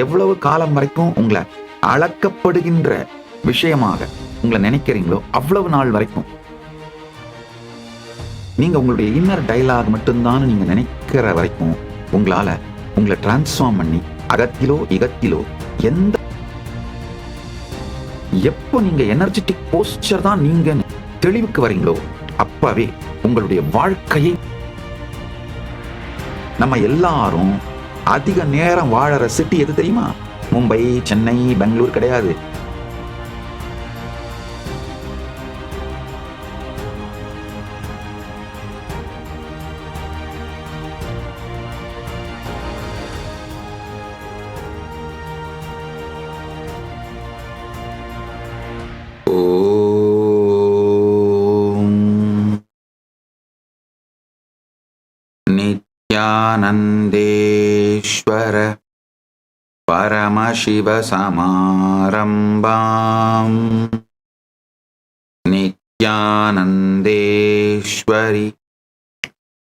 எவ்வளவு காலம் வரைக்கும் உங்களை அளக்கப்படுகின்ற விஷயமாக உங்களை நினைக்கிறீங்களோ அவ்வளவு நாள் வரைக்கும் நீங்க உங்களுடைய இன்னர் டயலாக் மட்டும்தான் நீங்க நினைக்கிற வரைக்கும் உங்களால உங்களை டிரான்ஸ்ஃபார்ம் பண்ணி அகத்திலோ இகத்திலோ எந்த எப்போ நீங்க எனர்ஜெட்டிக் போஸ்டர் தான் நீங்க தெளிவுக்கு வரீங்களோ அப்பவே உங்களுடைய வாழ்க்கையை நம்ம எல்லாரும் அதிக நேரம் வாழற சிட்டி எது தெரியுமா? மும்பை, சென்னை, பெங்களூர் கிடையாது. நித்யானந்தேஸ்வர பரமசிவசமாரம்பாம் நித்யானந்தேஸ்வரி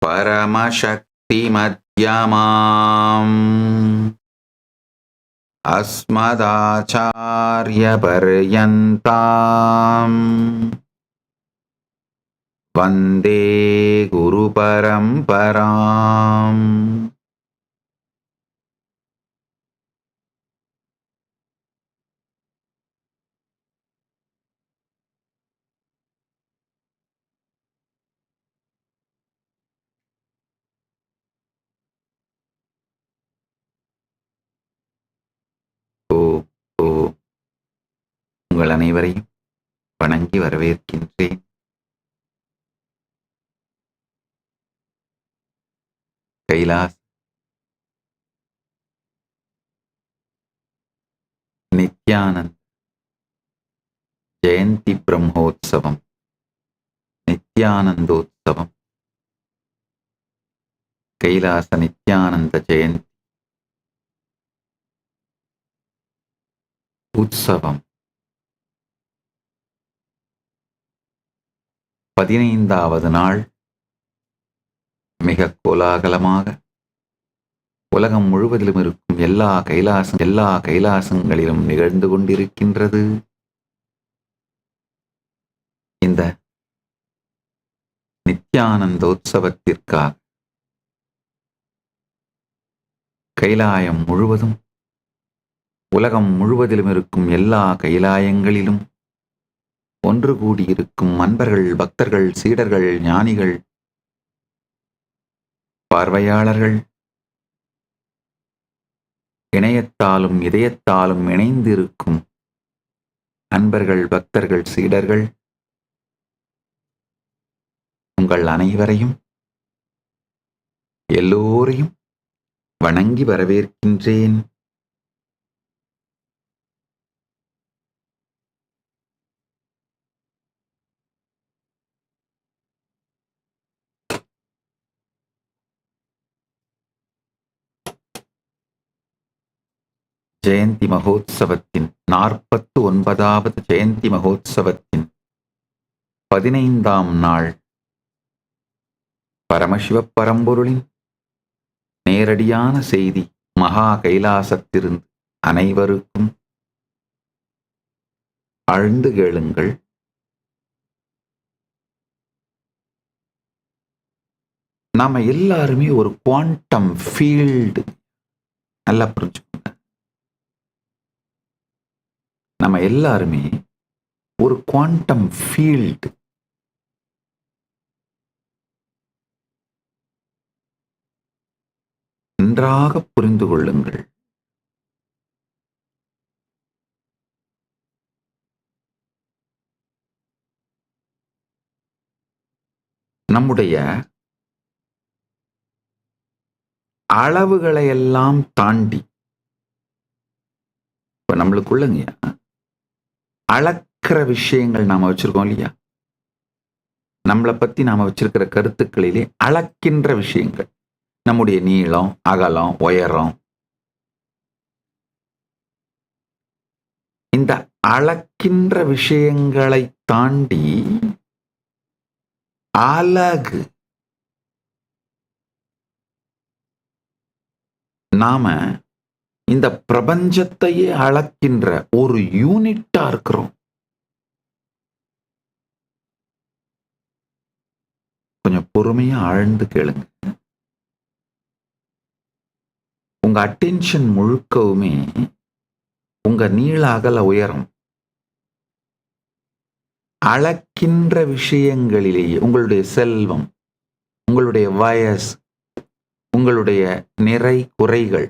பரமசக்தி மத்யமாம் அஸ்மதாச்சார்ய பர்யந்தாம் வந்தே குரு பரம்பராம். உங்கள் அனைவரையும் வணங்கி வரவேற்கின்றேன். கைலாஸ் நித்யானந்த் ஜெயந்தி பிரம்மோத்சவம், நித்யானந்தோத்சவம், கைலாச நித்யானந்த ஜெயந்தி உற்சவம் 15வது நாள் மிக கோலாகலமாக உலகம் முழுவதிலும் இருக்கும் எல்லா கைலாசங்களிலும் நிகழ்ந்து கொண்டிருக்கின்றது. இந்த நித்யானந்தோத்சவத்திற்காக கைலாயம் முழுவதும், உலகம் முழுவதிலும் இருக்கும் எல்லா கைலாயங்களிலும் ஒன்று கூடியிருக்கும் அன்பர்கள், பக்தர்கள், சீடர்கள், ஞானிகள், பார்வையாளர்கள், இணையத்தாலும் இதயத்தாலும் இணைந்திருக்கும் அன்பர்கள், பக்தர்கள், சீடர்கள், உங்கள் அனைவரையும் எல்லோரையும் வணங்கி வரவேற்கின்றேன். ஜெயந்தி மகோத்சவத்தின் 49வது ஜெயந்தி மகோத்சவத்தின் 15ஆம் நாள் பரமசிவ பரம்பொருளின் நேரடியான செய்தி மகா கைலாசத்திலிருந்து அனைவருக்கும் ஆழ்ந்து கேளுங்கள். நாம எல்லாருமே ஒரு குவாண்டம் ஃபீல்டு, நல்லா புரிஞ்சுக்கோங்க. நம்ம எல்லாருமே ஒரு குவாண்டம் ஃபீல்டு. நன்றாக புரிந்து கொள்ளுங்கள். நம்முடைய அளவுகளை எல்லாம் தாண்டி இப்ப நம்மளுக்குள்ளங்க அளக்கிற விஷயங்கள் நாம வச்சிருக்கோம் இல்லையா? நம்மளை பத்தி நாம வச்சிருக்கிற கருத்துக்களிலே அளக்கின்ற விஷயங்கள், நம்முடைய நீளம், அகலம், உயரம், இந்த அளக்கின்ற விஷயங்களை தாண்டி அழகு, நாம இந்த பிரபஞ்சத்தையே அளக்கின்ற ஒரு யூனிட்டா இருக்கிறோம். கொஞ்சம் பொறுமையா ஆழ்ந்து கேளுங்க. உங்க அட்டென்ஷன் முழுக்கவுமே உங்க நீள அகல உயரம் அளக்கின்ற விஷயங்களிலேயே, உங்களுடைய செல்வம், உங்களுடைய வயசு, உங்களுடைய நிறை குறைகள்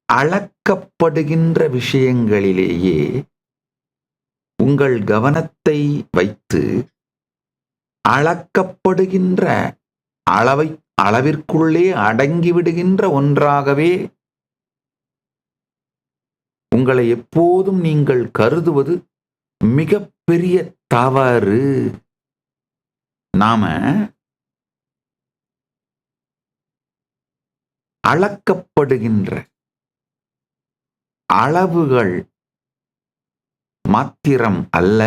அளக்கப்படுகின்ற விஷயங்களிலேயே உங்கள் கவனத்தை வைத்து அளக்கப்படுகின்ற அளவிற்குள்ளே அடங்கிவிடுகின்ற ஒன்றாகவே உங்களை எப்போதும் நீங்கள் கருதுவது மிகப்பெரிய தவறு. நாம அளக்கப்படுகின்ற அளவுகள் மாத்திரம் அல்ல,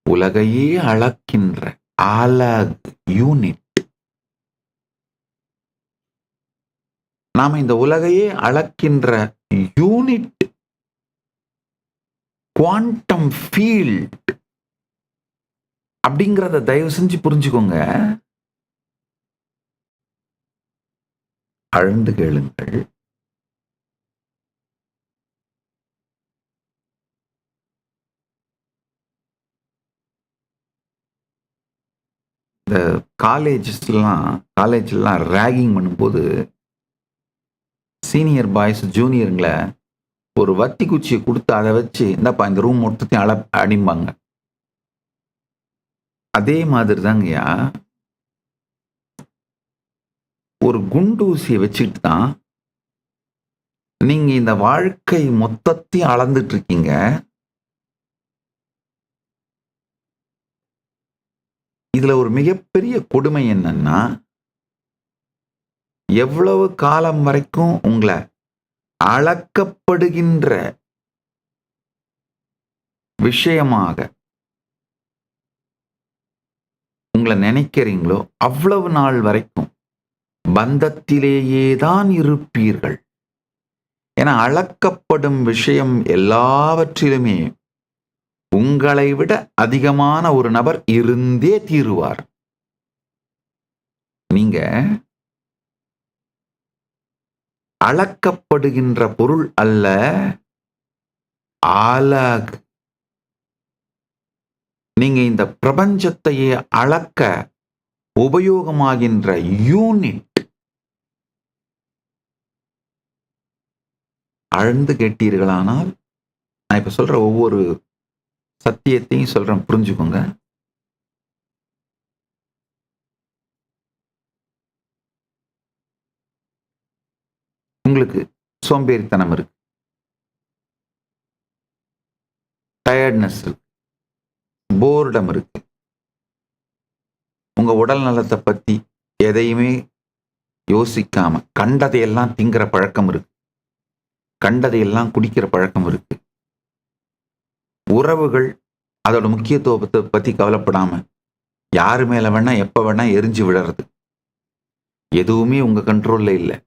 உலகையே அளக்கின்ற அலகு, யூனிட். நாம இந்த உலகையே அளக்கின்ற யூனிட், குவாண்டம் ஃபீல்ட் அப்படிங்கிறத தயவு செஞ்சு புரிஞ்சுக்கோங்க. ஆழ்ந்து கேளுங்கள். இந்த காலேஜ்லாம் ரேகிங் பண்ணும்போது சீனியர் பாய்ஸ் ஜூனியருங்களை ஒரு வத்தி குச்சியை கொடுத்து அதை வச்சு இந்தப்பா இந்த ரூம் மொத்தத்தையும் அடிம்பாங்க. அதே மாதிரி தாங்கய்யா, ஒரு குண்டூசியை வச்சுக்கிட்டு தான் நீங்க இந்த வாழ்க்கை மொத்தத்தையும் அளந்துட்டு இருக்கீங்க. இதுல ஒரு மிகப்பெரிய கொடுமை என்னன்னா, எவ்வளவு காலம் வரைக்கும் உங்களை அளக்கப்படுகின்ற விஷயமாக உங்களை நினைக்கிறீங்களோ அவ்வளவு நாள் வரைக்கும் பந்தத்திலேயே தான் இருப்பீர்கள். என அளக்கப்படும் விஷயம் எல்லாவற்றிலுமே உங்களை விட அதிகமான ஒரு நபர் இருந்தே தீருவார். நீங்க அளக்கப்படுகின்ற பொருள் அல்ல, அலகு. நீங்க இந்த பிரபஞ்சத்தையே அளக்க உபயோகமாகின்ற யூனிட். ஆழ்ந்து கேட்டீர்களானால் நான் இப்ப சொல்ற ஒவ்வொரு சத்தியத்தையும் சொல்றேன், புரிஞ்சுக்கோங்க. உங்களுக்கு சோம்பேறித்தனம் இருக்கு, டயர்ட்னஸ் இருக்கு, போர்டம் இருக்கு, உங்க உடல் நலத்தை பத்தி எதையுமே யோசிக்காம கண்டதையெல்லாம் திங்கிற பழக்கம் இருக்கு, கண்டதையெல்லாம் குடிக்கிற பழக்கம் இருக்கு, உறவுகள் அதோட முக்கியத்துவத்தை பத்தி கவலைப்படாம யாரு மேல வேணா எப்ப வேணா எரிஞ்சு விடுறது, எதுவுமே உங்க கண்ட்ரோல்ல இல்லை.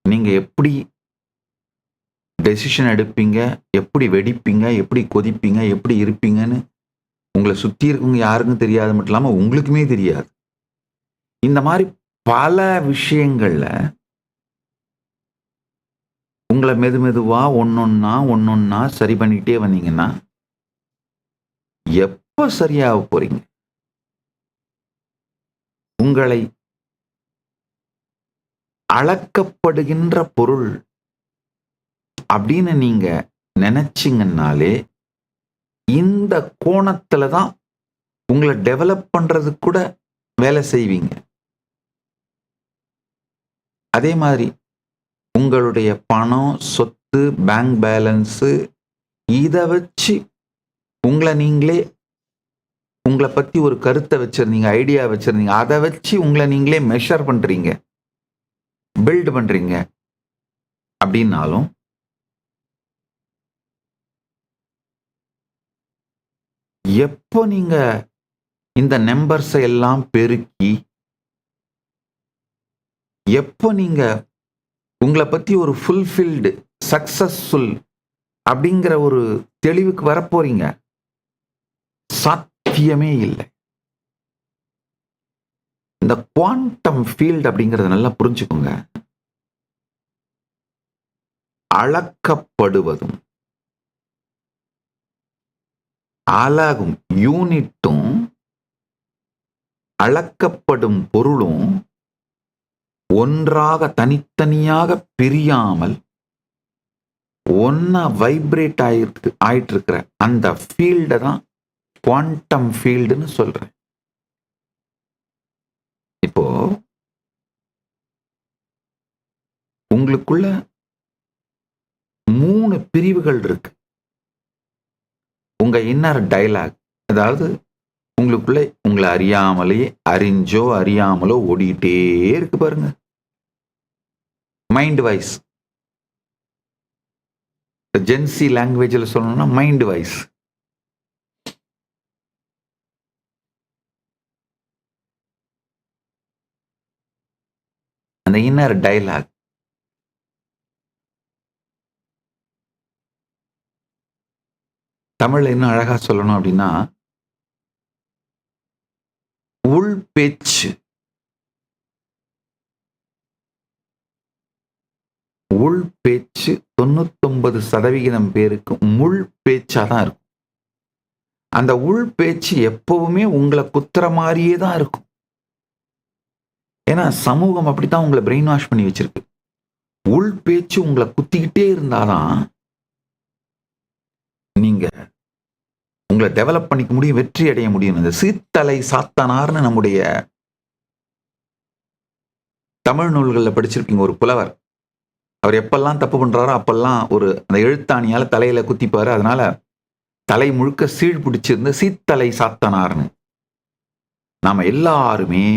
நீங்க எப்படி டெசிஷன் எடுப்பீங்க, எப்படி வெடிப்பீங்க, எப்படி கொதிப்பீங்க, எப்படி இருப்பீங்கன்னு உங்களை சுத்தி இருக்கவங்க யாருக்கும் தெரியாது, மட்டும் இல்லாம உங்களுக்குமே தெரியாது. இந்த மாதிரி பல விஷயங்கள்ல உங்களை மெதுவா ஒன்னொன்னா சரி பண்ணிக்கிட்டே வந்தீங்கன்னா எப்ப சரியாக போறீங்க? உங்களை அளக்கப்படுகின்ற பொருள் அப்படின்னு நீங்க நினைச்சீங்கன்னாலே இந்த கோணத்துல தான் உங்களை டெவலப் பண்றதுக்கு கூட வேலை செய்வீங்க. அதே மாதிரி உங்களுடைய பணம், சொத்து, பேங்க் பேலன்ஸு, இதை வச்சு உங்களை பத்தி ஒரு கருத்தை வச்சிருந்தீங்க, ஐடியா வச்சிருந்தீங்க, அதை வச்சு உங்களை நீங்களே மெஷர் பண்றீங்க, பில்ட் பண்றீங்க அப்படின்னாலும் எப்போ நீங்க இந்த நம்பர்ஸை எல்லாம் பெருக்கி எப்போ நீங்க உங்களை பத்தி ஒரு ஃபுல்ஃபில்டு, சக்சஸ்ஃபுல் அப்படிங்கிற ஒரு தெளிவுக்கு வரப்போறீங்க. சாத்தியமே இல்லை. இந்த குவாண்டம் ஃபீல்டு அப்படிங்கறத நல்லா புரிஞ்சுக்கோங்க. அளக்கப்படுவதும் அலகும் யூனிட்டும் அளக்கப்படும் பொருளும் ஒன்றாக தனித்தனியாக பிரியாமல் ஒன்னா வைப்ரேட் ஆயிட்டு இருக்கிற அந்த ஃபீல்டை தான் குவாண்டம் ஃபீல்டுன்னு சொல்றேன். இப்போ உங்களுக்குள்ள 3 பிரிவுகள் இருக்கு. உங்க இன்னர் டயலாக், அதாவது உங்களுக்குள்ள உங்களை அறியாமலே, அறிஞ்சோ அறியாமலோ ஓடிட்டே இருக்கு பாருங்க. மைண்ட் வாய்ஸ், ஜென்சி லாங்குவேஜ்ல சொல்லணும்னா மைண்ட் வாய்ஸ். அந்த இன்னர் டயலாக் தமிழ்ல இன்னும் அழகா சொல்லணும் அப்படின்னா உள் பேச்சு. உள் பேச்சு 99% பேருக்கு முள் பேச்சாதான் இருக்கும். அந்த உள் பேச்சு எப்பவுமே உங்களை குத்துற மாதிரியே தான் இருக்கும். ஏன்னா சமூகம் அப்படித்தான் உங்களை பிரெயின் வாஷ் பண்ணி வச்சிருக்கு. உள் பேச்சு உங்களை குத்திக்கிட்டே இருந்தாதான் நீங்க உங்களை டெவலப் பண்ணிக்க முடியும், வெற்றி அடைய முடியும். இந்த சீத்தலை சாத்தனார்னு நம்முடைய தமிழ் நூல்களில் படிச்சிருப்பீங்க. ஒரு புலவர், அவர் எப்பெல்லாம் தப்பு பண்றாரோ அப்பெல்லாம் ஒரு அந்த எழுத்தாணியால தலையில குத்திப்பாரு. அதனால தலை முழுக்க சீழ் பிடிச்சிருந்த சீத்தலை சாத்தனார்னு. நாம எல்லாருமே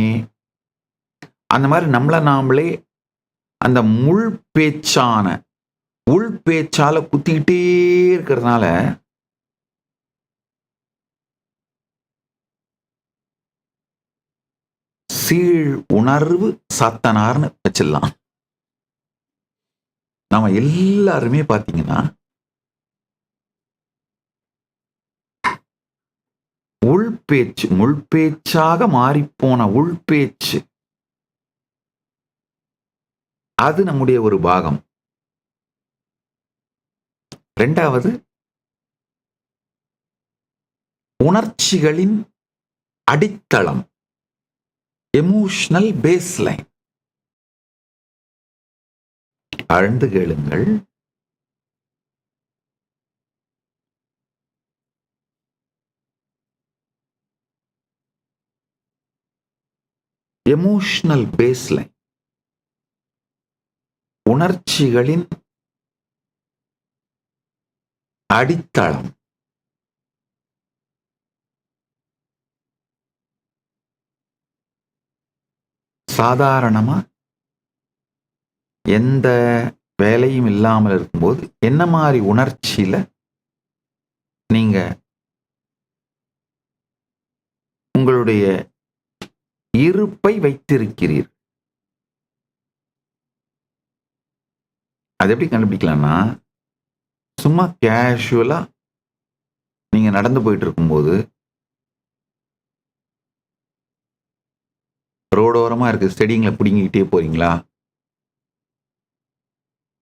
அந்த மாதிரி நம்மள நாமளே அந்த முள் பேச்சான உள் பேச்சால குத்திக்கிட்டே இருக்கிறதுனால சீழ் உணர்வு சாத்தனார்னு வச்சிடலாம். நாம எல்லாருமே பாத்தீங்கன்னா உள்பேச்சு, முள்பேச்சாக மாறிப்போன உள்பேச்சு, அது நம்முடைய ஒரு பாகம். 2வது உணர்ச்சிகளின் அடித்தளம், எமோஷனல் பேஸ்லைன். ஆழ்ந்து கேளுங்கள். எமோஷனல் பேஸ்லைன், உணர்ச்சிகளின் அடித்தளம். சாதாரணமா எந்த வேலையும் இல்லாமல் இருக்கும்போது என்ன மாதிரி உணர்ச்சியில நீங்க உங்களுடைய இருப்பை வைத்திருக்கிறீர்கள்? அது எப்படி கண்டுபிடிக்கலாம்னா, சும்மா கேஷுவலா நீங்க நடந்து போயிட்டு இருக்கும்போது ரோடோரமா இருக்கு செடிங்களை பிடுங்கிக்கிட்டே போறீங்களா,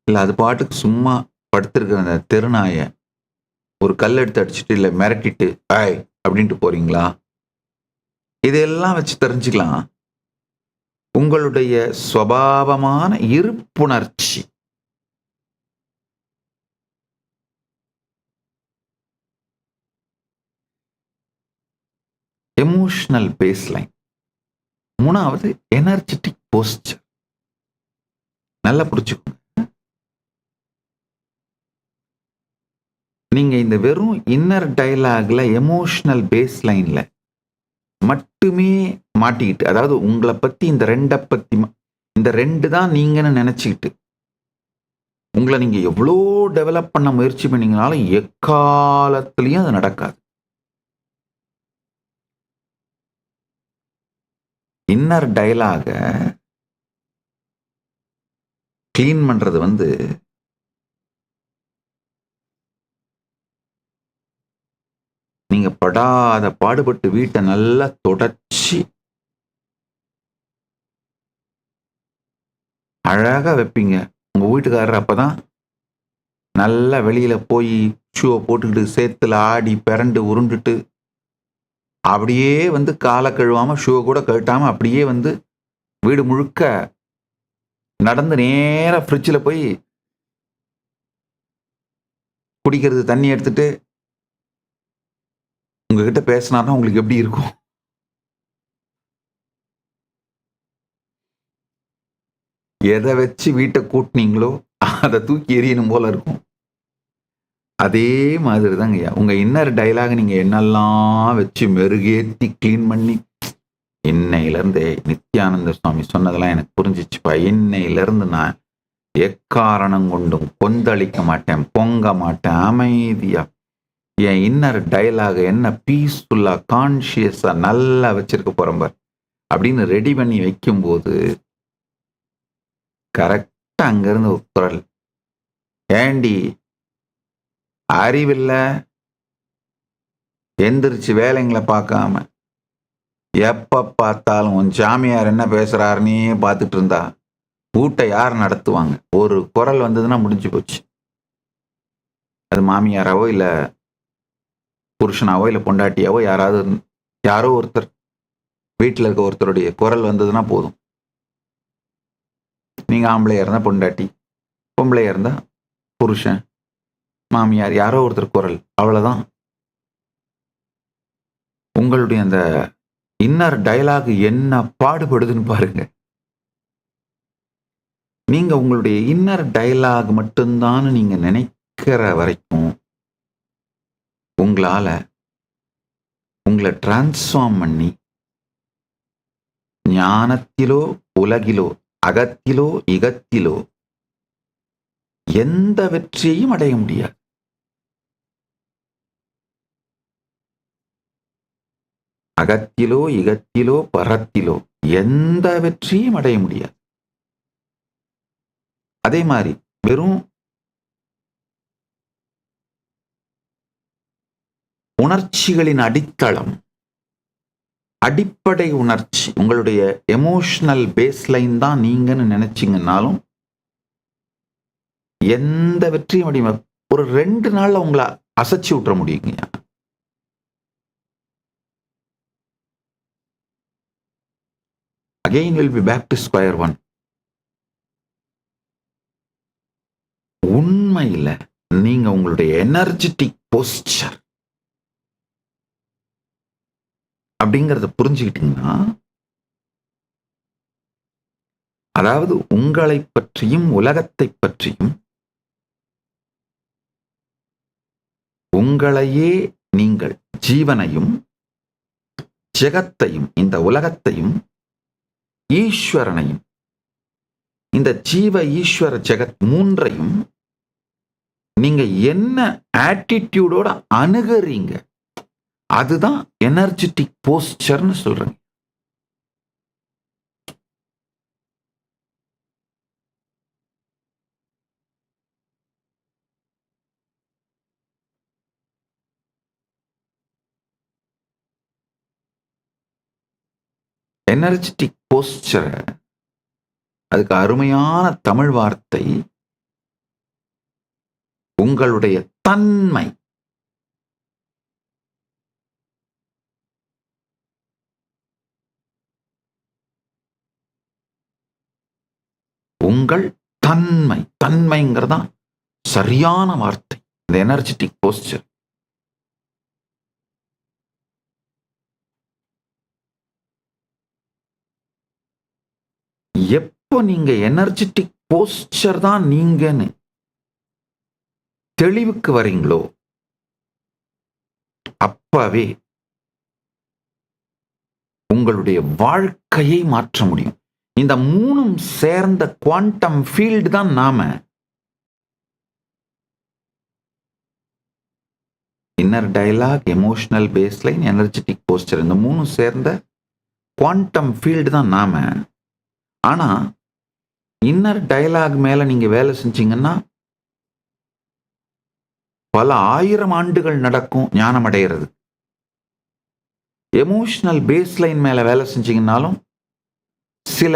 இல்ல அது பாட்டுக்கு சும்மா படுத்திருக்கிற அந்த தெருநாய ஒரு கல் எடுத்து அடிச்சுட்டு இல்ல மிரட்டிட்டு ஆய் அப்படின்ட்டு போறீங்களா? இதெல்லாம் வச்சு தெரிஞ்சுக்கலாம் உங்களுடைய சுபாவமான இருப்புணர்ச்சி. Emotional baseline. 3வது எனர்ஜெட்டிக் போஸ்டர். நல்லா புரிச்சுக்கோங்க. நீங்க இந்த வெறும் இன்னர் டயலாக்ல எமோஷனல் பேஸ்லைன்ல மட்டுமே மாட்டிக்கிட்டு, அதாவது உங்களை பத்தி இந்த 2 பத்தி, இந்த 2 தான் நீங்கன்னு நினைச்சுக்கிட்டு உங்களை நீங்க எவ்வளோ டெவலப் பண்ண முயற்சி பண்ணீங்கனாலும் எக்காலத்திலையும் அது நடக்காது. இன்னர் டயலாக கிளீன் பண்றது வந்து நீங்க படாத பாடுபட்டு வீட்டை நல்லா தொடச்சி அழகா வைப்பீங்க. உங்க வீட்டுக்காரர் அப்பதான் நல்லா வெளியில போய் ஷூவை போட்டுக்கிட்டு சேத்துல ஆடி பிறண்டு உருண்டுட்டு அப்படியே வந்து காலை கழுவாம ஷூவை கூட கழட்டாம அப்படியே வந்து வீடு முழுக்க நடந்து நேரா ஃப்ரிட்ஜில் போய் குடிக்கிறது தண்ணி எடுத்துட்டு உங்ககிட்ட பேசினார்னா உங்களுக்கு எப்படி இருக்கும்? எதை வச்சு வீட்டை கூட்டினீங்களோ அதை தூக்கி எறியணும் போல இருக்கும். அதே மாதிரி தாங்கய்யா உங்க இன்னர் டைலாக் நீங்க என்னெல்லாம் வச்சு மெருகேத்தி கிளீன் பண்ணி இன்னையிலேருந்து நித்யானந்த சுவாமி சொன்னதெல்லாம் எனக்கு புரிஞ்சிச்சுப்பா. இன்னையிலேருந்து நான் எக்காரணம் கொண்டும் கொந்தளிக்க மாட்டேன், பொங்க மாட்டேன், அமைதியா என் இன்னர் டைலாக் என்ன பீஸ்ஃபுல்லா கான்சியஸா நல்லா வச்சிருக்க போறேன் அப்படின்னு ரெடி பண்ணி வைக்கும்போது கரெக்டா அங்கிருந்து ஒரு குரல், ஏண்டி அறிவில்ல, எந்திரிச்சு வேலைங்களை பார்க்காம எப்ப பார்த்தாலும் உன் ஜாமியார் என்ன பேசுறாருன்னே பார்த்துட்டு இருந்தா வீட்டை யார் நடத்துவாங்க? ஒரு குரல் வந்ததுன்னா முடிஞ்சு போச்சு. அது மாமியாராவோ இல்ல புருஷனாவோ இல்ல பொண்டாட்டியாவோ யாரோ ஒருத்தர் வீட்டில் இருக்க ஒருத்தருடைய குரல் வந்ததுன்னா போதும். நீங்க ஆம்பளையா இருந்தா பொண்டாட்டி, பொம்பளையா இருந்தா புருஷன், மாமியார், யாரோ ஒருத்தர் குரல், அவ்வளவுதான். உங்களுடைய அந்த இன்னர் டயலாக் என்ன பாடுபடுதுன்னு பாருங்க. நீங்க உங்களுடைய இன்னர் டயலாக் மட்டும்தான் நீங்க நினைக்கிற வரைக்கும் உங்களால உங்களை டிரான்ஸ்ஃபார்ம் பண்ணி ஞானத்திலோ உலகிலோ அகத்திலோ இகத்திலோ எந்த வெற்றியையும் அடைய முடியாது. அகத்திலோ இகத்திலோ பரத்திலோ எந்த வெற்றியும் அடைய முடியாது. அதே மாதிரி வெறும் உணர்ச்சிகளின் அடித்தளம், அடிப்படை உணர்ச்சி, உங்களுடைய எமோஷனல் பேஸ்லைன் தான் நீங்கன்னு நினைச்சீங்கன்னாலும் எந்த வெற்றியும் அடைய ஒரு 2 நாள்ல உங்களை அசைச்சு விட்டுற முடியுங்க. Again will be back to square one. உண்மையில நீங்க உங்களுடைய எனர்ஜெட்டிக் போஸ்டர் அப்படிங்கறத புரிஞ்சுக்கிட்டீங்கன்னா, அதாவது உங்களை பற்றியும் உலகத்தை பற்றியும் உங்களையே நீங்கள் ஜீவனையும் ஜெகத்தையும் இந்த உலகத்தையும் ஈஸ்வரனையும் இந்த ஜீவ ஈஸ்வர ஜெகத் மூன்றையும் நீங்க என்ன ஆட்டிடியூடோட அணுகுறீங்க, அதுதான் எனர்ஜெட்டிக் போஸ்டர்னு சொல்றேன். எனர்ஜெட்டிக் போஸ்டர், அதுக்கு அருமையான தமிழ் வார்த்தை உங்களுடைய தன்மை. உங்கள் தன்மை, தன்மைங்கிறதா சரியான வார்த்தை. இந்த எனர்ஜெட்டிக் போஸ்டர் எப்போ நீங்க எனர்ஜெட்டிக் போஸ்டர் தான் நீங்கன்னு தெளிவுக்கு வரீங்களோ அப்பவே உங்களுடைய வாழ்க்கையை மாற்ற முடியும். இந்த மூணும் சேர்ந்த குவாண்டம் ஃபீல்டு தான் நாம. Inner dialogue, emotional baseline, energetic posture, இந்த மூணும் சேர்ந்த குவாண்டம் ஃபீல்டு தான் நாம. ஆனா இன்னர் டயலாக் மேல நீங்க வேலை செஞ்சீங்கன்னா பல 1000 ஆண்டுகள் நடக்கும் ஞானம் அடைகிறது. எமோஷனல் பேஸ்லைன் மேல வேலை செஞ்சீங்கன்னாலும் சில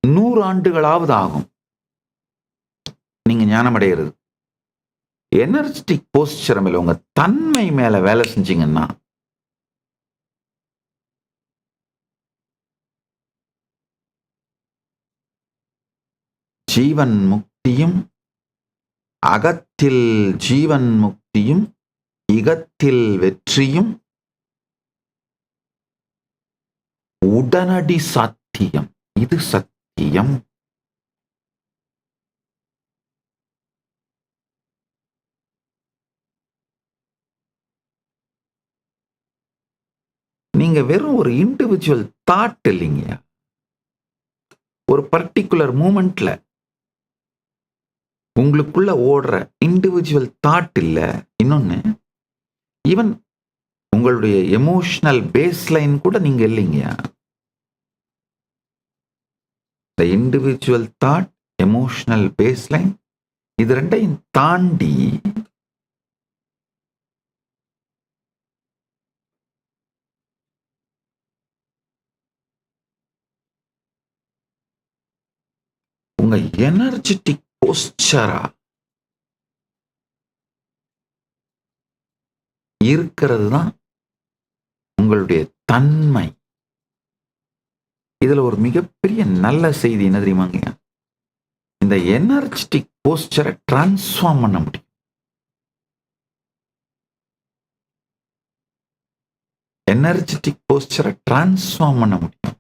100 ஆண்டுகளாவது ஆகும் நீங்க ஞானம் அடைகிறது. எனர்ஜெட்டிக் போஸ்டர் மேல, உங்க தன்மை மேல வேலை செஞ்சீங்கன்னா ஜீவன் முக்தியும், அகத்தில் ஜீவன் முக்தியும், இகத்தில் வெற்றியும் உடனடி சாத்தியம். இது சத்தியம். நீங்க வெறும் ஒரு இண்டிவிஜுவல் தாட் இல்லைங்க, ஒரு பர்டிகுலர் மூமெண்ட்ல உங்களுக்குள்ள ஓடுற இண்டிவிஜுவல் தாட் இல்ல. இன்னொன்னு, ஈவன் உங்களுடைய எமோஷனல் பேஸ்லைன் கூட நீங்க இல்லைங்க. இந்த இண்டிவிஜுவல் தாட், எமோஷனல் பேஸ்லைன், இது ரெண்டையும் தாண்டி உங்க எனர்ஜெட்டிக் போஸ்டரா இருக்கிறது தான் உங்களுடைய தன்மை. இதுல ஒரு மிகப்பெரிய நல்ல செய்தி என்ன தெரியுமாங்க? இந்த எனர்ஜெட்டிக் போஸ்டரை டிரான்ஸ்ஃபார்ம் பண்ண முடியும். எனர்ஜெட்டிக் போஸ்டரை டிரான்ஸ்ஃபார்ம் பண்ண முடியும்.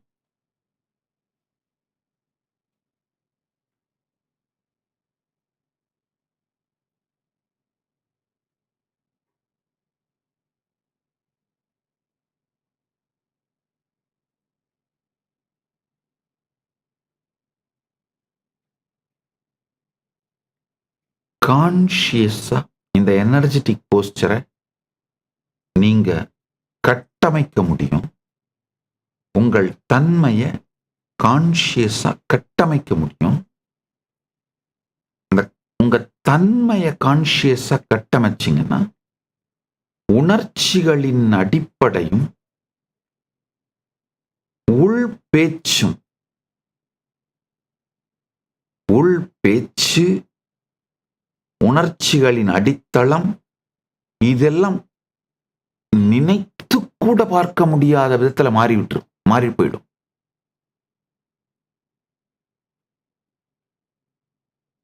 கான்ஷியஸா இந்த எனர்ஜெட்டிக் போஸ்டரை நீங்க கட்டமைக்க முடியும். உங்கள் தன்மையை கான்ஷியஸா கட்டமைக்க முடியும். உங்க தன்மையை கான்ஷியஸா கட்டமைச்சிங்கன்னா உணர்ச்சிகளின் அடிப்படையும் உள் பேச்சு, உணர்ச்சிகளின் அடித்தளம், இதெல்லாம் நினைத்து கூட பார்க்க முடியாத விதத்துல மாறி போயிடும்.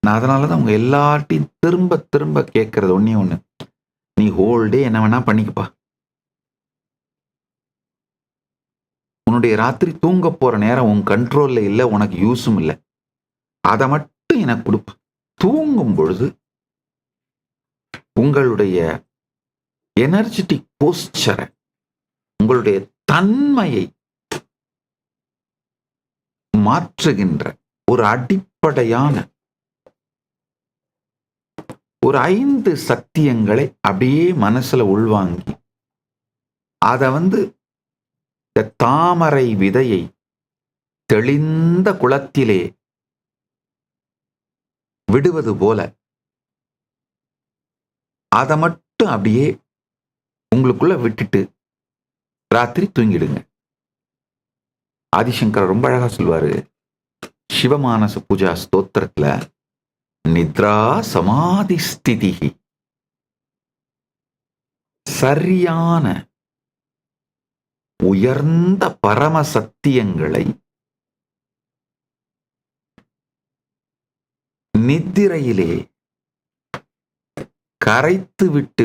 நான் அதனாலதான் உங்க எல்லார்ட்டையும் திரும்ப திரும்ப கேட்கறது ஒண்ணே ஒண்ணு, நீ ஹோல் டே என்ன வேணா பண்ணிக்கப்பா, உன்னுடைய ராத்திரி தூங்க போற நேரம் உன் கண்ட்ரோல்ல இல்லை, உனக்கு யூஸும் இல்லை, அதை மட்டும் எனக்கு கொடுப்ப. தூங்கும் பொழுது உங்களுடைய எனர்ஜெட்டிக் போஸ்டரை, உங்களுடைய தன்மையை மாற்றுகின்ற ஒரு அடிப்படையான ஒரு 5 சத்தியங்களை அப்படியே மனசுல உள்வாங்கி அதை தாமரை விதையை தெளிந்த குளத்திலே விடுவது போல அதை மட்டும் அப்படியே உங்களுக்குள்ள விட்டுட்டு ராத்திரி தூங்கிடுங்க. ஆதிசங்கர் ரொம்ப அழகா சொல்வாரு, சிவமானச பூஜா ஸ்தோத்திரத்துல, நித்ரா சமாதி ஸ்திதி, சரியான உயர்ந்த பரம சத்தியங்களை நித்திரையிலே கரைத்து விட்டு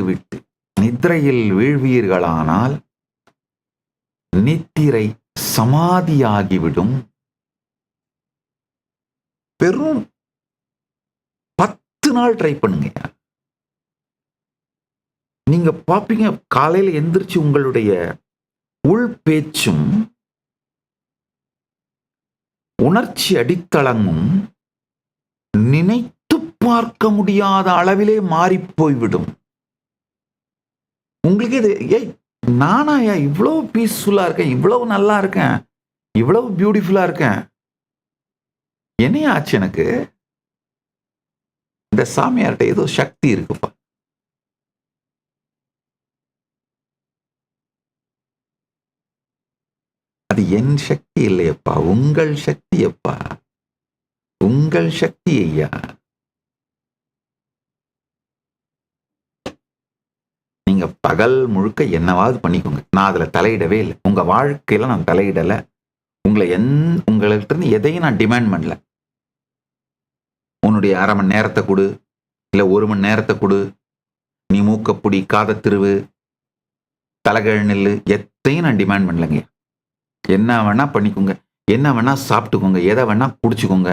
நித்திரையில் வீழ்வீர்களானால் நித்திரை சமாதியாகிவிடும். பெரும் 10 நாள் ட்ரை பண்ணுங்க. நீங்க பாப்பீங்க, காலையில எந்திரிச்சு உங்களுடைய உள் பேச்சும் உணர்ச்சி அடித்தளமும் நினைத்து பார்க்க முடியாத அளவிலே மாறி போய்விடும். உங்களுக்கு இது நானாயா இவ்வளவு பீஸ்ஃபுல்லா இருக்கேன், இவ்வளவு நல்லா இருக்கேன், இவ்வளவு பியூட்டிஃபுல்லா இருக்கேன், என்னைய ஆச்சு எனக்கு, இந்த சாமியார்ட்ட ஏதோ சக்தி இருக்குப்பா. அது என் சக்தி இல்லையப்பா, உங்கள் சக்தி அப்பா, உங்கள் சக்தி ஐயா. நீங்க பகல் முழுக்க என்னவாவது பண்ணிக்கோங்க, நான் அதுல தலையிடவே இல்லை. உங்க வாழ்க்கையில நான் தலையிடல. உங்கள்கிட்ட இருந்து எதையும் நான் டிமாண்ட் பண்ணல. உன்னுடைய 1/2 மணி நேரத்தை கொடு, இல்ல 1 மணி நேரத்தை கொடு, நீ மூக்கப்புடி, காதை திருவு, தலைகீழ் நில்லு, எத்தையும் நான் டிமாண்ட் பண்ணலங்க. என்ன வேணா பண்ணிக்கோங்க, என்ன வேணா சாப்பிட்டுக்கோங்க, எதை வேணா குடிச்சுக்கோங்க.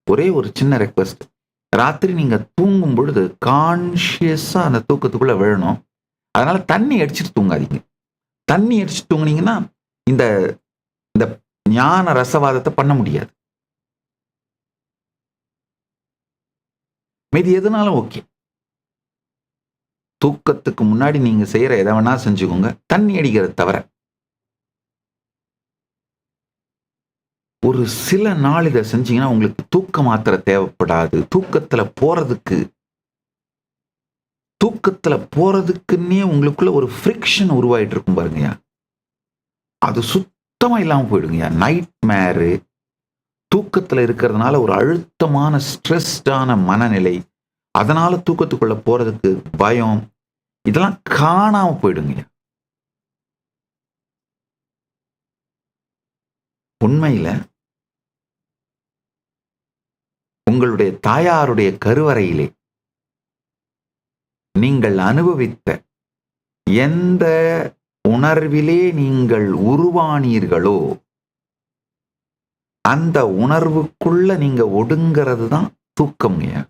ஒரே ஒரு சின்ன ரெக்வெஸ்ட், ராத்திரி நீங்க தூங்கும் பொழுது கான்ஷியஸா அந்த தூக்கத்துக்குள்ள விழணும். அதனால தண்ணி அடிச்சுட்டு தூங்காதீங்க. தண்ணி அடிச்சுட்டு தூங்குனீங்கன்னா இந்த இந்த ஞான ரசவாதத்தை பண்ண முடியாது. மீதி எதுனாலும் ஓகே. தூக்கத்துக்கு முன்னாடி நீங்க செய்யற எதை வேணா செஞ்சுக்கோங்க, தண்ணி அடிக்கிறது தவிர. ஒரு சில நாள் இதை செஞ்சீங்கன்னா உங்களுக்கு தூக்க மாத்திரை தேவைப்படாது. தூக்கத்துல போறதுக்குன்னே உங்களுக்குள்ள ஒரு ஃப்ரிக்ஷன் உருவாயிட்டு இருக்கும் பாருங்கய்யா, அது சுத்தமா இல்லாம போயிடுங்கய்யா. நைட் மேரு, தூக்கத்துல இருக்கிறதுனால ஒரு அழுத்தமான ஸ்ட்ரெஸ்டான மனநிலை, அதனால தூக்கத்துக்குள்ள போறதுக்கு பயம், இதெல்லாம் காணாம போயிடுங்கய்யா. உண்மையில உங்களுடைய தாயாருடைய கருவறையிலே நீங்கள் அனுபவித்த எந்த உணர்விலே நீங்கள் உருவானீர்களோ அந்த உணர்வுக்குள்ள நீங்க ஒடுங்கிறது தான் தூக்கம்ங்க.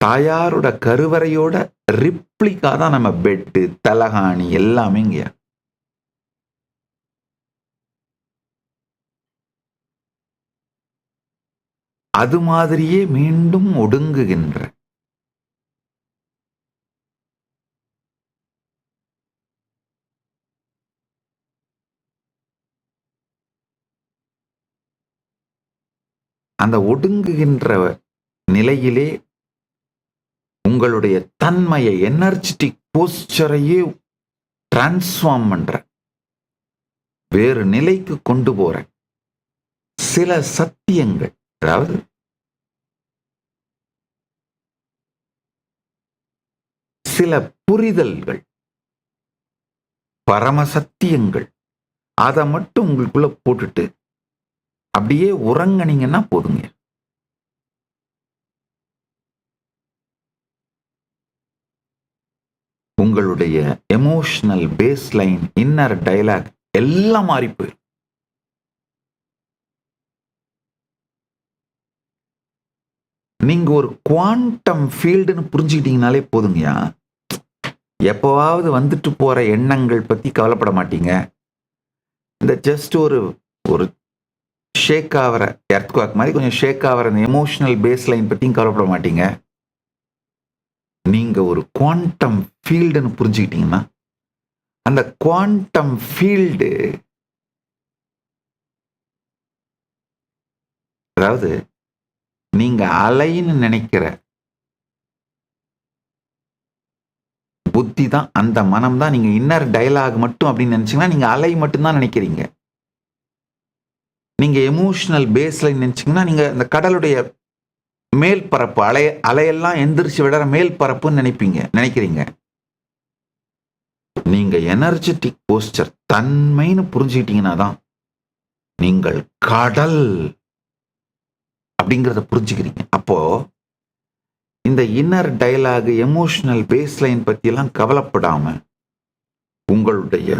தாயாரோட கருவறையோட ரிப்ளிகா தான் நம்ம பெட்டு, தலகாணி எல்லாமேங்க. அது மாதிரியே மீண்டும் ஒடுங்குகின்ற அந்த ஒடுங்குகின்ற நிலையிலே உங்களுடைய தன்மையை, எனர்ஜெட்டிக் போஸ்டரையே டிரான்ஸ்ஃபார்ம் பண்ற, வேறு நிலைக்கு கொண்டு போற சில சத்தியங்கள், அதாவது சில புரிதல்கள், பரமசத்தியங்கள், அதை மட்டும் உங்களுக்குள்ள போட்டுட்டு அப்படியே உறங்கினீங்கன்னா போதுங்க. உங்களுடைய எமோஷனல் பேஸ்லைன், இன்னர் டயலாக் எல்லாம் மாறி போயிடும். நீங்க ஒரு குவாண்டம் ஃபீல்டுன்னு புரிஞ்சுக்கிட்டீங்கனாலே போதுங்கயா. எப்பவாவது வந்துட்டு போற எண்ணங்கள் பத்தி கவலைப்பட மாட்டீங்க. இந்த ஜஸ்ட் ஒரு ஷேக் ஆகிற எர்த்குவாக் மாதிரி கொஞ்சம் ஷேக் ஆகிற அந்த எமோஷனல் பேஸ்லைன் பத்தியும் கவலைப்பட மாட்டீங்க. நீங்க ஒரு குவாண்டம் ஃபீல்டுன்னு புரிஞ்சுக்கிட்டீங்கன்னா அந்த குவாண்டம் ஃபீல்டு, அதாவது நீங்க அலைன்னு நினைக்கிற புத்தி தான், அந்த மனம் தான். நீங்க இன்னர் டயலாக் மட்டும் அப்படின்னு நினைச்சீங்கன்னா நீங்க அலை மட்டும்தான் நினைக்கிறீங்க. நீங்க எமோஷனல் பேஸ்லைன் நினைச்சீங்கன்னா நீங்க இந்த கடலுடைய மேல் பரப்பு, அலையெல்லாம் எந்திரிச்சு விடுற மேல் பரப்புன்னு நினைக்கிறீங்க. நீங்க எனர்ஜெட்டிக் போஸ்டர், தன்மைன்னு புரிஞ்சுக்கிட்டீங்கன்னா தான் நீங்கள் கடல் அப்படிங்கிறத புரிஞ்சுக்கிறீங்க. அப்போ இந்த இன்னர் டயலாக், எமோஷனல் பேஸ்லைன் பத்தி எல்லாம் கவலைப்படாம உங்களுடைய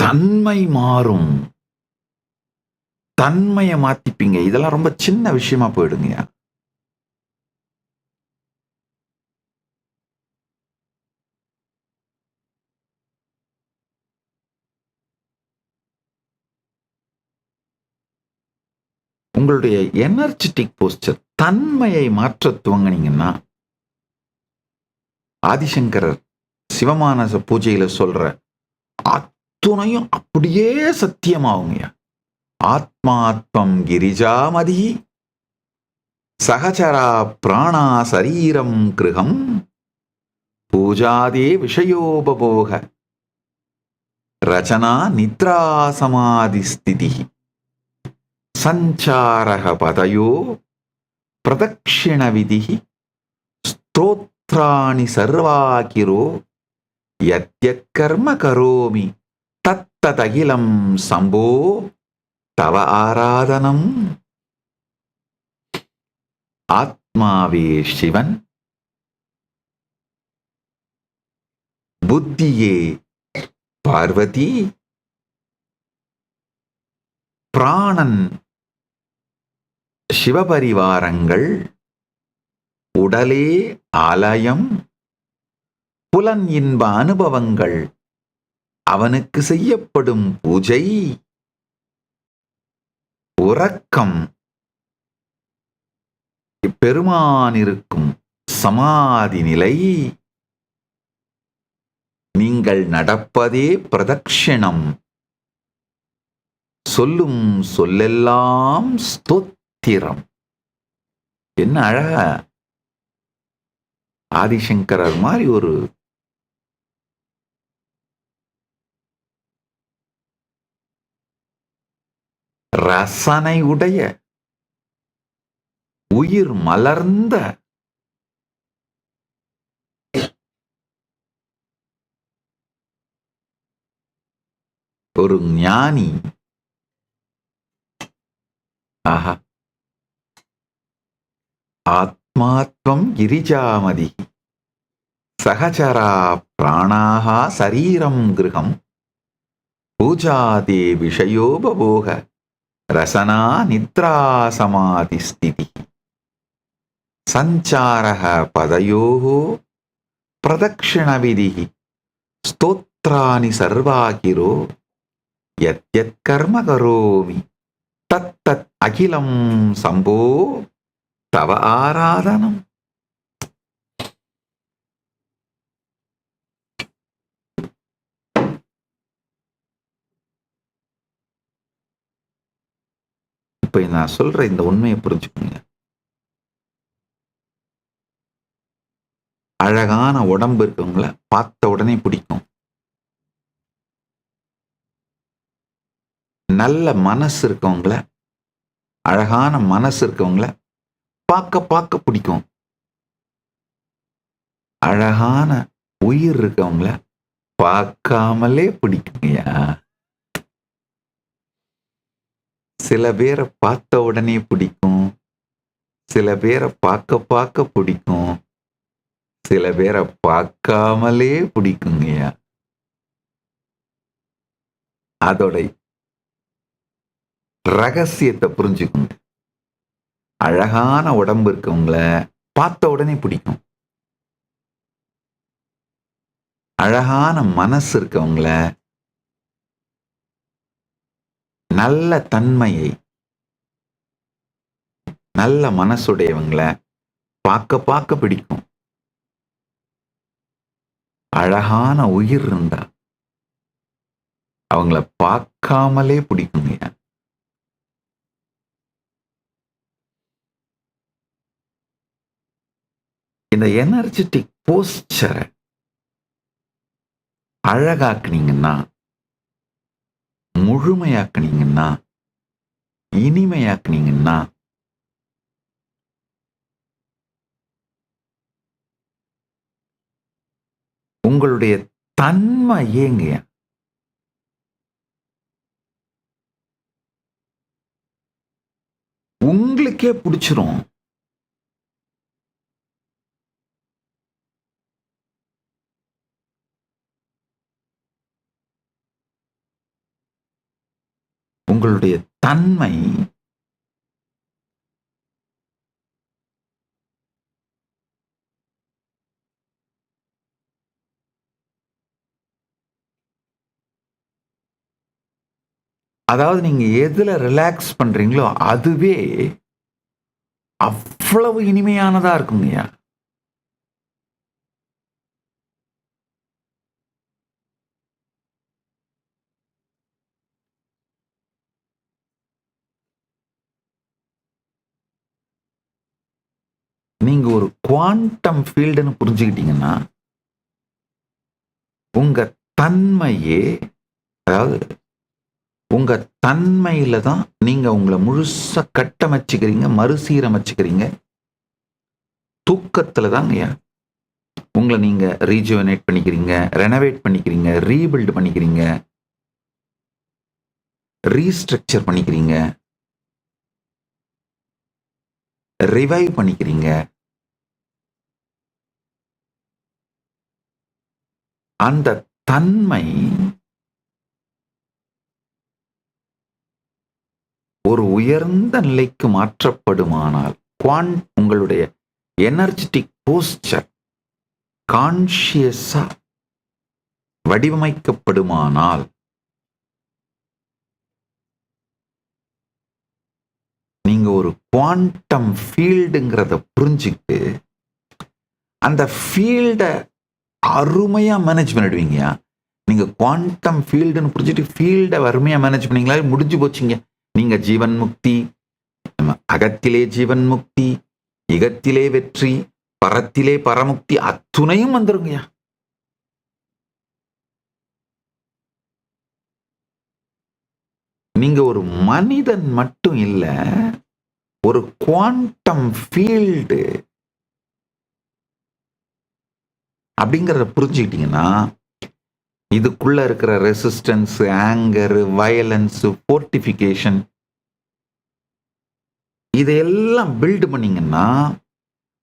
தன்மை மாறும், தன்மையை மாத்திப்பீங்க. இதெல்லாம் ரொம்ப சின்ன விஷயமா போயிடுங்க. உங்களுடைய எனர்ஜெட்டிக் போஸ்டர், தன்மையை மாற்ற துவங்கினீங்கன்னா, ஆதிசங்கரர் சிவமானச பூஜையில சொல்ற அத்துணையும் அப்படியே சத்தியமாகுங்க. ஆத்மாத்மம் கிரிஜாமதி சகச்சரா பிராணா சரீரம் கிருகம் பூஜாதே விஷயோபபோக ரச்சனா நித்ரா சமாதி ஸ்திதி சஞ்சாரக பதயோ பிரதக்ஷிண விதி ஸ்தோத்ராணி சர்வாகிரோ யத்யக்கர்ம கரோமி தத்ததகிலம் சம்போ தவ ஆராதனம். ஆத்மாவே சிவன், புத்தியே பார்வதி, பிராணன் சிவபரிவாரங்கள், உடலே ஆலயம், புலன் இன்ப அனுபவங்கள் அவனுக்கு செய்யப்படும் பூஜை, உறக்கம் பெருமானிருக்கும் சமாதி நிலை, நீங்கள் நடப்பதே பிரதக்ஷிணம், சொல்லும் சொல்லெல்லாம் ஸ்தோத்திரம். என்ன அழகா ஆதிசங்கரர் மாதிரி ஒரு ரசனை உடைய உயிர் மலர்ந்த ஒரு ஞானி. ஆஹா, ஆத்மாத்மம் கிரிஜாமதி சகச்சரா பிராணாக சரீரம் கிருகம் பூஜாதே விஷயோபபோக ரசனா நித்ரா சமாதி ஸ்திதி சஞ்சாரக பதயோः பிரதக்ஷிண விதிः ஸ்தோத்ராணி சர்வாகிரோ யத்யத் கர்ம கரோமி தத்தத் அகிலம் சம்போ தவ ஆராதனம். இப்ப நான் சொல்ற இந்த உண்மையை புரிஞ்சுக்கோங்க. அழகான உடம்பு இருக்கவங்கள பார்த்த உடனே பிடிக்கும். நல்ல மனசு இருக்கவங்கள, அழகான மனசு இருக்கவங்கள பார்க்க பார்க்க பிடிக்கும். அழகான உயிர் இருக்கவங்கள பார்க்காமலே பிடிக்குங்கய்யா. சில பேரை பார்த்த உடனே பிடிக்கும், சில பேரை பார்க்க பார்க்க பிடிக்கும், சில பேரை பார்க்காமலே பிடிக்குங்கய்யா. அதோட ரகசியத்தை புரிஞ்சுக்குங்க. அழகான உடம்பு இருக்கவங்கள பார்த்த உடனே பிடிக்கும். அழகான மனசு இருக்கவங்கள, நல்ல தன்மையை, நல்ல மனசுடையவங்கள பார்க்க பார்க்க பிடிக்கும். அழகான உயிர் இருந்தா அவங்கள பார்க்காமலே பிடிக்குங்க. இந்த எனர்ஜெட்டிக் போஸ்டரை அழகாக்குனீங்கன்னா, முழுமையாக்குனீங்கன்னா, இனிமையாக்குனீங்கன்னா, உங்களுடைய தன்மை ஏங்க உங்களுக்கே பிடிச்சிரும். உங்களுடைய தன்மை அதாவது நீங்க எதுல ரிலாக்ஸ் பண்றீங்களோ அதுவே அவ்வளவு இனிமையானதா இருக்குங்கய்யா. நீங்க ஒரு குவாண்டம் ஃபீல்டுன்னு புரிஞ்சுக்கிட்டீங்கன்னா உங்க தன்மையே, அதாவது உங்க தன்மையில தான் நீங்க உங்களை முழுசா கட்டமைச்சுக்கிறீங்க, மறுசீரமைச்சுக்கிறீங்க. தூக்கத்துல தாங்கய்யா உங்களை நீங்க ரீஜுவனேட் பண்ணிக்கிறீங்க, ரெனோவேட் பண்ணிக்கிறீங்க, ரீபில்ட் பண்ணிக்கிறீங்க, ரீஸ்ட்ரக்சர் பண்ணிக்கிறீங்க, ரிவைவ் பண்ணிக்கிறீங்க. அந்த தன்மை ஒரு உயர்ந்த நிலைக்கு மாற்றப்படுமானால், உங்களுடைய எனர்ஜெட்டிக் போஸ்டர் கான்ஷியஸா வடிவமைக்கப்படுமானால், நீங்க ஒரு குவாண்டம் ஃபீல்டுங்கிறத புரிஞ்சுக்கிட்டு அந்த ஃபீல்ட அருமையா மேனேஜ் பண்ணிடுவீங்க. நீங்க குவாண்டம் ஃபீல்டுன்னு புரிஞ்சுட்டு ஃபீல்ட அருமையா மேனேஜ் பண்ணீங்களா, முடிஞ்சு போச்சுங்க. நீங்க ஜீவன் முக்தி, அகத்திலே ஜீவன் முக்தி, இகத்திலே வெற்றி, பரத்திலே பரமுக்தி அத்துணையும் வந்துருங்கய்யா. நீங்க ஒரு மனிதன் மட்டும் இல்ல, ஒரு குவாண்டம் ஃபீல்டு அப்படிங்கிறத புரிஞ்சுக்கிட்டீங்கன்னா, இதுக்குள்ள இருக்கிற ரெசிஸ்டன்ஸ், ஆங்கர், வயலன்ஸ், போர்ட்டிஃபிகேஷன் இதையெல்லாம் பில்டு பண்ணீங்கன்னா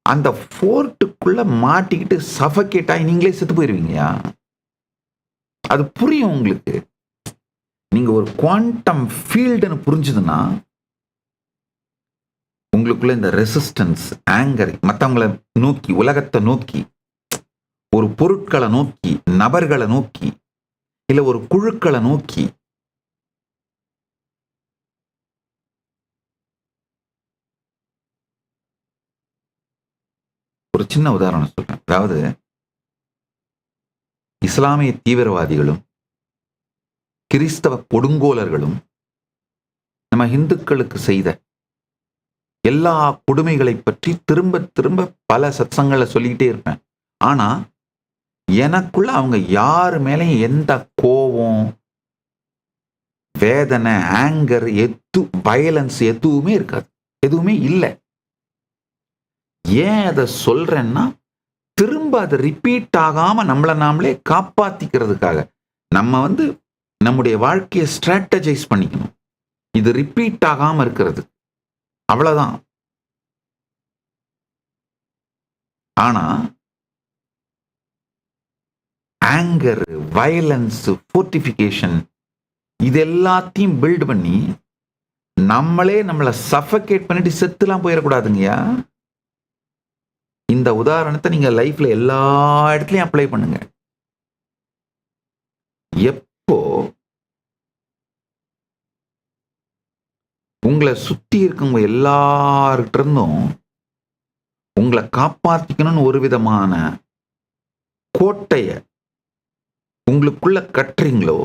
அந்த ஃபோர்ட்டுக்குள்ள மாட்டிக்கிட்டு சஃபகேட் ஆகி நீங்களே செத்து போயிருவீங்கயா. அது புரியும் உங்களுக்கு. நீங்க ஒரு குவாண்டம் ஃபீல்டுன்னு புரிஞ்சுதுன்னா உங்களுக்குள்ள இந்த ரெசிஸ்டன்ஸ், ஆங்கர், மற்றவங்களை நோக்கி, உலகத்தை நோக்கி, ஒரு பொருட்களை நோக்கி, நபர்களை நோக்கி, இல்ல ஒரு குழுக்களை நோக்கி ஒரு சின்ன உதாரணம் சொல்றேன். அதாவது இஸ்லாமிய தீவிரவாதிகளும் கிறிஸ்தவ கொடுங்கோலர்களும் நம்ம இந்துக்களுக்கு செய்த எல்லா கொடுமைகளை பற்றி திரும்ப திரும்ப பல சத்சங்களை சொல்லிக்கிட்டே இருப்பேன். ஆனா எனக்குள்ள அவங்க யாரு மேலேயும் எந்த கோபம், வேதனை, ஆங்கர், வயலன்ஸ் எதுவுமே இருக்காது, எதுவுமே இல்லை. ஏன் அதை சொல்றேன்னா, திரும்ப அதை ரிப்பீட் ஆகாம நம்மளை நாமளே காப்பாத்திக்கிறதுக்காக நம்ம நம்முடைய வாழ்க்கையை ஸ்ட்ராட்டஜைஸ் பண்ணிக்கணும். இது ரிப்பீட் ஆகாம இருக்கிறது, அவ்வளவுதான். ஆனா ஆங்கர், வயலன்ஸ், போர்ட்டிஃபிகேஷன் இது எல்லாத்தையும் பில்ட் பண்ணி நம்மளே நம்மளை சஃபகேட் பண்ணிட்டு செத்துலாம் போயிடக்கூடாதுங்கய்யா. இந்த உதாரணத்தை நீங்க லைஃப்ல எல்லா இடத்துலயும் அப்ளை பண்ணுங்க. எப்போ உங்களை சுத்தி இருக்கவங்க எல்லார்கிட்ட இருந்தும் உங்களை காப்பாத்திக்கணும்னு ஒரு விதமான கோட்டைய உங்களுக்குள்ள கட்டுறீங்களோ,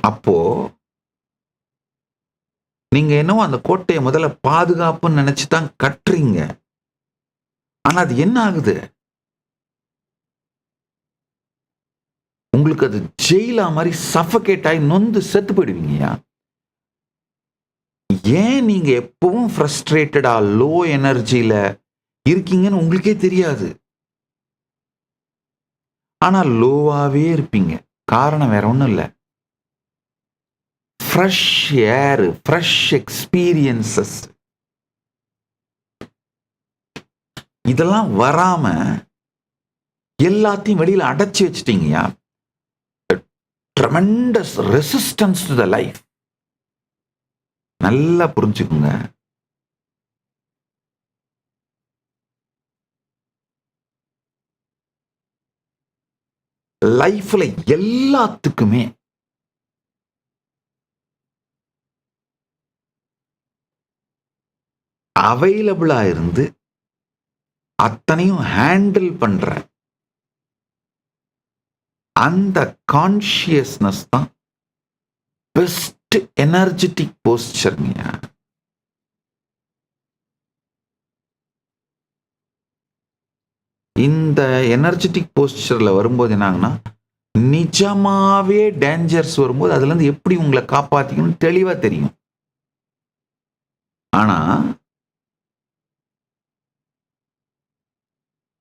அப்போ நீங்க என்னவோ அந்த கோட்டையை முதல்ல பாதுகாப்புன்னு நினைச்சுதான் கட்டுறீங்க. ஆனா அது என்ன ஆகுது, உங்களுக்கு அது ஜெயிலா மாதிரி சஃபகேட் ஆகி நொந்து செத்து போயிடுவீங்கயா. ஏன் நீங்க எப்பவும் ஃப்ரஸ்ட்ரேட்டடா, லோ எனர்ஜியில இருக்கீங்கன்னு உங்களுக்கே தெரியாது. ஆனா லோவாவே இருப்பீங்க. காரணம் வேற ஒண்ணும் இல்லை, ஃப்ரெஷ் ஏர், ஃப்ரெஷ் எக்ஸ்பீரியன்சஸ் இதெல்லாம் வராம எல்லாத்தையும் வெளியில அடைச்சி வச்சிட்டீங்கயா. Tremendous resistance to the life. நல்லா புரிஞ்சுக்குங்க. லைஃப்ல எல்லாத்துக்குமே அவைலபிளா இருந்து அத்தனையும் ஹேண்டில் பண்ற அந்த கான்ஷியஸ்னஸ் தான் பெஸ்ட் எனர்ஜெட்டிக் போஸ்டர்ங்க. இந்த எனர்ஜெட்டிக் போஸ்டர்ல வரும்போது என்னாகுன்னா, நிஜமாவே டேஞ்சர்ஸ் வரும்போது அதுலேருந்து எப்படி உங்களை காப்பாத்திக்கணும்னு தெளிவா தெரியும். ஆனா,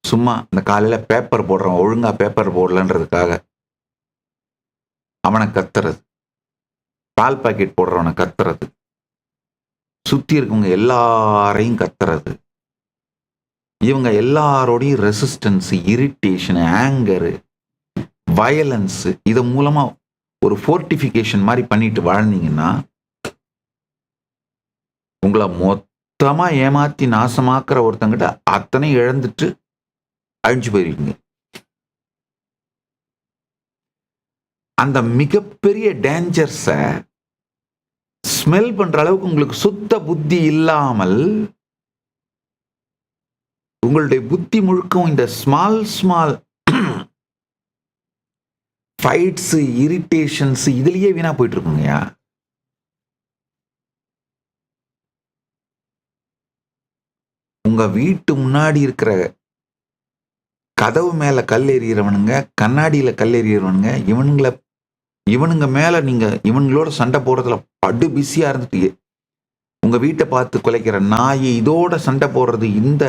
சும்மா இந்த காலையில பேப்பர் போடுறவன் ஒழுங்கா பேப்பர் போடலன்றதுக்காக அவனை கத்துறது, பால் பாக்கெட் போடுறவனை கத்துறது, சுத்தி இருக்கவங்க எல்லாரையும் கத்துறது, இவங்க எல்லாரோடையும் ரெசிஸ்டன்ஸ், இரிட்டேஷன், ஆங்கரு, வயலன்ஸ் இது மூலமா ஒரு ஃபோர்டிஃபிகேஷன் மாதிரி பண்ணிட்டு வாழ்ந்தீங்கன்னா, உங்களை மொத்தமா ஏமாத்தி நாசமாக்குற ஒருத்தங்கிட்ட அத்தனை இழந்துட்டு அழிஞ்சு போயிருக்கீங்க. அந்த மிகப்பெரிய டேஞ்சர்ஸை ஸ்மெல் பண்ற அளவுக்கு உங்களுக்கு சுத்த புத்தி இல்லாமல், உங்களுடைய புத்தி முழுக்கும் இந்த ஸ்மால் ஃபைட்ஸ், இரிட்டேஷன்ஸ் இதுலயே வீணா போயிட்டு இருக்குங்கய்யா. உங்க வீட்டு முன்னாடி இருக்கிற கதவு மேல கல் எறிகிறவனுங்க, கண்ணாடியில கல் எறிகிறவனுங்க, இவனுங்க மேல நீங்க இவனுங்களோட சண்டை போடுறதுல படு பிஸியா இருந்துட்டு, உங்க வீட்டை பார்த்து குலைக்கிற நாய் இதோட சண்டை போடுறது, இந்த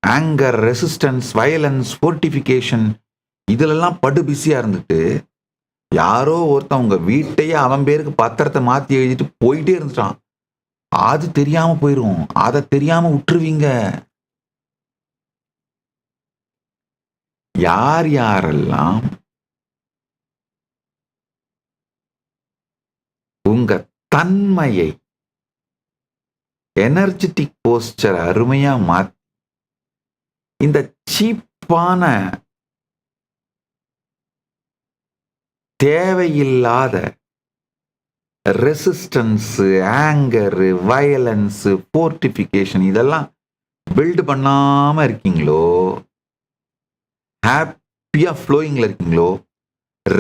ஆங்கர், ரெசிஸ்டன்ஸ், வயலன்ஸ், ஃபோர்டிஃபிகேஷன் இதுலெல்லாம் படு பிஸியா இருந்துட்டு, யாரோ ஒருத்தன் உங்க வீட்டையே அவன் பேருக்கு பத்திரத்தை மாத்தி எழுதிட்டு போயிட்டே இருந்துட்டான். அது தெரியாம போயிரும். அதை தெரியாம விட்டுருவீங்க. யார் யாரெல்லாம் உங்க தன்மையை எனர்ஜெட்டிக் போஸ்டர் அருமையா மாத்தி இந்த சீப்பான தேவையில்லாத ரெசிஸ்டன்ஸ், ஆங்கர், வயலன்ஸ், ஃபோர்டிஃபிகேஷன் இதெல்லாம் பில்டு பண்ணாம இருக்கீங்களோ, ஹாப்பியா ஃப்ளோயிங்ல இருக்கீங்களோ,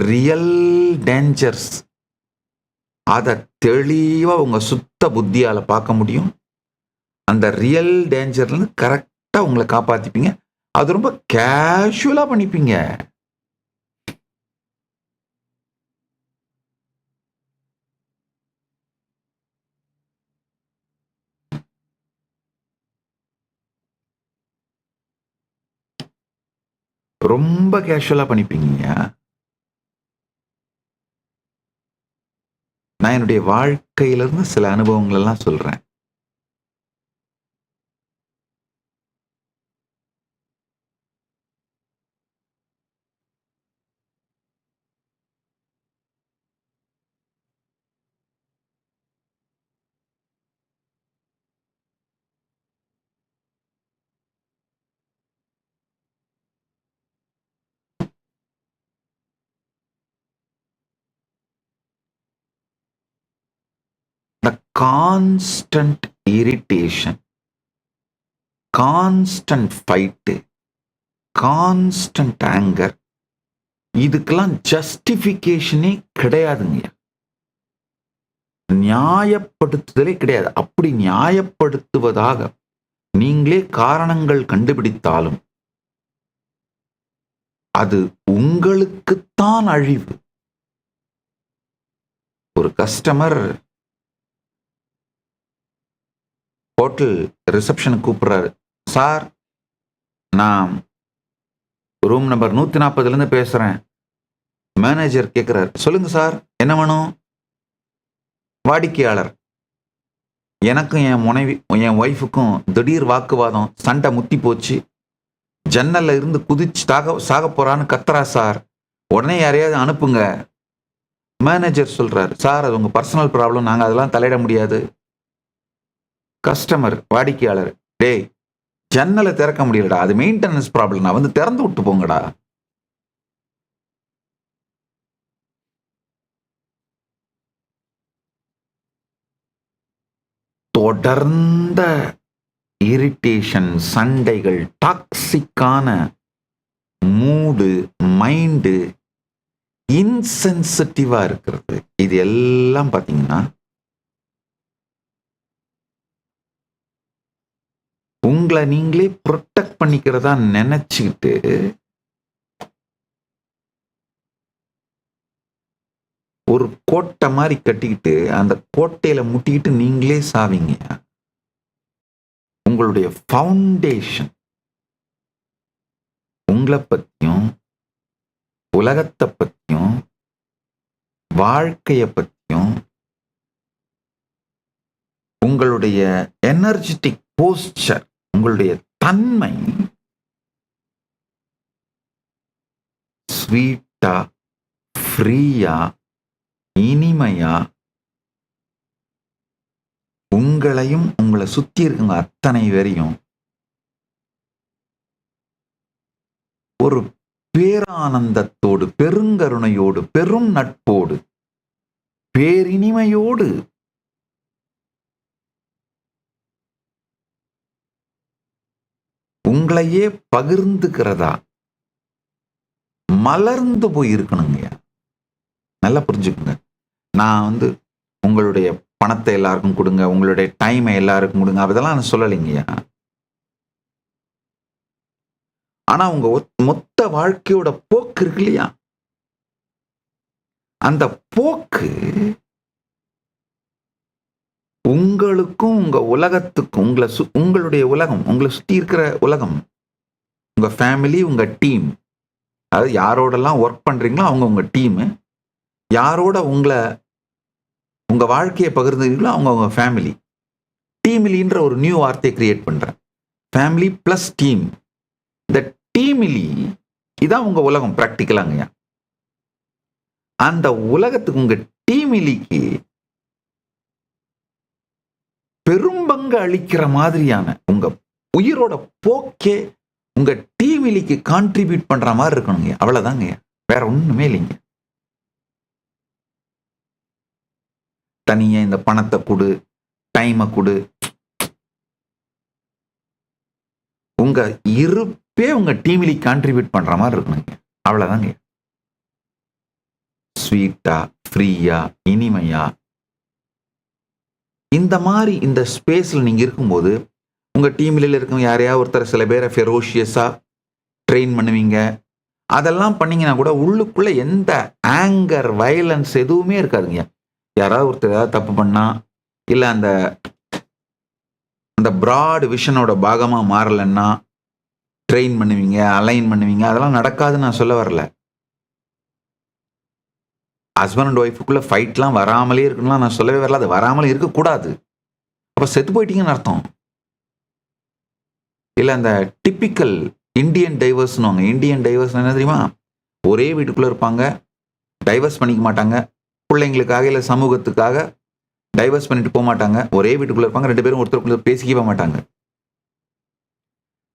ரியல் டேஞ்சர்ஸ் அதை தெளிவா உங்க சுத்த புத்தியால பார்க்க முடியும். அந்த ரியல் டேஞ்சர்ல இருந்து கரெக்டா உங்களை காப்பாத்திப்பீங்க. அது ரொம்ப கேஷுவலா பண்ணிப்பீங்க. ரொம்ப கேஷுவலா பண்ணிப்பீங்க. நான் என்னுடைய வாழ்க்கையிலிருந்து சில அனுபவங்கள் எல்லாம் சொல்றேன். The constant irritation, constant fight, constant anger இதுக்கெல்லாம் ஜஸ்டிஃபிகேஷனே கிடையாதுங்க. நியாயப்படுத்துதலே கிடையாது. அப்படி நியாயப்படுத்துவதாக நீங்களே காரணங்கள் கண்டுபிடித்தாலும் அது உங்களுக்குத்தான் அழிவு. ஒரு கஸ்டமர் ஹோட்டல் ரிசப்ஷனுக்கு கூப்பிடுறாரு. சார், நான் ரூம் நம்பர் 140 பேசுறேன். மேனேஜர் கேட்கிறார், சொல்லுங்க சார், என்ன வேணும்? வாடிக்கையாளர், எனக்கும் என் ஒய்ஃபுக்கும் திடீர் வாக்குவாதம், சண்டை முத்தி போச்சு, ஜன்னல்ல இருந்து குதிச்சு சாக போறான்னு கத்துறா சார், உடனே யாரையாவது அனுப்புங்க. மேனேஜர் சொல்றாரு, சார் அது உங்க பர்சனல் ப்ராப்ளம், நாங்க அதெல்லாம் தலையிட முடியாது. கஸ்டமர், வாடிக்கையாளர், டேய் ஜன்னலை திறக்க முடியலடா, அது மெயின்டெனன்ஸ் ப்ராப்ளம், நான் வந்து திறந்து விட்டு போங்கடா. தொடர்ந்த இரிட்டேஷன், சண்டைகள், டாக்ஸிக்கான மூடு, மைண்டு, இன்சென்சிட்டிவா இருக்கிறது, இது எல்லாம் பார்த்தீங்கன்னா உங்களை நீங்களே ப்ரொடெக்ட் பண்ணிக்கிறதா நினைச்சுக்கிட்டு ஒரு கோட்டை மாதிரி கட்டிக்கிட்டு அந்த கோட்டையில முட்டிக்கிட்டு நீங்களே சாவீங்க. உங்களுடைய ஃபவுண்டேஷன் உங்களை பத்தியும் உலகத்தை பத்தியும் வாழ்க்கைய பத்தியும் உங்களுடைய எனர்ஜெட்டிக் போஸ்டர், உங்களுடைய தன்மை ஸ்வீட்டா, ஃப்ரீயா, இனிமையா, உங்களையும் உங்களை சுத்தி இருக்குங்க அத்தனை பேரையும் ஒரு பேரானந்தத்தோடு, பெருங்கருணையோடு, பெரும் நட்போடு, பேரினிமையோடு உங்களையே பகிர்ந்துக்கிறதா மலர்ந்து போய் இருக்கணுங்க. நல்லா புரிஞ்சுக்குங்க. நான் உங்களுடைய பணத்தை எல்லாருக்கும் கொடுங்க, உங்களுடைய டைமை எல்லாருக்கும் கொடுங்க, அதெல்லாம் நான் சொல்லலைங்கய்யா. ஆனா உங்க மொத்த வாழ்க்கையோட போக்கு இருக்கு இல்லையா, அந்த போக்கு உங்களுக்கும் உங்க உலகத்துக்கும், உங்களுடைய உலகம், உங்களை சுத்தி இருக்கிற உலகம், உங்க ஃபேமிலி, உங்க டீம், அதாவது யாரோடெல்லாம் ஒர்க் பண்றீங்களோ அவங்க உங்க டீம், யாரோட உங்க வாழ்க்கையை பகிர்ந்துங்களோ அவங்க உங்க ஃபேமிலி. டீமிலின்ற ஒரு நியூ வார்த்தையை கிரியேட் பண்றேன். Family plus team. இந்த டீமிலி இதான் உங்க உலகம் பிராக்டிக்கலாங்க. அந்த உலகத்துக்கு, உங்க டீமிலிக்கு பெரும்பங்கு அளிக்கிற மாதிரியான உங்க உயிரோட போக்கே உங்க டீமிலிக்கு கான்ட்ரிபியூட் பண்ற மாதிரி இருக்கணுங்க. அவ்வளவுதாங்க, வேற ஒண்ணுமே இல்லைங்க. தனியா இந்த பணத்தை கொடு, டைமை கொடு, உங்க இருப்பே உங்க டீமிலி கான்ட்ரிபியூட் பண்ற மாதிரி இருக்கணுங்க. அவ்வளவுதாங்க. ஸ்வீட்டா, ஃப்ரீயா, இனிமையா, இந்த மாதிரி இந்த ஸ்பேஸ்ல நீங்க இருக்கும்போது உங்க டீம்ல இருக்கவங்க யாரையா ஒருத்தர், சில பேரை ஃபெரோஷியஸா ட்ரெயின் பண்ணுவீங்க. அதெல்லாம் பண்ணீங்கன்னா கூட உள்ளுக்குள்ள எந்த ஆங்கர், வயலன்ஸ் எதுவுமே இருக்காதுங்க. யாராவது ஒருத்தர் ஏதாவது தப்பு பண்ணா, இல்ல அந்த பிராட் விஷனோட பாகமா மாறலன்னா ட்ரெயின் பண்ணுவீங்க, அலைன் பண்ணுவீங்க. அதெல்லாம் நடக்காதுன்னு நான் சொல்ல வரல. ஹஸ்பண்ட் அண்ட் ஒய்ஃபுக்குள்ள ஃபைட்லாம் வராமலே இருக்குன்னு நான் சொல்லவே வரல. அது வராமலே இருக்கக்கூடாது. அப்ப செத்து போயிட்டீங்கன்னு அர்த்தம். இல்ல அந்த டிப்பிக்கல் இந்தியன் டைவர்ஸ்னுவாங்க. இந்தியன் டைவர்ஸ் என்ன தெரியுமா? ஒரே வீட்டுக்குள்ள இருப்பாங்க, டைவர்ஸ் பண்ணிக்க மாட்டாங்க. பிள்ளைங்களுக்காக இல்ல சமூகத்துக்காக டைவர்ஸ் பண்ணிட்டு போக மாட்டாங்க. ஒரே வீட்டுக்குள்ள இருப்பாங்க, ரெண்டு பேரும் ஒருத்தருக்குள்ள பேசிக்கவே மாட்டாங்க.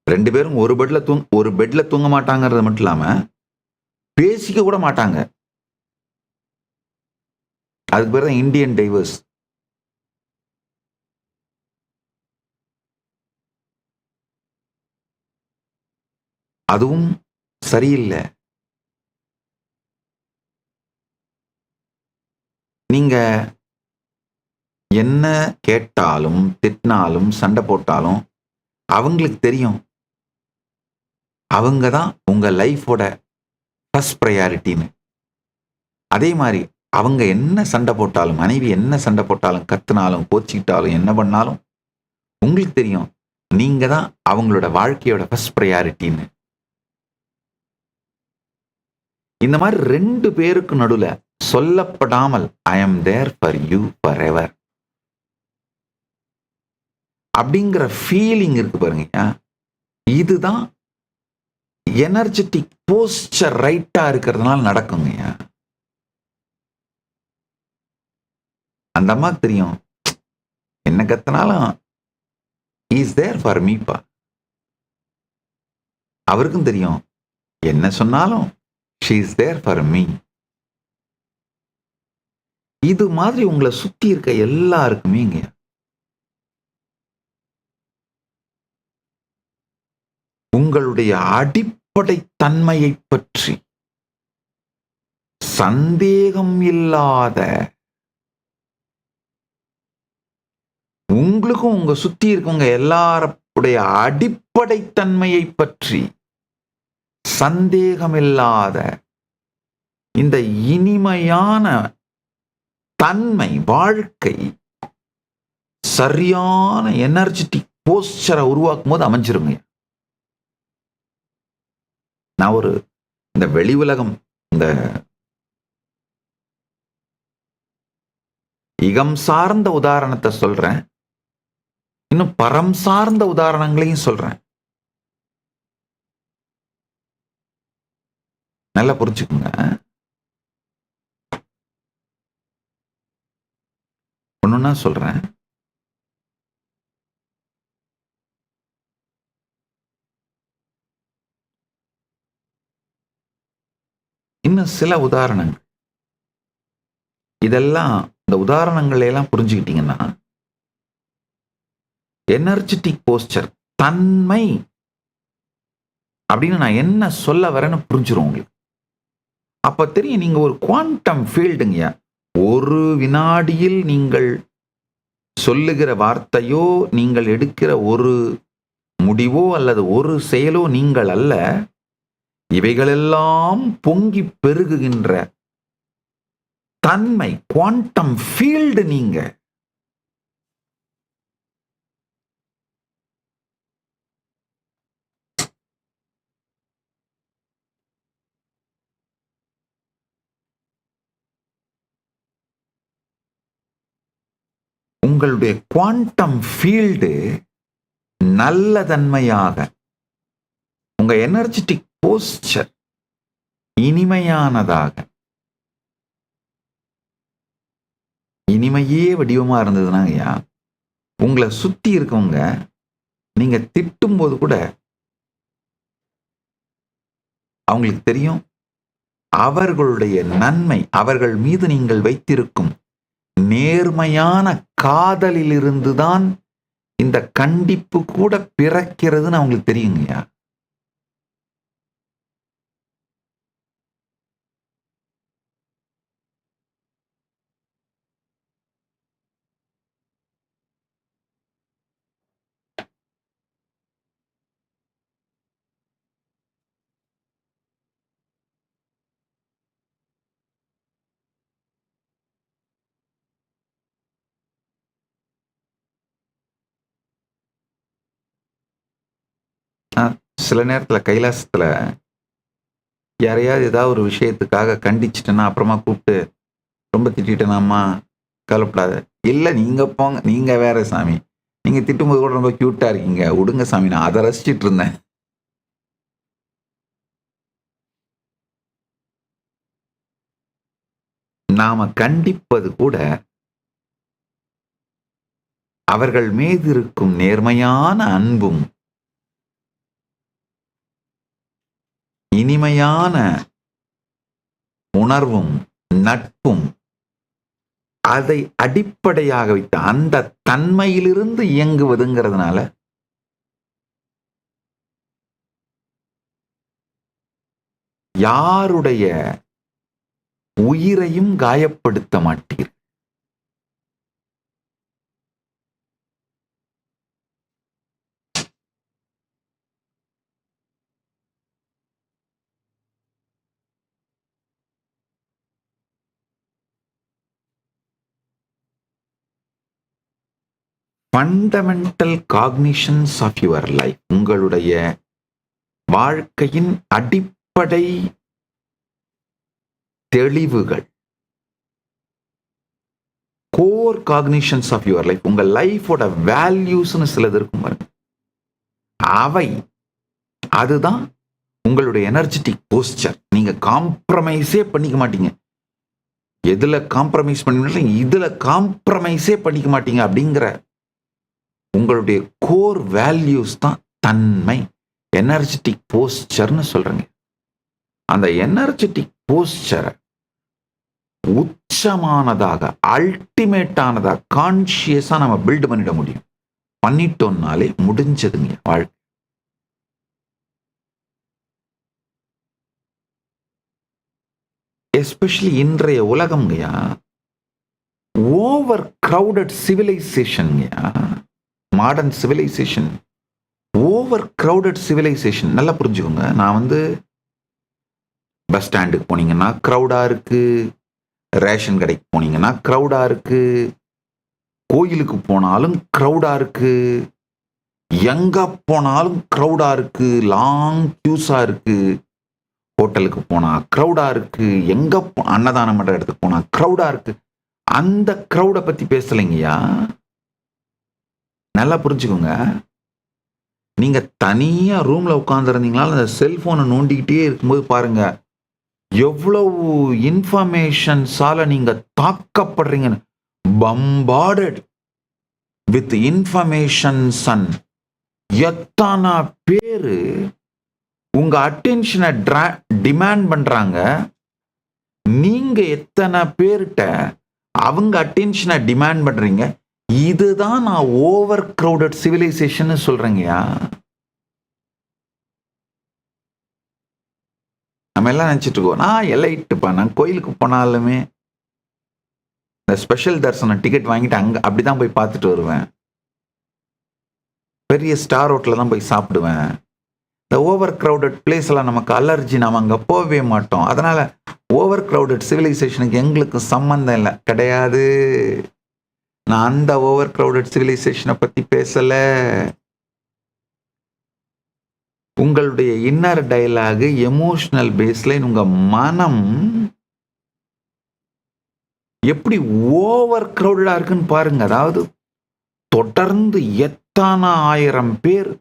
ரெண்டு பேரும் ஒரு பெட்ல தூங்க மாட்டாங்கிறது மட்டும் இல்லாம பேசிக்க கூட மாட்டாங்க. அதுக்கு பேர் தான் இந்தியன் டைவர்ஸ். அதுவும் சரியில்லை. நீங்க என்ன கேட்டாலும், திட்டினாலும், சண்டை போட்டாலும் அவங்களுக்கு தெரியும் அவங்க தான் உங்க லைஃபோட ஃபர்ஸ்ட் ப்ரையாரிட்டின்னு. அதே மாதிரி அவங்க என்ன சண்டை போட்டாலும், மனைவி என்ன சண்டை போட்டாலும், கத்துனாலும், கோச்சிக்கிட்டாலும், என்ன பண்ணாலும் உங்களுக்கு தெரியும் நீங்க தான் அவங்களோட வாழ்க்கையோட ஃபர்ஸ்ட் ப்ரையாரிட்டின்னு. இந்த மாதிரி ரெண்டு பேருக்கு நடுவுல சொல்லப்படாமல் I am there for you for ever அப்படிங்கிற ஃபீலிங் இருக்கு பாருங்க. இதுதான் எனர்ஜெட்டிக் போஸ்டர் ரைட்டா இருக்கிறதுனால நடக்குங்க. அந்த அம்மாக்கு தெரியும் என்ன கத்தினாலும் இஸ் தேர் ஃபார் மீப்பா. அவருக்கும் தெரியும் என்ன சொன்னாலும் she is there for me. இது மாதிரி உங்களை சுத்தி இருக்க எல்லாருக்குமே உங்களுடைய அடிப்படை தன்மையை பற்றி சந்தேகம் இல்லாத, உங்களுக்கும் உங்க சுத்தி இருக்கவங்க எல்லாரோட உடைய அடிப்படை தன்மையை பற்றி சந்தேகமில்லாத இந்த இனிமையான தன்மை வாழ்க்கை சரியான எனர்ஜெட்டிக் போஸ்டரை உருவாக்கும் போது அமைஞ்சிருங்க. நான் இந்த வெளி உலகம், இந்த இகம் சார்ந்த உதாரணத்தை சொல்றேன், இன்னும் பரம் சார்ந்த உதாரணங்களையும் சொல்றேன். நல்லா புரிஞ்சுக்குங்க. ஒண்ணுன்னா சொல்றேன். இன்னும் சில உதாரணங்கள். இதெல்லாம், இந்த உதாரணங்களை எல்லாம் புரிஞ்சுக்கிட்டீங்கன்னா எனர்ஜெட்டிக் போஸ்டர் தன்மை அப்படின்னு நான் என்ன சொல்ல வரேன்னு புரிஞ்சிரும் உங்களுக்கு. அப்ப தெரியும் நீங்க ஒரு குவாண்டம் ஃபீல்டுங்க. ஒரு வினாடியில் நீங்கள் சொல்லுகிற வார்த்தையோ, நீங்கள் எடுக்கிற ஒரு முடிவோ அல்லது ஒரு செயலோ நீங்கள் அல்ல. இவைகளெல்லாம் பொங்கி பெருகுகின்ற தன்மை, குவாண்டம் ஃபீல்டு நீங்க. உங்களுடைய குவாண்டம் ஃபீல்டு நல்ல தன்மையாக, உங்க எனர்ஜெட்டிக் போஸ்டர் இனிமையானதாக, இனிமையே வடிவமா இருந்ததுன்னா ஐயா, உங்களை சுத்தி இருக்கவங்க நீங்க திட்டும் போது கூட அவங்களுக்கு தெரியும் அவர்களுடைய நன்மை, அவர்கள் மீது நீங்கள் வைத்திருக்கும் நேர்மையான காதலிலிருந்து தான் இந்த கண்டிப்பு கூட பிறக்கிறதுன்னு அவங்களுக்கு தெரியுங்கய்யா. சில நேரத்துல கைலாசத்துல யாரையாவது ஏதாவது ஒரு விஷயத்துக்காக கண்டிச்சிட்டேன்னா அப்புறமா கூப்பிட்டு ரொம்ப திட்டேனாமா, கவலைப்படாத, இல்ல நீங்க போங்க, நீங்க வேற சாமி, நீங்க திட்டும்போது கூட ரொம்ப கியூட்டா இருக்கீங்க, விடுங்க சாமி, நான் அதை ரசிச்சிட்டு இருந்தேன். நாம கண்டிப்பது கூட அவர்கள் மீது இருக்கும் நேர்மையான அன்பும் இனிமையான உணர்வும் நட்பும் அதை அடிப்படையாக வைத்த அந்த தன்மையிலிருந்து இயங்குவதுங்கிறதுனால யாருடைய உயிரையும் காயப்படுத்த மாட்டீர். Fundamental cognitions of your life, உங்களுடைய வாழ்க்கையின் அடிப்படை தெளிவுகள், core cognitions of your life, உங்க லைஃபோட வேல்யூஸ்னு சிலது இருக்கும் பாருங்க, அவை, அதுதான் உங்களுடைய எனர்ஜெட்டிக் போஸ்டர். நீங்க காம்ப்ரமைஸே பண்ணிக்க மாட்டீங்க. எதுல காம்ப்ரமைஸ் பண்ணீங்க, இதுல காம்ப்ரமைஸே பண்ணிக்க மாட்டீங்க அப்படிங்கிற உங்களுடைய கோர் வேல்யூஸ் தான் தன்மை, எனர்ஜெட்டிக் போஸ்டர்னு சொல்றேங்க. அந்த எனர்ஜெட்டிக் போஸ்டரை உச்சமானதாக, அல்டிமேட்டானதாக, கான்சியஸா நம்ம பில்ட் பண்ணிட முடியும். பண்ணிட்டோம்னாலே முடிஞ்சதுங்க வாழ்க்கை. எஸ்பெஷலி இன்றைய உலகம்ங்கயா, ஓவர் கிரௌடட் சிவிலைசேஷன்ங்கயா, modern civilisation overcrowded civilisation. நல்லா புரிஞ்சுக்கோங்க. நான் பஸ் ஸ்டாண்டுக்கு போனீங்கன்னா க்ரௌடாக இருக்குது, ரேஷன் கடைக்கு போனீங்கன்னா க்ரௌடாக இருக்குது, கோயிலுக்கு போனாலும் க்ரௌடாக இருக்குது, எங்கே போனாலும் க்ரௌடாக இருக்குது, லாங் க்யூஸாக இருக்குது. ஹோட்டலுக்கு போனால் க்ரௌடாக இருக்குது, எங்கே அன்னதானம் பண்ணுற இடத்துக்கு போனால் க்ரௌடாக இருக்குது. அந்த க்ரௌடை பற்றி பேசலைங்கய்யா. நல்லா புரிஞ்சுக்கோங்க. நீங்கள் தனியாக ரூமில் உட்காந்துருந்தீங்களா அந்த செல்ஃபோனை நோண்டிக்கிட்டே இருக்கும்போது பாருங்கள் எவ்வளவு இன்ஃபர்மேஷன்ஸால் நீங்கள் தாக்கப்படுறீங்கன்னு. Bombarded with informations. எத்தனை பேர் உங்கள் அட்டென்ஷனை டிமாண்ட் பண்ணுறாங்க. நீங்கள் எத்தனை பேர்கிட்ட அவங்க அட்டென்ஷனை டிமாண்ட் பண்ணுறீங்க. இதுதான் நான் ஓவர் க்ரௌடட் சிவிலைசேஷன் சொல்கிறேங்கய்யா. நம்ம எல்லாம் நினச்சிட்டு இருக்கோம், நான் எல்லைட்டுப்பா, நான் கோயிலுக்கு போனாலுமே இந்த ஸ்பெஷல் தரிசனம் டிக்கெட் வாங்கிட்டு அங்கே அப்படி தான் போய் பார்த்துட்டு வருவேன். பெரிய ஸ்டார் ஹோட்டலில் தான் போய் சாப்பிடுவேன். இந்த ஓவர் க்ரௌடட் பிளேஸ்லாம் நமக்கு அலர்ஜி, நாம் அங்கே போகவே மாட்டோம். அதனால் ஓவர் க்ரௌடட் சிவிலைசேஷனுக்கு எங்களுக்கு சம்மந்தம் இல்லை, கிடையாது. நான் அந்த ஓவர் க்ரௌடட் சிவிலைசேஷனை பற்றி பேசலை. உங்களுடைய இன்னர் டயலாகு, எமோஷனல் பேஸ்லைன், உங்கள் மனம் எப்படி ஓவர் க்ரௌடடாக இருக்குன்னு பாருங்க. அதாவது தொடர்ந்து எத்தனை ஆயிரம் பேர்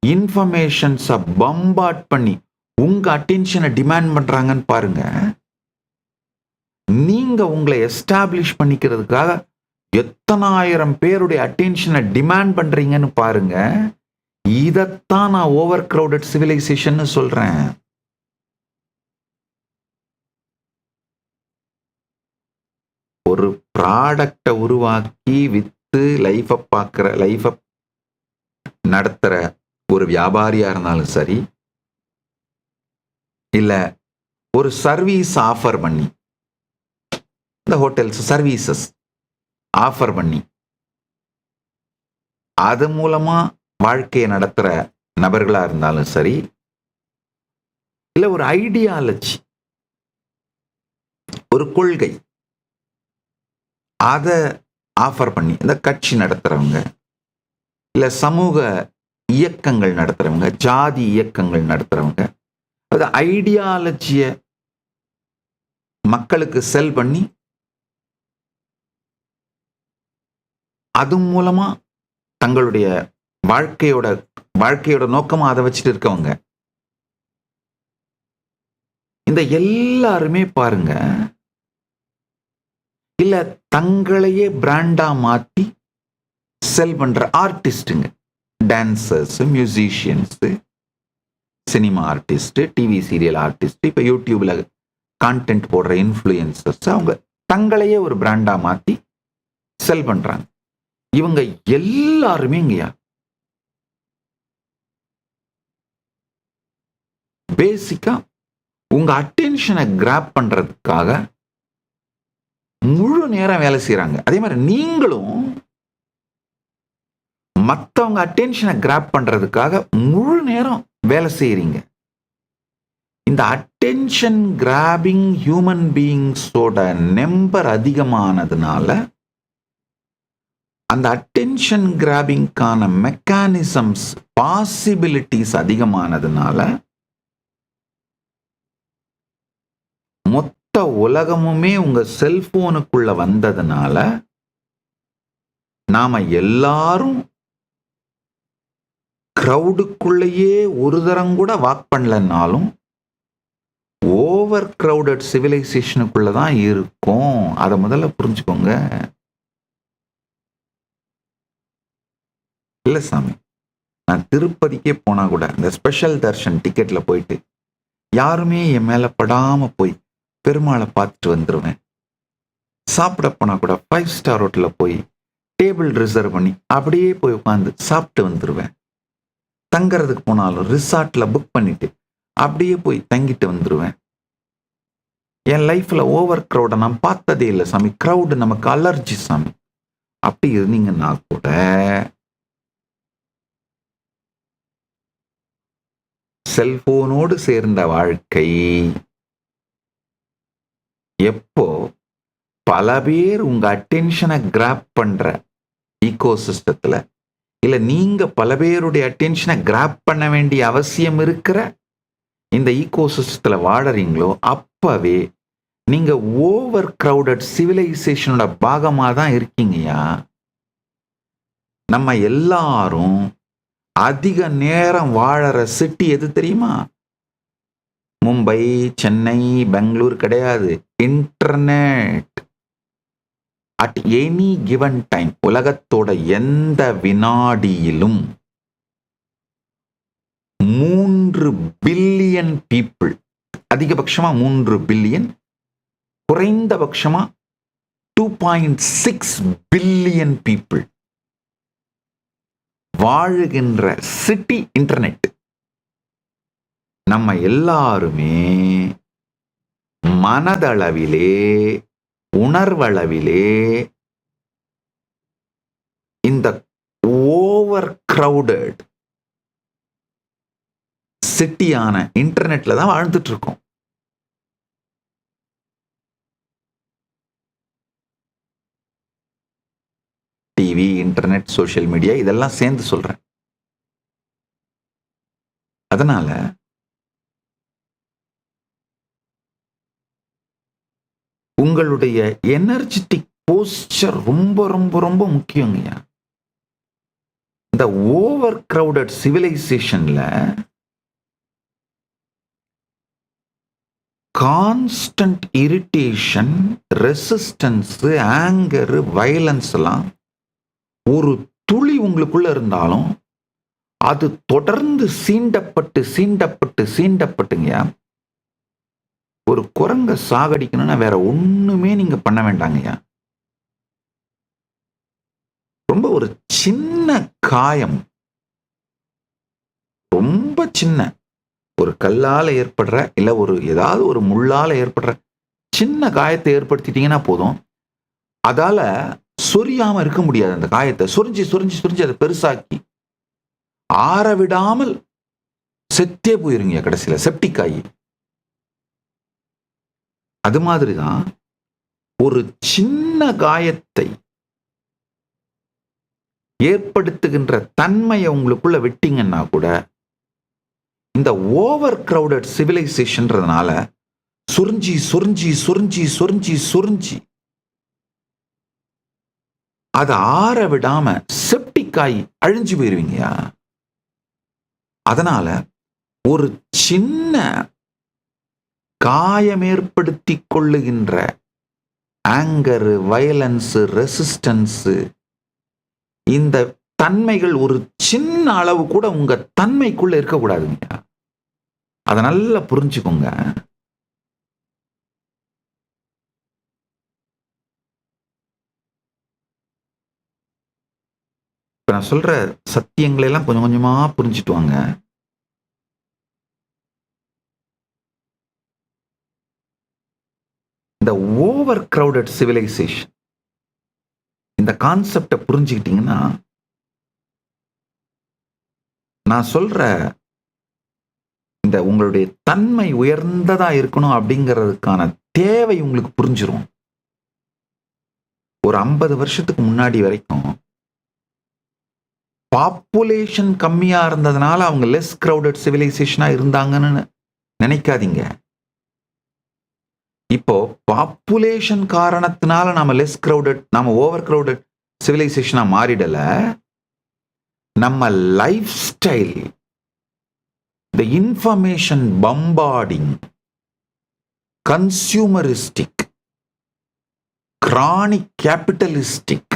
இன்ஃபர்மேஷன்ஸை பம்பார்ட் பண்ணி உங்கள் அட்டென்ஷனை டிமாண்ட் பண்ணுறாங்கன்னு பாருங்க. நீங்கள் உங்களை எஸ்டாப்ளிஷ் பண்ணிக்கிறதுக்காக எத்தனை ஆயிரம் பேருடைய அட்டென்ஷனை டிமாண்ட் பண்ணுறீங்கன்னு பாருங்க. இதைத்தான் நான் ஓவர் க்ரௌடட் சிவிலைசேஷன் சொல்கிறேன். ஒரு ப்ராடக்டை உருவாக்கி விற்று லைஃபை பார்க்குற, லைஃபை நடத்துகிற ஒரு வியாபாரியாக இருந்தாலும் சரி, இல்லை ஒரு சர்வீஸ் ஆஃபர் பண்ணி, இந்த ஹோட்டல்ஸ் சர்வீசஸ் ஆஃபர் பண்ணி அது மூலமாக வாழ்க்கையை நடத்துகிற நபர்களாக இருந்தாலும் சரி, இல்லை ஒரு ஐடியாலஜி, ஒரு கொள்கை, அதை ஆஃபர் பண்ணி இந்த கட்சி நடத்துகிறவங்க, இல்லை சமூக இயக்கங்கள் நடத்துகிறவங்க, ஜாதி இயக்கங்கள் நடத்துகிறவங்க, அது ஐடியாலஜியை மக்களுக்கு செல் பண்ணி அது மூலமாக தங்களுடைய வாழ்க்கையோட நோக்கமாக அதை வச்சுட்டு இருக்கவங்க, இந்த எல்லாருமே பாருங்க, இல்லை தங்களையே பிராண்டா மாற்றி செல் பண்ற ஆர்டிஸ்டுங்க, dancers, musicians, cinema artist, TV serial artist, இப்போ யூடியூப்ல கான்டென்ட் போடுற இன்ஃப்ளூயன்சர்ஸ், அவங்க தங்களையே ஒரு பிராண்டா மாற்றி செல் பண்றாங்க. இவங்க எல்லாருமே இங்கயா பேசிக்கா உங்க அட்டென்ஷனை கிராப் பண்றதுக்காக முழு நேரம் வேலை செய்யறாங்க. அதே மாதிரி நீங்களும் மற்றவங்க அட்டென்ஷனை கிராப் பண்றதுக்காக முழு நேரம் வேலை செய்யறீங்க. இந்த அட்டென்ஷன் கிராபிங் ஹியூமன் பீயிங்ஸோட நம்பர் அதிகமானதுனால, அந்த அட்டென்ஷன் கிராபிங்கான மெக்கானிசம்ஸ், பாசிபிலிட்டிஸ் அதிகமானதுனால மொத்த உலகமுமே உங்க செல்போனுக்குள்ள வந்ததுனால நாம எல்லாரும் கிரவுடுக்குள்ளேயே ஒரு தரம் கூட வாக் பண்ணலனாலும் ஓவர் கிரவுடட் சிவிலைசேஷனுக்குள்ள தான் இருக்கும். அதை முதல்ல புரிஞ்சுக்கோங்க. இல்லை சாமி, நான் திருப்பதிக்கே போனா கூட இந்த ஸ்பெஷல் தர்ஷன் டிக்கெட்ல போயிட்டு யாருமே என் மேல படாம போய் பெருமாளை பார்த்துட்டு வந்துடுவேன். சாப்பிட போனா கூட 5 ஸ்டார் ஹோட்டல்ல போய் டேபிள் ரிசர்வ் பண்ணி அப்படியே போய் உட்காந்து சாப்பிட்டு வந்துடுவேன். தங்கறதுக்கு போனாலும் ரிசார்ட்ல புக் பண்ணிட்டு அப்படியே போய் தங்கிட்டு வந்துடுவேன். என் லைஃப்ல ஓவர் க்ரௌடை நான் பார்த்ததே இல்லை சாமி. க்ரௌடு நமக்கு அலர்ஜி சாமி. அப்படி இருந்தீங்கன்னா கூட செல்போனோடு சேர்ந்த வாழ்க்கை எப்போ பல பேர் உங்க அட்டென்ஷனை கிராப் பண்ற ஈகோசிஸ்டத்துல, இல்ல நீங்க பல பேருடைய அட்டென்ஷனை கிராப் பண்ண வேண்டிய அவசியம் இருக்கிற இந்த ஈகோசிஸ்டத்துல வாழறீங்களோ, அப்பவே நீங்க ஓவர் கிரவுடட் சிவிலைசேஷனோட பாகமா தான் இருக்கீங்கயா. நம்ம எல்லாரும் அதிக நேரம் வாழற சிட்டி எது தெரியுமா? மும்பை, சென்னை, பெங்களூர் கிடையாது. Internet. At any given time, உலகத்தோட எந்த வினாடியிலும் 3 பில்லியன் பீப்புள், அதிகபட்சமா 3 பில்லியன், குறைந்தபட்சமா 2.6 பில்லியன் பீப்புள் வாழுகின்ற சிட்டி இன்டர்நெட். நம்ம எல்லாருமே மனதளவிலே, உணர்வளவிலே இந்த ஓவர் கிரவுடட் சிட்டியான இன்டர்நெட்ல தான் வாழ்ந்துட்டு இருக்கோம். டிவி, இன்டர்நெட், சோஷியல் மீடியா இதெல்லாம் சேர்ந்து சொல்றேன். அதனால உங்களுடைய எனர்ஜெட்டிக் போஸ்டர் ரொம்ப ரொம்ப ரொம்ப முக்கியங்க. இந்த ஓவர் கிரவுடட் சிவிலைசேஷன்ல constant irritation, resistance, anger, violence எல்லாம் ஒரு துளி உங்களுக்குள்ள இருந்தாலும் அது தொடர்ந்து சீண்டப்பட்டு சீண்டப்பட்டு சீண்டப்பட்டுங்க. ஒரு குரங்க சாகடிக்கணும்னா வேற ஒண்ணுமே நீங்க பண்ண வேண்டாங்கய்யா. ரொம்ப ஒரு சின்ன காயம், ரொம்ப சின்ன ஒரு கல்லால ஏற்படுற, இல்ல ஒரு ஏதாவது ஒரு முள்ளால ஏற்படுற சின்ன காயத்தை ஏற்படுத்திட்டீங்கன்னா போதும். அதால சொரியாம இருக்க முடியாது. அந்த காயத்தை சொரிஞ்சு சொரிஞ்சு சொரிஞ்சு அதை பெருசாக்கி ஆற விடாமல் செத்தே போயிருங்க கடைசியில, செப்டிக் ஆகி. அது மாதிரிதான் ஒரு சின்ன காயத்தை ஏற்படுத்துகின்ற தன்மையை உங்களுக்குள்ள விட்டீங்கன்னா கூட இந்த ஓவர் கிரவுடட் சிவிலைசேஷன்றதுனால சொரிஞ்சி சொரிஞ்சி சொரிஞ்சி சொரிஞ்சி சொரிஞ்சி அதை ஆற விடாம செப்டிக் ஆகி அழிஞ்சு போயிருவீங்கயா. அதனால ஒரு சின்ன காயம் ஏற்படுத்தி கொள்ளுகின்ற ஆங்கர், வயலன்ஸ், ரெசிஸ்டன்ஸ், இந்த தன்மைகள் ஒரு சின்ன அளவு கூட உங்க தன்மைக்குள்ள இருக்கக்கூடாதுங்க. அதை நல்லா புரிஞ்சுக்கோங்க. இப்ப நான் சொல்ற சத்தியங்களை எல்லாம் கொஞ்சம் கொஞ்சமா புரிஞ்சுட்டு வாங்க. இந்த ஓவர் கிரவுடட் சிவிலைசேஷன், இந்த கான்செப்டை புரிஞ்சுக்கிட்டீங்கன்னா நான் சொல்ற இந்த உங்களுடைய தன்மை உயர்ந்ததா இருக்கணும் அப்படிங்கிறதுக்கான தேவை உங்களுக்கு புரிஞ்சிரும். ஒரு 50 வருஷத்துக்கு முன்னாடி வரைக்கும் பாப்புலேஷன் கம்மியா இருந்ததுனால அவங்க லெஸ் கிரவுடட் சிவிலைசேஷனா இருந்தாங்கன்னு நினைக்காதீங்க. இப்போ பாப்புலேஷன் காரணத்தினால நாம லெஸ் கிரவுடட், நாம ஓவர் கிரவுடட் சிவிலைசேஷனா மாறிடல. நம்ம life style, the information bombarding, consumeristic, chronic capitalistic,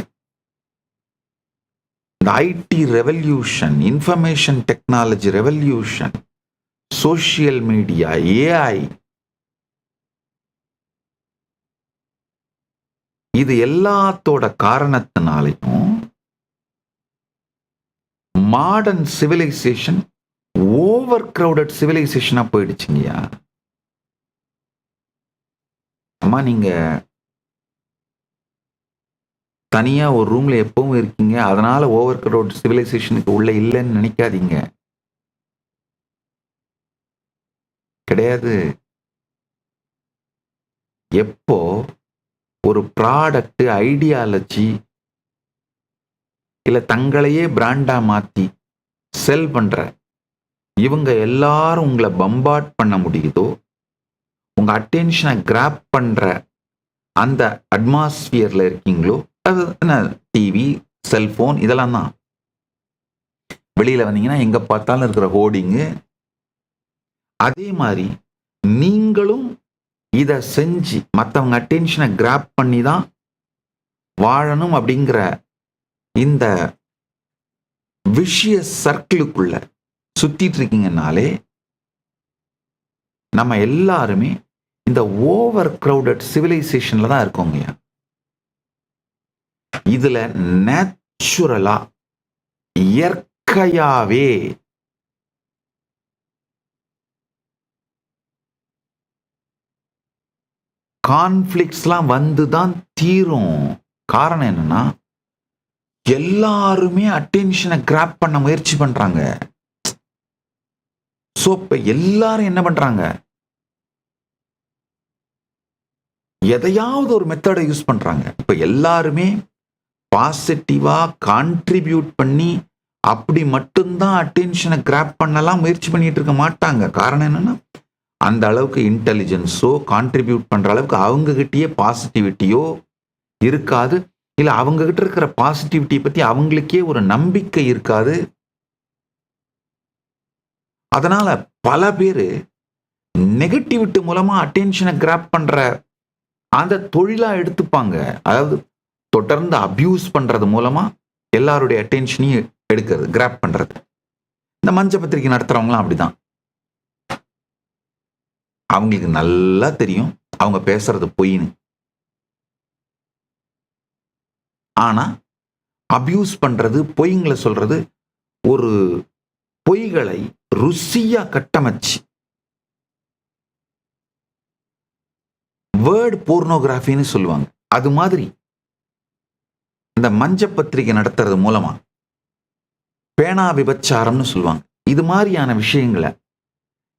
the IT revolution, information technology revolution, social media, AI, இது எல்லாத்தோட காரணத்தினாலையும் மாடர்ன் சிவிலைசேஷன் ஓவர் கிரவுடட் சிவிலைசேஷனா போயிடுச்சுங்கய்யா. அம்மா, நீங்க தனியா ஒரு ரூம்ல எப்பவும் இருக்கீங்க, அதனால ஓவர் கிரவுட் சிவிலைசேஷனுக்கு உள்ள இல்லைன்னு நினைக்காதீங்க. கிடையாது. எப்போ ஒரு ப்ராடக்ட், ஐடியாலஜி இல்ல தங்களையே பிராண்டா மாத்தி செல் பண்ற இவங்க எல்லாரும் உங்களை பம்பார்ட் பண்ண முடியுதோ, உங்க அட்டென்ஷனை கிராப் பண்ற அந்த அட்மாஸ்பியர்ல இருக்கீங்களோ, அது என்ன டிவி, செல்போன் இதெல்லாம் தான். வெளியில வந்தீங்கன்னா எங்க பார்த்தாலும் இருக்கிற ஹோர்டிங்கு. அதே மாதிரி நீங்களும் இதை செஞ்சு மற்றவங்க அட்டென்ஷனை கிராப் பண்ணி தான் வாழணும் அப்படிங்கிற இந்த விஷய சர்க்கிளுக்குள்ள சுத்திட்டு இருக்கீங்கனாலே நம்ம எல்லாருமே இந்த ஓவர் கிரௌடட் சிவிலைசேஷன்ல தான் இருக்கோங்க. இதுல நேச்சுரலா இயற்கையாவே கான்ஃபிளிக்ட்ஸ்லாம் வந்துதான் தீரும். காரணம் என்னன்னா, எல்லாருமே அட்டென்ஷனை கிராப் பண்ண முயற்சி பண்றாங்க. சோ இப்ப எல்லாரும் என்ன பண்றாங்க, எதையாவது ஒரு மெத்தடை யூஸ் பண்றாங்க. இப்ப எல்லாருமே பாசிட்டிவா கான்ட்ரிபியூட் பண்ணி அப்படி மட்டும்தான் அட்டென்ஷனை கிராப் பண்ணலாம் முயற்சி பண்ணிட்டு இருக்க மாட்டாங்க. காரணம் என்னன்னா, அந்த அளவுக்கு இன்டெலிஜென்ஸோ கான்ட்ரிபியூட் பண்ற அளவுக்கு அவங்க கிட்டயே பாசிட்டிவிட்டியோ இருக்காது. இல்ல அவங்க கிட்ட இருக்கிற பாசிட்டிவிட்டியை பத்தி அவங்களுக்கே ஒரு நம்பிக்கை இருக்காது. அதனால பல பேரு நெகட்டிவிட்டி மூலமா அட்டென்ஷனை கிராப் பண்ற அந்த தொழிலா எடுத்துப்பாங்க. அதாவது தொடர்ந்து அபியூஸ் பண்றது மூலமா எல்லாருடைய அட்டென்ஷனையும் எடுக்கிறது, கிராப் பண்றது. இந்த மஞ்ச பத்திரிகை நடத்துறவங்களாம் அப்படிதான். அவங்களுக்கு நல்லா தெரியும் அவங்க பேசுறது பொய்ன்னு. ஆனா அபியூஸ் பண்றது, பொய்ங்களை சொல்றது, ஒரு பொய்களை ருசியா கட்டமைச்சு வேர்ட் போர்னோகிராஃபின்னு சொல்லுவாங்க. அது மாதிரி இந்த மஞ்ச பத்திரிகை நடத்துறது மூலமா பேனா விபச்சாரம்னு சொல்லுவாங்க. இது மாதிரியான விஷயங்களை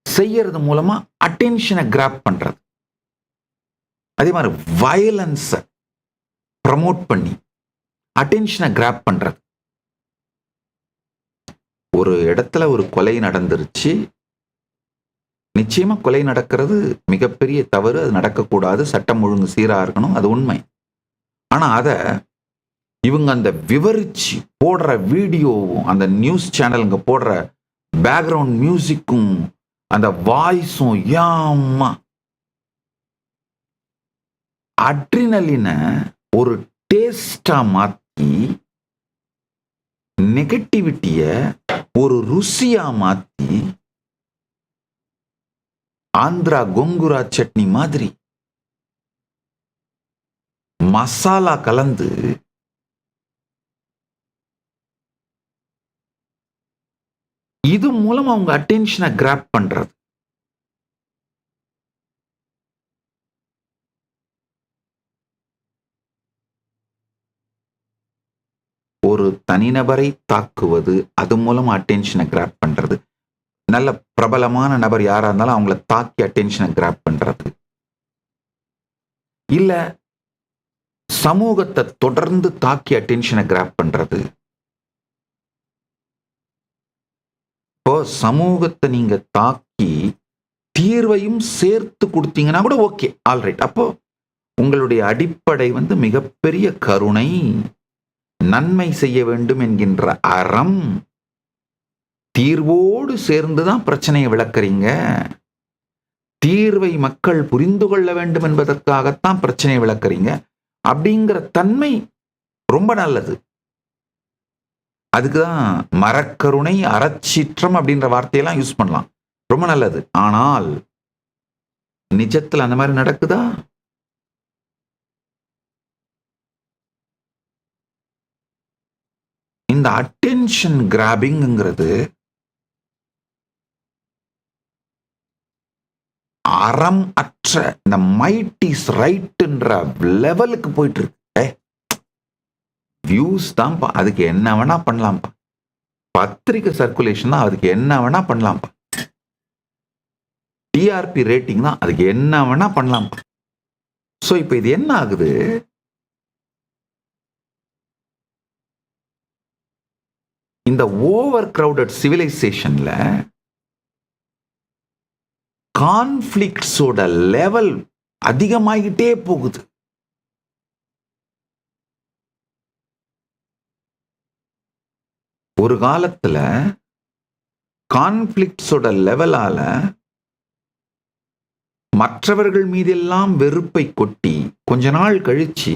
செய்யறது மூலமா அட்டென்ஷனை கிராப் பண்றது. அதே மாதிரி வயலன்ஸை ப்ரமோட் பண்ணி அட்டென்ஷனை கிராப் பண்றது. ஒரு இடத்துல ஒரு கொலை நடந்துருச்சு, நிச்சயமா கொலை நடக்கிறது மிகப்பெரிய தவறு, அது நடக்கக்கூடாது, சட்டம் ஒழுங்கு சீரா இருக்கணும், அது உண்மை. ஆனா அத இவங்க அந்த விவரிச்சு போடுற வீடியோவும், அந்த நியூஸ் சேனலுங்க போடுற பேக்ரவுண்ட் மியூசிக்கும் அந்த வாய்ஸும் யாமா அட்ரினலின ஒரு டேஸ்டா மாத்தி நெகட்டிவிட்டிய ஒரு ருசியா மாத்தி ஆந்திரா கொங்குரா சட்னி மாதிரி மசாலா கலந்து இது மூலம் அவங்க அட்டென்ஷனை கிராப் பண்றது. ஒரு தனிநபரை தாக்குவது, அது மூலம் அட்டென்ஷனை கிராப் பண்றது. நல்ல பிரபலமான நபர் யாரா இருந்தாலும் அவங்கள தாக்கி அட்டென்ஷனை கிராப் பண்றது. இல்ல சமூகத்தை தொடர்ந்து தாக்கி அட்டென்ஷனை கிராப் பண்றது. இப்போ சமூகத்தை நீங்க தாக்கி தீர்வையும் சேர்த்து கொடுத்தீங்கன்னா கூட ஓகே, ஆல்ரைட். அப்போ உங்களுடைய அடிப்படை மிகப்பெரிய கருணை, நன்மை செய்ய வேண்டும் என்கின்ற அறம். தீர்வோடு சேர்ந்துதான் பிரச்சனையை விளக்குறீங்க. தீர்வை மக்கள் புரிந்து கொள்ள வேண்டும் என்பதற்காகத்தான் பிரச்சனையை விளக்குறீங்க. அப்படிங்கிற தன்மை ரொம்ப நல்லது. அதுக்குதான் மரக்கருணை, அறச்சீற்றம் அப்படின்ற வார்த்தையெல்லாம் யூஸ் பண்ணலாம், ரொம்ப நல்லது. ஆனால் நிஜத்துல அந்த மாதிரி நடக்குதா? இந்த அட்டென்ஷன் கிராபிங்கிறது அறம் அற்ற இந்த மைட் இஸ் ரைட்ன்ற லெவலுக்கு போயிட்டு இருக்கு. வியூஸ் தான்ப்பா, அதுக்கு என்ன வேணா பண்ணலாம்ப்பா. பத்திரிகை சர்க்குலேஷன் தான், அதுக்கு என்ன வேணா பண்ணலாம்ப்பா. டிஆர்பி ரேட்டிங் தான், அதுக்கு என்ன வேணா பண்ணலாம். ஸோ இப்போ இது என்ன ஆகுது, இந்த ஓவர் கிரவுடட் சிவிலைசேஷன்ல கான்ஃபிளிக்ட்ஸோட லெவல் அதிகமாகிட்டே போகுது. ஒரு காலத்துல கான்ஃபிளிக்ட்ஸோட லெவலால மற்றவர்கள் மீதெல்லாம் வெறுப்பை கொட்டி, கொஞ்ச நாள் கழிச்சு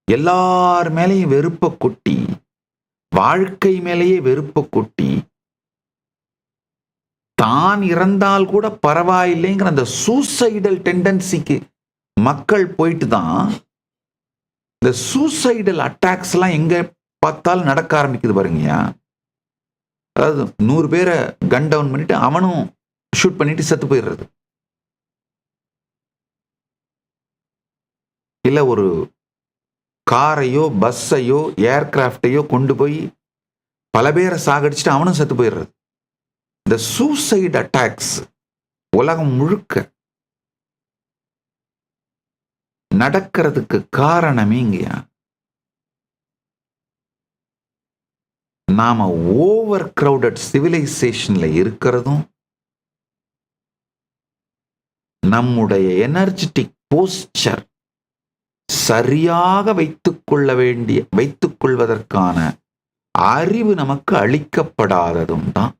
எல்லார் மேலேயும் வெறுப்பை கொட்டி, வாழ்க்கை மேலேயே வெறுப்பை கொட்டி, தான் இறந்தால் கூட பரவாயில்லைங்கிற அந்த சூசைடல் டெண்டன்சிக்கு மக்கள் போயிட்டு தான் இந்த சூசைடல் அட்டாக்ஸ் எல்லாம் எங்க பார்த்தாலும் நடக்க ஆரம்பிக்குது பாருங்கயா. அதாவது 100 பேரை கன் டவுன் பண்ணிட்டு அவனும் ஷூட் பண்ணிட்டு செத்து போயிடுறது. இல்ல ஒரு காரையோ பஸ்ஸையோ ஏர்கிராஃப்டையோ கொண்டு போய் பல பேரை சாகடிச்சுட்டு அவனும் செத்து போயிடுறது. இந்த சூசைட் அட்டாக்ஸ் உலகம் முழுக்க நடக்கிறதுக்கு காரணமே இங்கயா, நாம ஓவர் கிரவுடட் சிவிலைசேஷன்ல இருக்கிறதும், நம்முடைய எனர்ஜெட்டிக் போஸ்டர் சரியாக வைத்துக் கொள்வதற்கான அறிவு நமக்கு அளிக்கப்படாததும் தான்.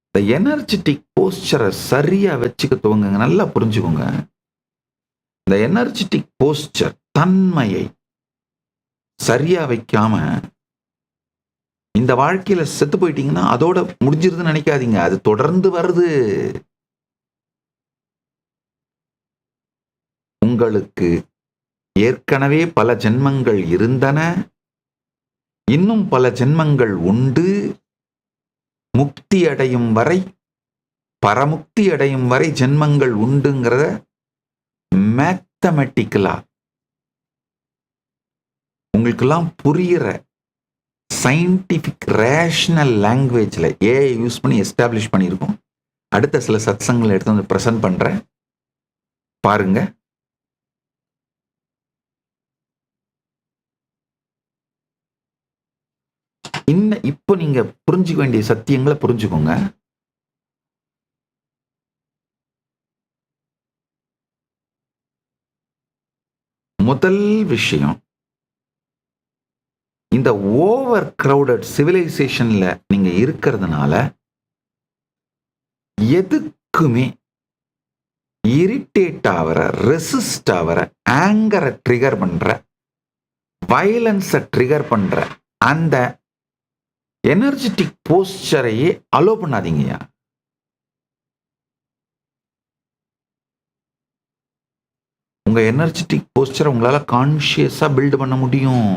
இந்த எனர்ஜெட்டிக் போஸ்டரை சரியா வச்சுக்க துவங்குங்க. நல்லா புரிஞ்சுக்கோங்க. இந்த எனர்ஜெட்டிக் போஸ்டர் தன்மையை சரியா வைக்காம இந்த வாழ்க்கையில செத்து போயிட்டீங்கன்னா அதோட முடிஞ்சிருதுன்னு நினைக்காதீங்க. அது தொடர்ந்து வருது. உங்களுக்கு ஏற்கனவே பல ஜென்மங்கள் இருந்தன, இன்னும் பல ஜென்மங்கள் உண்டு. முக்தி அடையும் வரை, பரமுக்தி அடையும் வரை ஜென்மங்கள் உண்டுங்கிறத மேத்தமெட்டிக்கலா உங்களுக்கெல்லாம் புரிகிற சயின்டிபிக் ரேஷனல் லாங்குவேஜ்ல ஏஐ யூஸ் பண்ணி எஸ்டாப்ளிஷ் பண்ணியிருக்கோம். அடுத்த சில சத்சங்களை எடுத்து வந்து ப்ரெசென்ட் பண்றேன், பாருங்க. இப்போ நீங்க புரிஞ்சுக்க வேண்டிய சத்தியங்களை புரிஞ்சுக்கோங்க. முதல் விஷயம், இந்த ஓவர் கிரவுடட் சிவிலைசேஷன்ல நீங்க இருக்கிறதுனால எதுக்குமே இரிட்டேட் ஆகிற, ரெசிஸ்ட் ஆகிற, ஆங்கரை ட்ரிகர் பண்ற, வயலன்ஸை ட்ரிகர் பண்ற அந்த எனர்ஜெட்டிக் போஸ்டரையே அலோ பண்ணாதீங்கயா. உங்க எனர்ஜெட்டிக் போஸ்டரை உங்களால கான்ஷியஸா பில்ட் பண்ண முடியும்.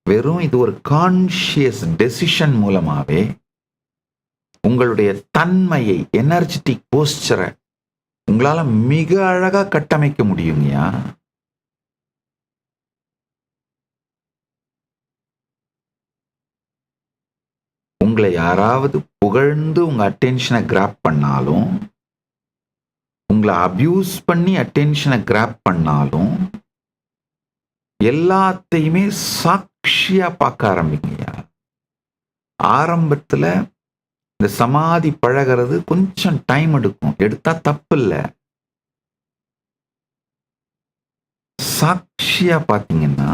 வெறும் இது ஒரு கான்ஷியஸ் டெசிஷன் மூலமாவே உங்களுடைய தன்மையை, எனர்ஜெட்டிக் போஸ்டரை உங்களால மிக அழகா கட்டமைக்க முடியுங்கயா. உங்களை யாராவது புகழ்ந்து உங்க அட்டென்ஷனை கிராப் பண்ணாலும், உங்களை அபியூஸ் பண்ணி அட்டென்ஷனை கிராப் பண்ணாலும், எல்லாத்தையுமே சாட்சியா பார்க்க ஆரம்பிங்கயா. ஆரம்பத்துல இந்த சமாதி பழகிறது கொஞ்சம் டைம் எடுக்கும், எடுத்தா தப்பு இல்லை. சாட்சியா பார்த்தீங்கன்னா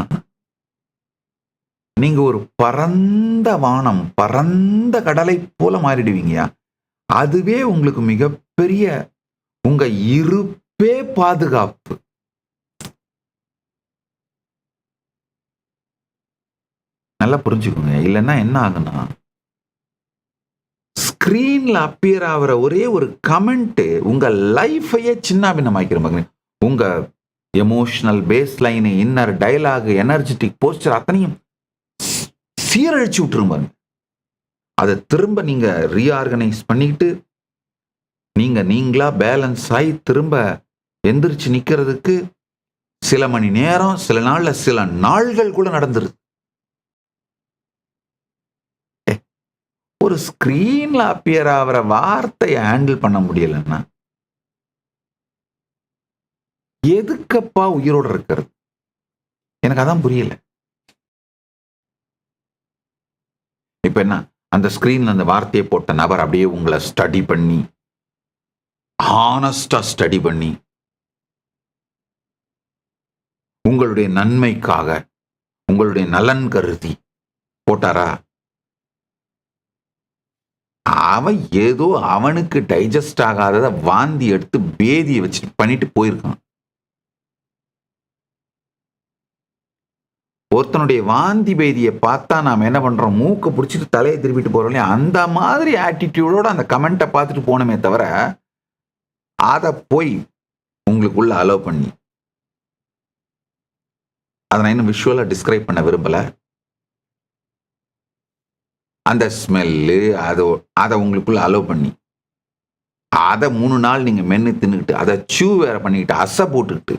நீங்க ஒரு பரந்த வானம், பரந்த கடலை போல மாறிடுவீங்கயா. அதுவே உங்களுக்கு மிகப்பெரிய உங்க இருப்பே பாதுகாப்பு. நல்லா புரிஞ்சுக்கோங்க. இல்லைன்னா என்ன ஆகுனா, ஸ்கிரீன்ல அப்பியர் ஆகிற ஒரே ஒரு கமெண்ட் உங்க லைஃபையே சின்னாபின்னமாக்கிற, உங்க emotional baseline, inner dialogue, energetic posture அத்தனையும் சீரழிச்சு விட்டுருப்பாங்க. அதை திரும்ப நீங்க ரீஆர்கனைஸ் பண்ணிட்டு நீங்களா பேலன்ஸ் ஆகி திரும்ப எந்திரிச்சு நிக்கிறதுக்கு சில மணி நேரம், சில நாள்ல சில நாள்கள் கூட நடந்துருது. ஒரு ஸ்கிரீன்ல அப்பியர் ஆகிற வார்த்தையை ஹேண்டில் பண்ண முடியலன்னா எதுக்கப்பா உயிரோட இருக்கிறது? எனக்கு அதான் புரியல. இப்ப என்ன, அந்த ஸ்கிரீன்ல அந்த வார்த்தையை போட்ட நபர் அப்படியே உங்களை ஸ்டடி பண்ணி, ஹானஸ்டா ஸ்டடி பண்ணி, உங்களுடைய நன்மைக்காக, உங்களுடைய நலன் கருதி போட்டாரா? அவன் ஏதோ அவனுக்கு டைஜஸ்ட் ஆகாததை வாந்தி எடுத்து பேதியை வச்சுட்டு பண்ணிட்டு போயிருக்கான். ஒருத்தனுடைய வாந்தி பேதியை பார்த்தா நாம் என்ன பண்றோம், மூக்க பிடிச்சிட்டு தலையை திருப்பிட்டு போறோம் இல்லையா? அந்த மாதிரி ஆட்டிடியூடோட அந்த கமெண்ட்டை பார்த்துட்டு போனமே தவிர, அதை போய் உங்களுக்குள்ள அலோவ் பண்ணி, அதை நான் இன்னும் விஷுவலா டிஸ்கிரைப் பண்ண விரும்பல. அந்த ஸ்மெல்லு அதை உங்களுக்குள்ள அலோவ் பண்ணி, அதை 3 நாள் நீங்க மென்னு தின்னுக்கிட்டு, அதை சூ வேற பண்ணிக்கிட்டு, அசை போட்டுக்கிட்டு,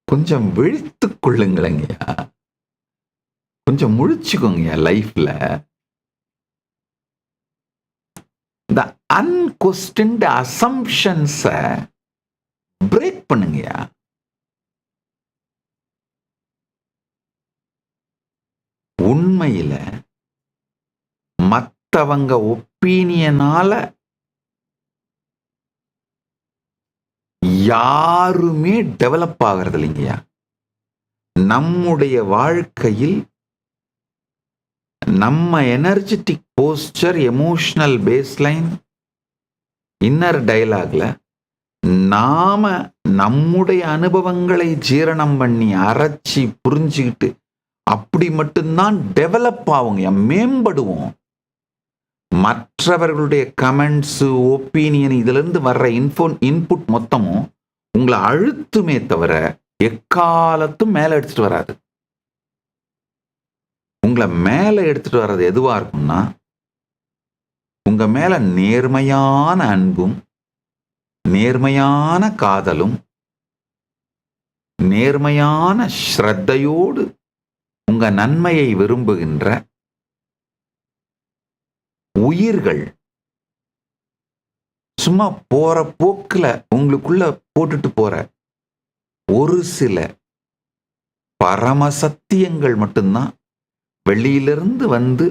கொஞ்சம் விழித்துக் கொள்ளுங்களேங்கய்யா. கொஞ்சம் முழிச்சுக்கோங்கய்யா லைஃப்ல. இந்த அன்கொஸ்டின்ட் அசம்ப்ஷன்ஸை பிரேக் பண்ணுங்கய்யா. உண்மையில மத்தவங்க ஒப்பீனியனால யாருமே டெவலப் ஆகிறது இல்லைங்கய்யா. நம்முடைய வாழ்க்கையில் நம்ம energetic posture, emotional baseline, inner டயலாக்ல நாம நம்முடைய அனுபவங்களை ஜீரணம் பண்ணி அரைச்சி புரிஞ்சுக்கிட்டு அப்படி மட்டும்தான் டெவலப் ஆகுங்க, மேம்படுவோம். மற்றவர்களுடைய கமெண்ட்ஸ், ஒப்பீனியன், இதுல இருந்து வர்ற இன்புட் மொத்தமும் உங்களை அழுத்துமே தவிர எக்காலத்தும் மேல எடுத்துட்டு வராது. உங்களை மேல எடுத்துட்டு வர்றது எதுவா இருக்கும்னா, உங்க மேல நேர்மையான அன்பும், நேர்மையான காதலும், நேர்மையான ஸ்ரத்தையோடு உங்க நன்மையை விரும்புகின்ற உயிர்கள் சும்மா போற போக்குல உங்களுக்குள்ள போட்டுட்டு போற ஒரு சில பரமசத்தியங்கள் மட்டும்தான் வெளியிலிருந்து வந்து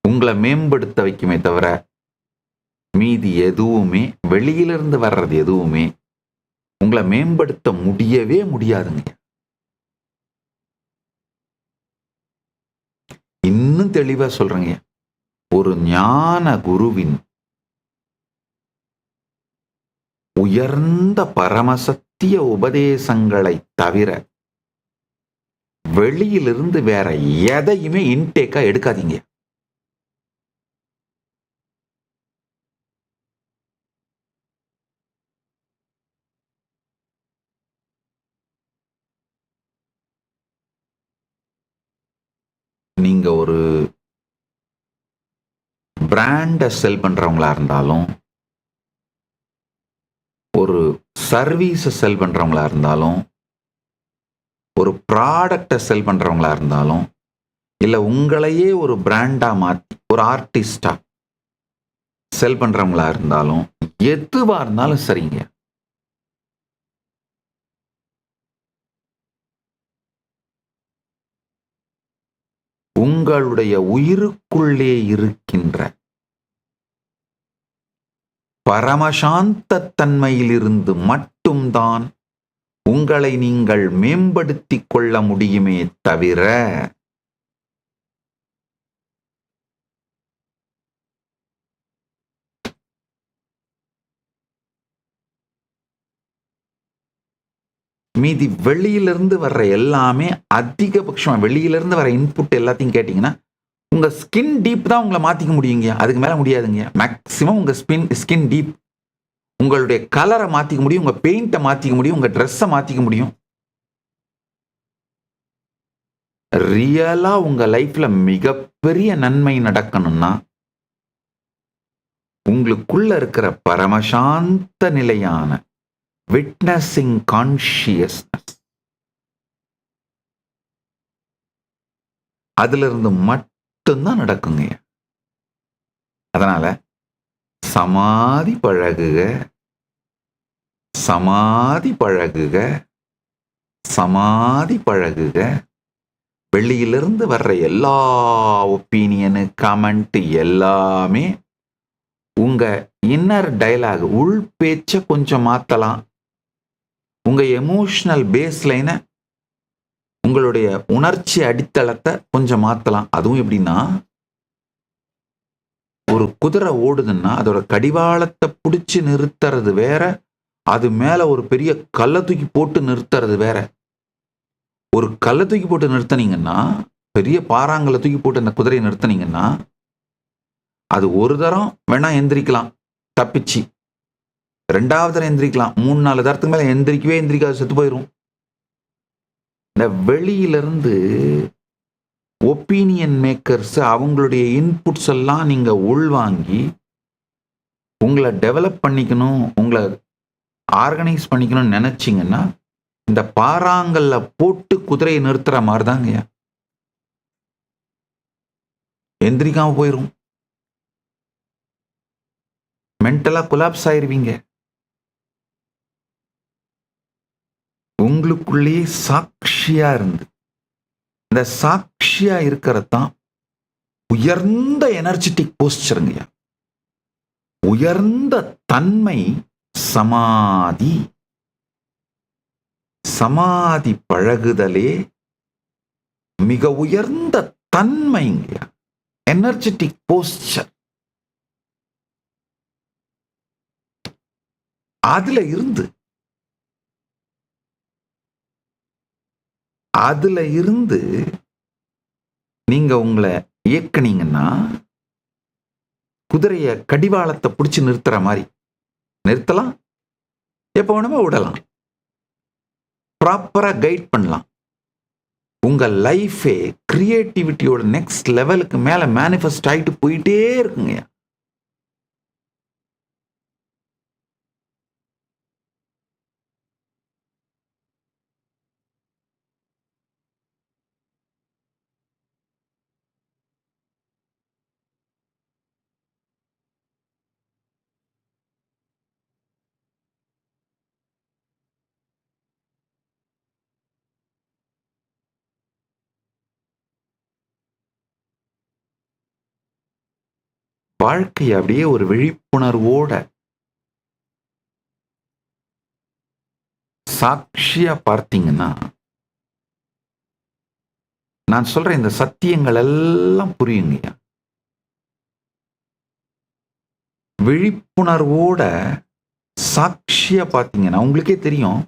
உங்களை மேம்படுத்த வைக்குமே தவிர மீதி எதுவுமே, வெளியிலிருந்து வர்றது எதுவுமே உங்களை மேம்படுத்த முடியவே முடியாதுங்க. இன்னும் தெளிவா சொல்றேங்க, ஒரு ஞான குருவின் உயர்ந்த பரமசத்திய உபதேசங்களை தவிர வெளியிலிருந்து வேற எதையுமே இன்டேக்கா எடுக்காதீங்க. நீங்க ஒரு பிராண்டை செல் பண்றவங்களா இருந்தாலும், ஒரு சர்வீஸை செல் பண்றவங்களா இருந்தாலும், ஒரு ப்ராடக்டை செல் பண்றவங்களா இருந்தாலும், இல்ல உங்களையே ஒரு பிராண்டா மாத்தி ஒரு ஆர்டிஸ்டா செல் பண்றவங்களா இருந்தாலும், எதுவா இருந்தாலும் சரிங்க, உங்களுடைய உயிருக்குள்ளே இருக்கின்ற பரமசாந்த தன்மையிலிருந்து மட்டும்தான் உங்களை நீங்கள் மேம்படுத்திக் கொள்ள முடியுமே தவிர மீதி வெளியிலிருந்து வர்ற எல்லாமே அதிகபட்சம் வெளியிலிருந்து வர இன்புட் எல்லாத்தையும் கேட்டீங்கன்னா உங்க ஸ்கின் டீப் தான் உங்களை மாத்திக்க முடியுங்க, அதுக்கு மேல முடியாதுங்க. மேக்சிமம் உங்க ஸ்கின் டீப், உங்களுடைய கலரை மாத்திக்க முடியும், உங்க பெயிண்ட்டை மாத்திக்க முடியும், உங்க ட்ரெஸ்ஸை மாத்திக்க முடியும். ரியலா உங்க லைஃப்ல மிகப்பெரிய நன்மை நடக்கணும்னா உங்களுக்குள்ள இருக்கிற பரமசாந்த நிலையான விட்னஸிங் கான்ஷியஸ்னஸ் அதுல இருந்து மட்டும்தான் நடக்குங்க. அதனால சமாதி பழகுக, சமாதி பழகுக, சமாதி பழகுக. வெளியிலிருந்து வர்ற எல்லா ஒப்பீனியனு, கமெண்ட் எல்லாமே உங்க இன்னர் டயலாக், உள் பேச்ச கொஞ்சம் மாத்தலாம். உங்க எமோஷனல் பேஸ் லைனை, உங்களுடைய உணர்ச்சி அடித்தளத்தை கொஞ்சம் மாத்தலாம். அதுவும் எப்படின்னா, ஒரு குதிரை ஓடுதுன்னா அதோட கடிவாளத்தை பிடிச்சி நிறுத்துறது வேற, அது மேல ஒரு பெரிய கல்லை தூக்கி போட்டு நிறுத்துறது வேற. ஒரு கல்லை தூக்கி போட்டு நிறுத்தினீங்கன்னா, பெரிய பாறாங்கல்லை தூக்கி போட்டு அந்த குதிரையை நிறுத்தினீங்கன்னா, அது ஒரு தரம் வேணா எந்திரிக்கலாம் தப்பிச்சு, 2வது தரம் எந்திரிக்கலாம், 3-4 தரத்துக்கு மேல எந்திரிக்காது, செத்து போயிடும். இந்த வெளியிலிருந்து ஒப்பீனியன் மேக்கர்ஸ் அவங்களுடைய இன்புட்ஸ் எல்லாம் நீங்க உள்வாங்கி உங்களை டெவலப் பண்ணிக்கணும், உங்களை ஆர்கனைஸ் பண்ணிக்கணும்னு நினைச்சிங்கன்னா, இந்த பாறாங்கல்ல போட்டு குதிரையை நிறுத்துற மாதிரி தாங்க, எந்திரிக்காம போயிடும். மென்டலா கொலாப்ஸ் ஆயிருவீங்க. உங்களுக்குள்ளேயே சாட்சியா இருந்து, இந்த சாட்சியா இருக்கிறது தான் உயர்ந்த எனர்ஜெட்டிக் போஸ்டருங்க. உயர்ந்த தன்மை சமாதி. சமாதி பழகுதலே மிக உயர்ந்த தன்மைங்க, எனர்ஜெட்டிக் போஸ்டர். அதுல இருந்து நீங்க உங்களை இயக்குனீங்கன்னா, குதிரைய கடிவாளத்தை பிடிச்சி நிறுத்துற மாதிரி நிறுத்தலாம், எப்ப வேணுமோ விடலாம், ப்ராப்பரா கைட் பண்ணலாம். உங்க லைஃபே கிரியேட்டிவிட்டியோட நெக்ஸ்ட் லெவலுக்கு மேல மேனிஃபெஸ்ட் ஆயிட்டு போயிட்டே இருக்குங்க. வாழ்க்கையை அப்படியே ஒரு விழிப்புணர்வோட சாட்சியா பார்த்தீங்கன்னா, நான் சொல்ற இந்த சத்தியங்கள் எல்லாம் புரியுங்க. விழிப்புணர்வோட சாட்சியா பார்த்தீங்கன்னா உங்களுக்கே தெரியும்,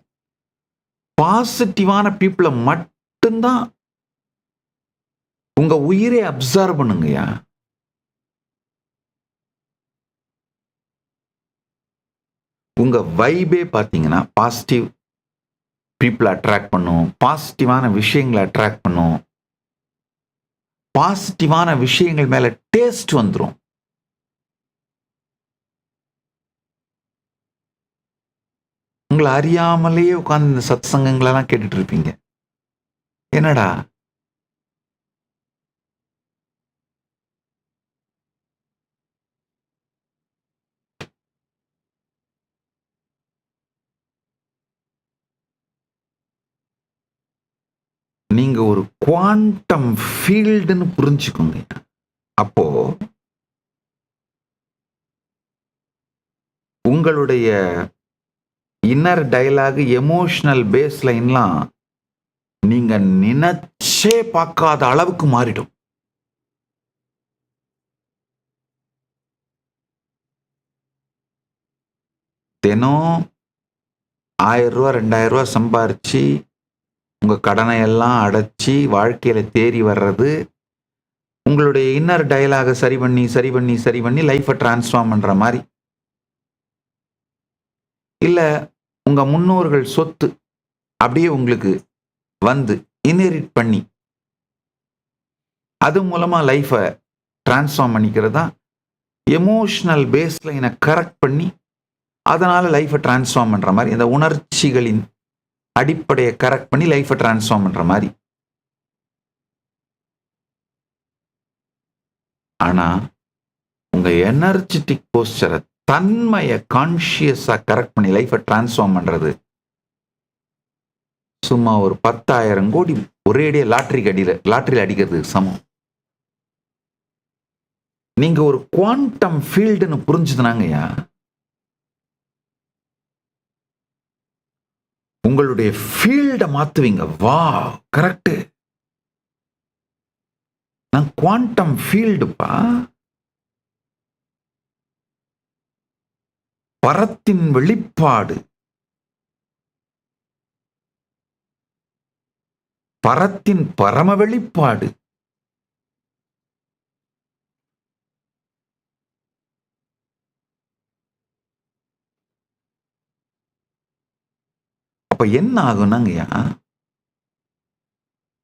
பாசிட்டிவான பீப்புளை மட்டும்தான் உங்க உயிரை அப்சர்வ் பண்ணுங்கய்யா. உங்க வைபே பார்த்தீங்கன்னா பாசிட்டிவ் பீப்புளை அட்ராக்ட் பண்ணும், பாசிட்டிவான விஷயங்களை அட்ராக்ட் பண்ணும், பாசிட்டிவான விஷயங்கள் மேல டேஸ்ட் வந்துடும். உங்களை அறியாமலேயே உட்கார்ந்து இந்த சத் சங்கங்களெல்லாம் கேட்டுட்டு இருப்பீங்க. என்னடா நீங்க ஒரு குவாண்டம் ஃபீல்டுன்னு புரிஞ்சுக்கோங்க. அப்போ உங்களுடைய இன்னர் டயலாக், எமோஷனல் பேஸ் லைன்லாம் நீங்க நினைச்சே பார்க்காத அளவுக்கு மாறிடும். தினம் 1000 ரூபா 2000 ரூபா சம்பாரிச்சு உங்க கடனை எல்லாம் அடைச்சி வாழ்க்கையில தேறி வர்றது, உங்களுடைய இன்னர் டயலாக சரி பண்ணி லைஃபை டிரான்ஸ்ஃபார்ம் பண்ற மாதிரி. இல்ல உங்க முன்னோர்கள் சொத்து அப்படியே உங்களுக்கு வந்து இன்ஹெரிட் பண்ணி அது மூலமா லைஃபை டிரான்ஸ்ஃபார்ம் பண்ணிக்கிறது தான் எமோஷனல் பேஸ்லைனை கரெக்ட் பண்ணி அதனால லைஃபை டிரான்ஸ்ஃபார்ம் பண்ற மாதிரி, இந்த உணர்ச்சிகளின் அடிப்படையை கரெக்ட் பண்ணி லைஃபை டிரான்ஸ்ஃபார்ம் பண்ற மாதிரி. ஆனா உங்க எனர்ஜெட்டிக் போஸ்டரை, தன்மையை கான்சியஸா கரெக்ட் பண்ணி லைஃபை டிரான்ஸ்ஃபார்ம் பண்றது சும்மா ஒரு 10,000 கோடி ஒரேடியே லாட்டரியில் அடிக்கிறதுக்கு சமம். நீங்க ஒரு குவாண்டம் ஃபீல்டுன்னு புரிஞ்சுதுனாங்கய்யா, உங்களுடைய ஃபீல்டை மாத்துவீங்க. வா, கரெக்ட், நான் குவாண்டம் ஃபீல்டுப்பா. பரத்தின் வெளிப்பாடு, பரத்தின் பரம வெளிப்பாடு. அப்ப என்ன ஆகும்னாங்கய்யா,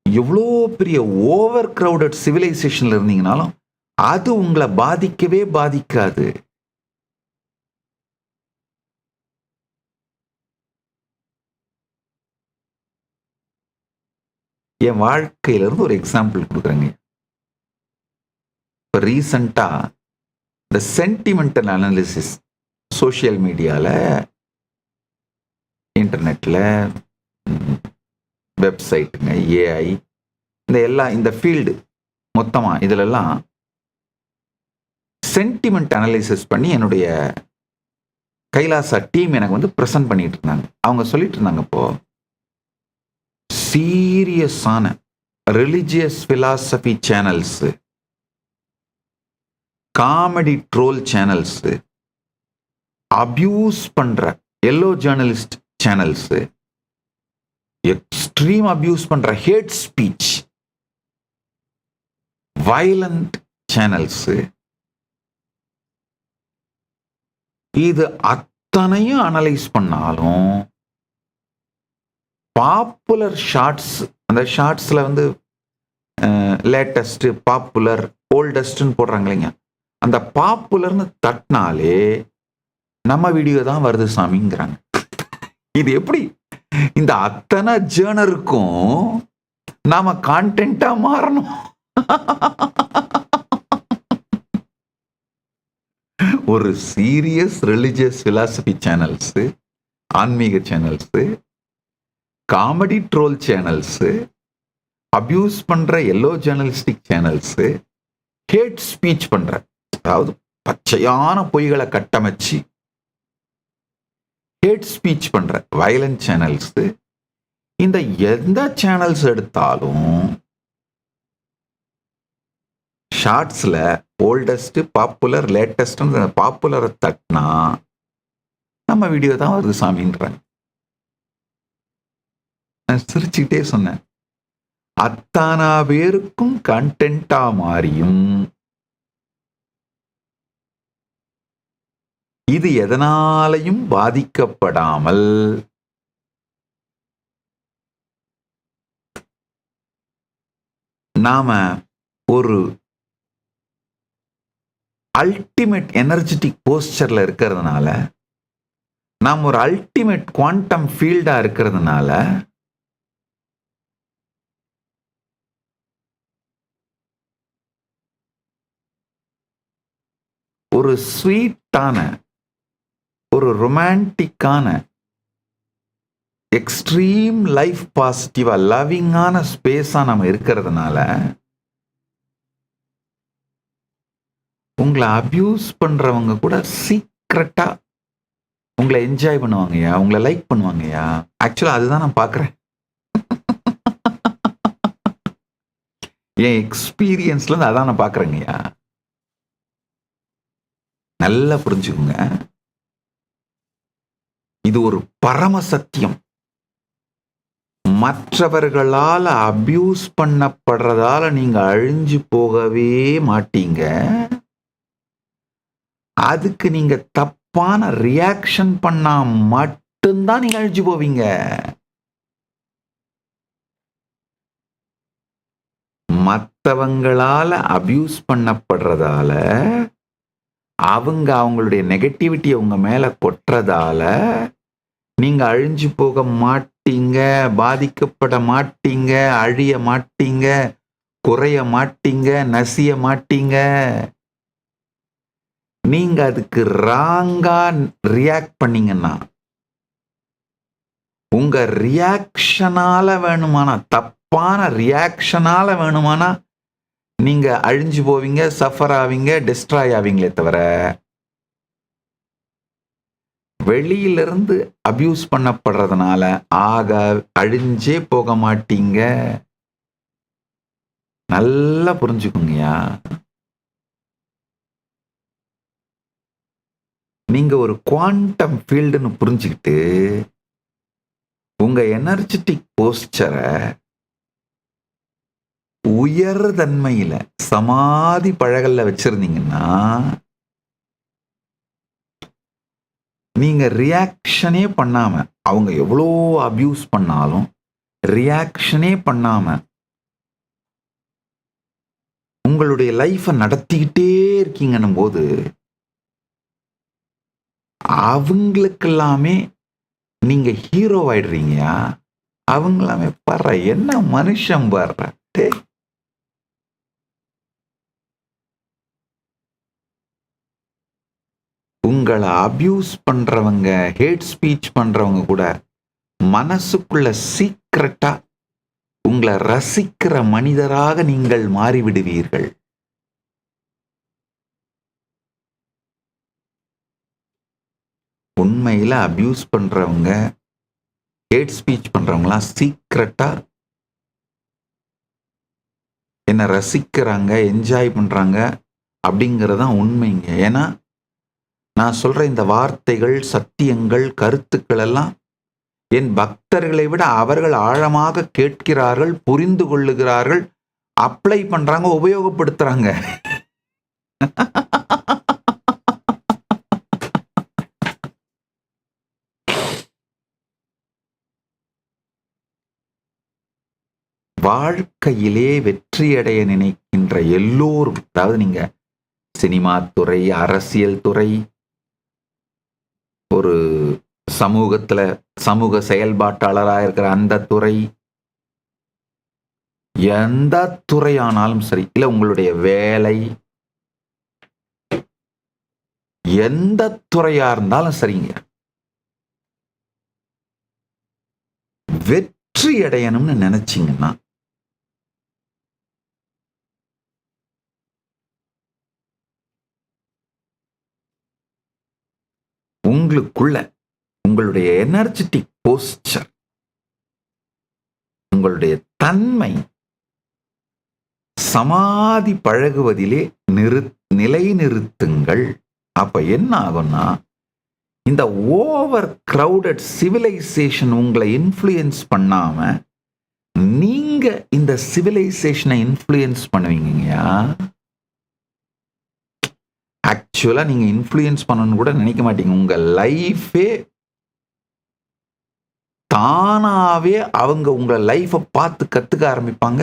எவ்வளோ பெரிய ஓவர் கிரவுடட் சிவிலைசேஷன்ல இருந்தீங்கனாலும் அது உங்களை பாதிக்கவே பாதிக்காது. என் வாழ்க்கையில இருந்து ஒரு எக்ஸாம்பிள் கொடுக்குறேங்க. இப்போ ரீசண்டா இந்த சென்டிமெண்டல் அனாலிசிஸ் சோஷியல் மீடியால, இன்டர்நெட்ல, வெப்சைட்டுங்க, ஏஐ, இந்த ஃபீல்டு மொத்தமா இதுலெல்லாம் சென்டிமெண்ட் அனலைசிஸ் பண்ணி என்னுடைய கைலாசா டீம் எனக்கு வந்து ப்ரெசென்ட் பண்ணிட்டு இருந்தாங்க. அவங்க சொல்லிட்டு இருந்தாங்க, இப்போ சீரியஸான religious philosophy channels, comedy troll channels, abuse பண்ற yellow journalist channels, extreme abuse பண்ற ஹேட் ஸ்பீச் வயலண்ட் சேனல்ஸ், இது அத்தனையும் அனலைஸ் பண்ணாலும் பாப்புலர் ஷார்ட்ஸ், அந்த ஷார்ட்ஸ்ல வந்து லேட்டஸ்ட், பாப்புலர், ஓல்டஸ்ட்னு போடுறாங்க இல்லைங்க, அந்த பாப்புலர்னு தட்டினாலே நம்ம வீடியோ தான் வருது சாமிங்கிறாங்க. இது எப்படி இந்த அத்தனை ஜேர்னருக்கும் நாம கான்டென்ட்டா மாறணும்? ஒரு சீரியஸ் ரிலிஜியஸ் பிலாசபி சேனல்ஸ், ஆன்மீக channels, comedy troll channels, abuse பண்ற yellow journalistic channels, hate speech பண்ற, அதாவது பச்சையான பொய்களை கட்டமைச்சு ஹேட் ஸ்பீச் பண்ற வயலண்ட் சேனல்ஸ், இந்த எந்த சேனல்ஸ் எடுத்தாலும் ஷார்ட்ஸ்ல ஓல்டஸ்ட், பாப்புலர், லேட்டஸ்ட், பாப்புலரை தட்டினா நம்ம வீடியோ தான் வருது சாமின்றாங்க. நான் சிரிச்சுக்கிட்டே சொன்னேன், அத்தானா பேருக்கும் கண்டென்ட்டா மாறியும் இது எதனாலையும் பாதிக்கப்படாமல் நாம ஒரு அல்டிமேட் எனர்ஜெட்டிக் போஸ்டர்ல இருக்கிறதுனால, நாம் ஒரு அல்டிமேட் குவாண்டம் ஃபீல்டா இருக்கிறதுனால ஒரு ஸ்வீட்டான, ஒரு ரொமான்டிக்கான, எக்ஸ்ட்ரீம் லைஃப் பாசிட்டிவா லவ்விங்கான ஸ்பேஸா நம்ம இருக்கிறதுனால உங்களை அபியூஸ் பண்றவங்க கூட சீக்ரெட்டா உங்களை என்ஜாய் பண்ணுவாங்கய்யா, உங்களை லைக் பண்ணுவாங்கய்யா. ஆக்சுவலா அதுதான் நான் பார்க்குறேன். என் எக்ஸ்பீரியன்ஸ்ல இருந்து அதான் நான் பார்க்குறேங்கய்யா. நல்லா புரிஞ்சுக்குங்க, இது ஒரு பரம சத்தியம். மற்றவர்களால் அபியூஸ் பண்ணப்படுறதால நீங்க அழிஞ்சு போகவே மாட்டீங்க. அதுக்கு நீங்க தப்பான ரியாக்ஷன் பண்ணா மட்டும்தான் நீங்க அழிஞ்சு போவீங்க. மற்றவங்களால அபியூஸ் பண்ணப்படுறதால, அவங்க அவங்களுடைய நெகட்டிவிட்டியை உங்க மேல கொட்டுறதால, நீங்க அழிஞ்சு போக மாட்டீங்க, பாதிக்கப்பட மாட்டீங்க, அழிய மாட்டீங்க, குறைய மாட்டீங்க, நசிய மாட்டீங்க. நீங்க அதுக்கு ராங்கா ரியாக்ட் பண்ணீங்கன்னா, உங்க ரியாக்ஷனால வேணுமானா, தப்பான ரியாக்ஷனால வேணுமானா நீங்க அழிஞ்சு போவீங்க, சஃபர் ஆவீங்க, டிஸ்ட்ராய் ஆவீங்களே தவிர, வெளியிலிருந்து அபியூஸ் பண்ணப்படுறதுனால அழிஞ்சே போக மாட்டீங்க. நல்லா புரிஞ்சுக்குங்கயா. நீங்க ஒரு குவாண்டம் ஃபீல்டுன்னு புரிஞ்சுக்கிட்டு உங்க எனர்ஜெட்டிக் போஸ்டரை உயர் தன்மையில சமாதி பழகல்ல வச்சிருந்தீங்கன்னா, நீங்க ரியாக்ஷனே பண்ணாம, அவங்க எவ்வளோ அபியூஸ் பண்ணாலும் ரியாக்ஷனே பண்ணாம உங்களுடைய லைஃபை நடத்திக்கிட்டே இருக்கீங்கன்னும் போது, அவங்களுக்கெல்லாமே நீங்க ஹீரோ ஆயிடுறீங்கயா. அவங்களாமே பாரு, என்ன மனுஷன் பாரு. உங்களை அபியூஸ் பண்றவங்க, ஹேட் ஸ்பீச் பண்றவங்க கூட மனசுக்குள்ள சீக்கிரட்டா உங்களை ரசிக்கிற மனிதராக நீங்கள் மாறிவிடுவீர்கள். உண்மையில அபியூஸ் பண்றவங்க, ஹேட் ஸ்பீச் பண்றவங்களாம் சீக்கிரட்டா என்ன ரசிக்கிறாங்க, என்ஜாய் பண்றாங்க அப்படிங்கறதான் உண்மைங்க. ஏன்னா நான் சொல்ற இந்த வார்த்தைகள், சத்தியங்கள், கருத்துக்கள் எல்லாம் என் பக்தர்களை விட அவர்கள் ஆழமாக கேட்கிறார்கள், புரிந்து கொள்ளுகிறார்கள், அப்ளை பண்றாங்க, உபயோகப்படுத்துறாங்க. வாழ்க்கையிலே வெற்றியடைய நினைக்கின்ற எல்லோரும், அதாவது நீங்க சினிமா துறை, அரசியல் துறை, ஒரு சமூகத்துல சமூக செயல்பாட்டாளராக இருக்கிற அந்த துறை, எந்த துறையானாலும் சரி, இல்ல உங்களுடைய வேலை, எந்த துறையா இருந்தாலும் சரிங்க, வெற்றி அடையணும்னு நினைச்சீங்கன்னா உங்களுக்குள்ள உங்களுடைய எனர்ஜெட்டிக் போஸ்டர், உங்களுடைய தன்மை சமாதி பழகுவதிலே நிலைநிறுத்துங்கள். அப்ப என்ன ஆகும்னா, இந்த ஓவர் கிரவுடட் சிவிலைசேஷன் உங்களை இன்ஃப்ளூயன்ஸ் பண்ணாம நீங்க இந்த சிவிலைசேஷனை இன்ஃப்ளூயன்ஸ் பண்ணுவீங்கயா. ஆக்சுவலா நீங்க இன்ஃப்ளூயன்ஸ் பண்ணணும்னு கூட நினைக்க மாட்டீங்க. உங்க லைஃபே தானாவே அவங்க உங்க லைஃபை பார்த்து கத்துக்க ஆரம்பிப்பாங்க,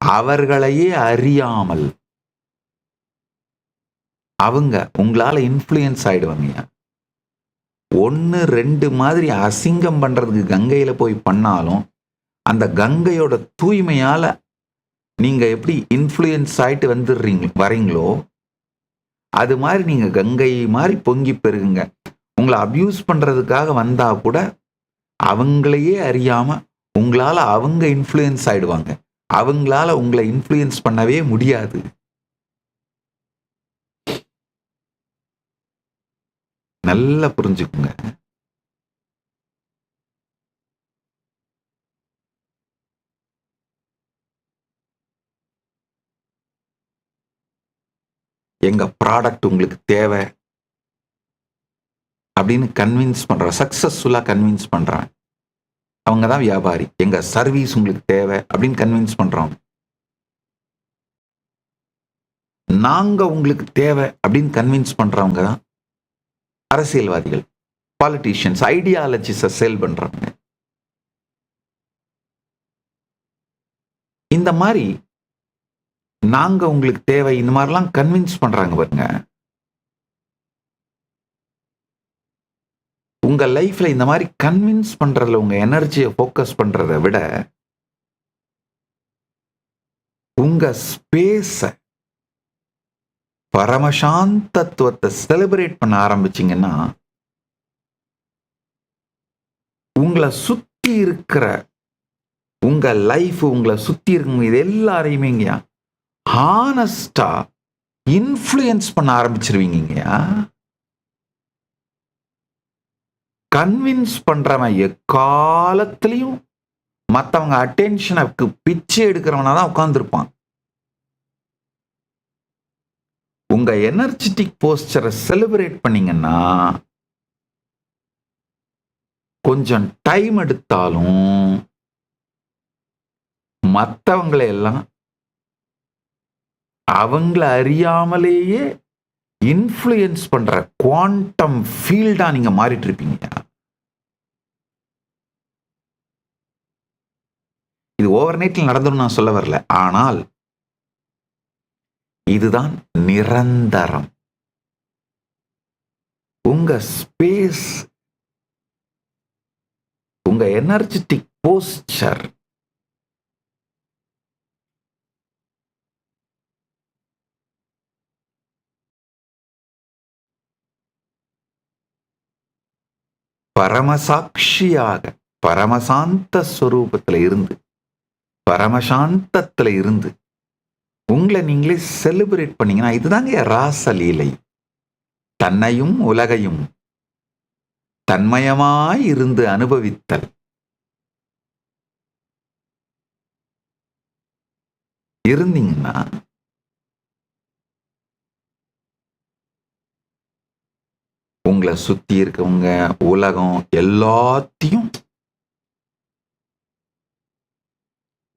அவர்களையே அறியாமல் அவங்க உங்களால இன்ஃப்ளூயன்ஸ் ஆயிடுவாங்க. 1 2 மாதிரி அசிங்கம் பண்றதுக்கு கங்கையில போய் பண்ணாலும் அந்த கங்கையோட தூய்மையால நீங்க எப்படி இன்ஃப்ளூயன்ஸ் ஆயிட்டு வரீங்களோ, அது மாதிரி நீங்க கங்கை மாதிரி பொங்கி பெருகுங்க. உங்களை அபியூஸ் பண்றதுக்காக வந்தா கூட அவங்களையே அறியாம உங்களால அவங்க இன்ஃப்ளூயன்ஸ் ஆயிடுவாங்க. அவங்களால உங்களை இன்ஃப்ளூயன்ஸ் பண்ணவே முடியாது. நல்லா புரிஞ்சுக்குங்க. எங்க ப்ராடக்ட் உங்களுக்கு தேவை அப்படின்னு கன்வின்ஸ் பண்ற, சக்சஸ்ஃபுல்லா கன்வின்ஸ் பண்றாங்க, அவங்க தான் வியாபாரி. எங்க சர்வீஸ் உங்களுக்கு தேவை அப்படின்னு கன்வின்ஸ் பண்றோம். நாங்க உங்களுக்கு தேவை அப்படின்னு கன்வின்ஸ் பண்றவங்க தான் அரசியல்வாதிகள், பாலிட்டிஷியன்ஸ், ஐடியாலஜிஸை சேல் பண்றாங்க. இந்த மாதிரி நாங்க உங்களுக்கு தேவை, இந்த மாதிரிலாம் கன்வின்ஸ் பண்றாங்க பாருங்க. உங்க லைஃப்ல இந்த மாதிரி கன்வின்ஸ் பண்றதுல உங்க எனர்ஜியை ஃபோக்கஸ் பண்றதை விட உங்க ஸ்பேஸ பரமசாந்தத்துவத்தை செலிப்ரேட் பண்ண ஆரம்பிச்சீங்கன்னா, உங்களை சுத்தி இருக்கிற உங்க லைஃப், உங்களை சுத்தி இருக்கவங்க இது எல்லாரையுமேங்கயா ஹானஸ்டா இன்ஃப்ளூயன்ஸ் பண்ண ஆரம்பிச்சிருவீங்கயா. கன்வின்ஸ் பண்றவன் எக்காலத்திலையும் மற்றவங்க அட்டென்ஷனுக்கு பிச்சை எடுக்கிறவனா தான் உட்கார்ந்துருப்பான். உங்க எனர்ஜெட்டிக் போஸ்டரை செலிப்ரேட் பண்ணீங்கன்னா, கொஞ்சம் டைம் எடுத்தாலும் மற்றவங்களை எல்லாம் அவங்கள அறியாமலேயே இன்ஃப்ளூயன்ஸ் பண்ற குவாண்டம் ஃபீல்டா நீங்க மாறிட்டு இருப்பீங்க. இது ஓவர் நைட்ல நடந்துடும் நான் சொல்ல வரல. ஆனால் இதுதான் நிரந்தரம். உங்க ஸ்பேஸ், உங்க எனர்ஜெட்டிக் போஸ்டர் பரமசாட்சியாக பரமசாந்த ஸ்வரூபத்துல இருந்து, பரமசாந்தத்துல இருந்து உங்களை நீங்களே செலிப்ரேட் பண்ணீங்கன்னா, இதுதாங்க ராசலீலை. தன்னையும் உலகையும் தன்மயமாய் இருந்து அனுபவித்தல். இருந்தீங்கன்னா உங்களை சுத்தி இருக்கவங்க, உலகம் எல்லாத்தையும்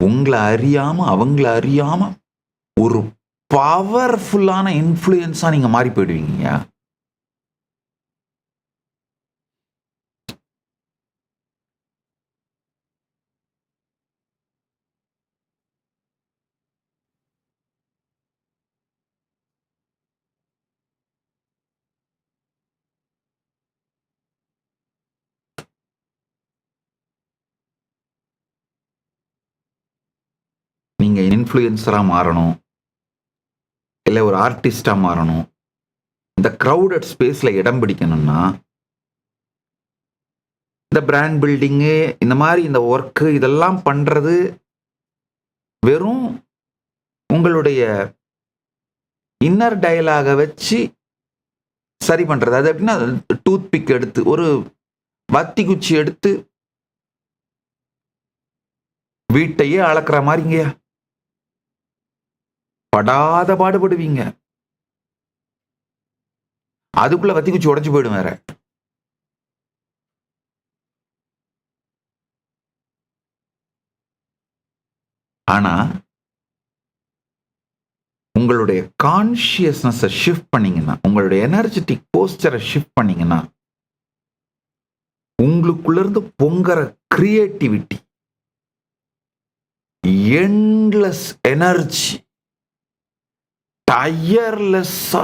உங்களை அறியாம அவங்கள அறியாம ஒரு பவர்ஃபுல்லான இன்ஃப்ளூயன்ஸா நீங்க மாறி போயிடுவீங்க. நீங்க இன்ஃப்ளூயன்சரா மாறணும், இல்லை ஒரு ஆர்டிஸ்டா மாறணும், இந்த க்ரௌடட் ஸ்பேஸ்ல இடம் பிடிக்கணும்னா, இந்த பிராண்ட் பில்டிங்கு, இந்த மாதிரி இந்த ஒர்க்கு இதெல்லாம் பண்றது வெறும் உங்களுடைய இன்னர் டயலாக வச்சு சரி பண்றது. அது எப்படின்னா, டூத் பிக் எடுத்து, ஒரு வத்தி குச்சி எடுத்து வீட்டையே அளக்குற மாதிரிங்கயா. படாத பாடுபடுவீங்க. அதுக்குள்ள வத்தி குச்சி உடைஞ்சு போயிடும் வேற. ஆனா உங்களுடைய கான்சியஸ்னஸை ஷிஃப்ட் பண்ணீங்கன்னா, உங்களுடைய எனர்ஜெட்டிக் போஸ்டரை ஷிஃப்ட் பண்ணீங்கன்னா, உங்களுக்குள்ள இருந்து பொங்குற கிரியேட்டிவிட்டி, எண்ட்லெஸ் எனர்ஜி, டயர்லெஸ்ஸா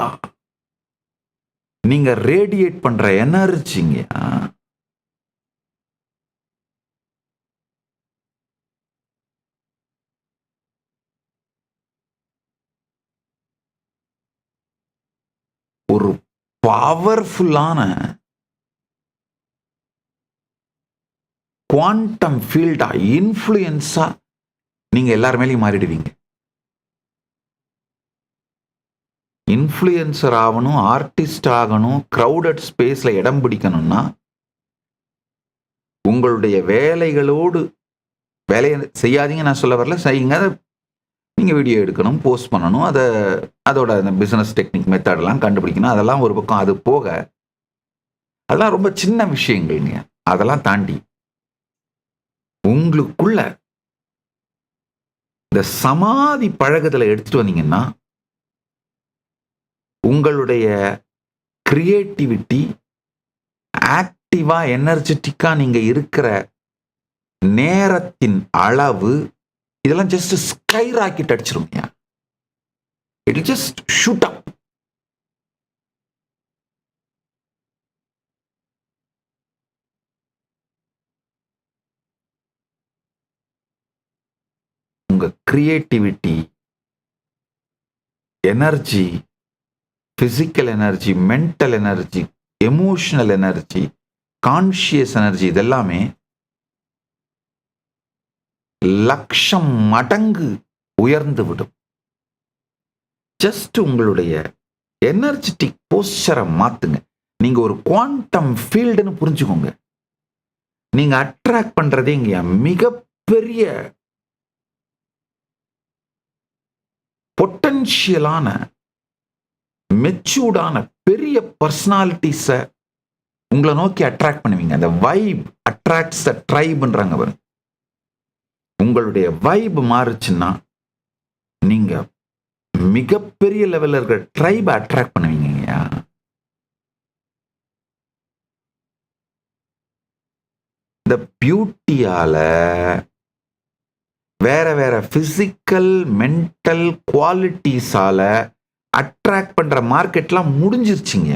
நீங்க ரேடியேட் பண்ற எனர்ஜிங்க. ஒரு பவர்ஃபுல்லான குவாண்டம் ஃபீல்டா, இன்ஃப்ளூயன்ஸா நீங்க எல்லார் மேலேயும் மாறிடுவீங்க. இன்ஃப்ளூயன்சர் ஆகணும், ஆர்டிஸ்ட் ஆகணும், க்ரௌடட் ஸ்பேஸ்ல இடம் பிடிக்கணும்னா, உங்களுடைய வேலைகளோடு வேலையை செய்யாதீங்க நான் சொல்ல வரல, செய்யுங்க. நீங்க வீடியோ எடுக்கணும், போஸ்ட் பண்ணணும், அதோட அந்த பிசினஸ் டெக்னிக் மெத்தட்லாம் கண்டுபிடிக்கணும். அதெல்லாம் ஒரு பக்கம். அது போக அதெல்லாம் ரொம்ப சின்ன விஷயங்கள்ங்க. அதெல்லாம் தாண்டி உங்களுக்குள்ள இந்த சமாதி பழகுதலை எடுத்துட்டு வந்தீங்கன்னா, உங்களுடைய கிரியேட்டிவிட்டி, ஆக்டிவா எனர்ஜெட்டிக்கா நீங்க இருக்கிற நேரத்தின் அளவு, இதெல்லாம் ஜஸ்ட் ஸ்கை ராக்கெட் அடிச்சிருங்க. It just shoot up. உங்க creativity, energy, physical energy, mental energy, emotional energy, conscious energy, இதெல்லாமே லட்சம் மடங்கு உயர்ந்து விடும். ஜஸ்ட் உங்களுடைய எனர்ஜெட்டிக் போஸ்டரை மாத்துங்க. நீங்க ஒரு குவாண்டம் ஃபீல்டுன்னு புரிஞ்சுக்கோங்க. நீங்க அட்ராக்ட் பண்றதே இங்க மிகப்பெரிய பொட்டன்ஷியலான, மெச்சூர்டான பெரிய பர்சனாலிட்டிஸை உங்களை நோக்கி அட்ராக்ட் பண்ணுவீங்க. அந்த வைப் அட்ராக்ட்ஸ் த ட்ரைப்ன்றாங்க பாருங்க. உங்களுடைய வைப் மாறுச்சுன்னா நீங்க மிகப்பெரிய லெவல்ல இருக்கிற ட்ரைபை அட்ராக்ட் பண்ணுவீங்கய்யா. இந்த பியூட்டியால வேற வேற பிசிக்கல் மென்டல் குவாலிட்டிஸால அட்ராக்ட் பண்ற மார்க்கெட்லாம் முடிஞ்சிருச்சுங்க.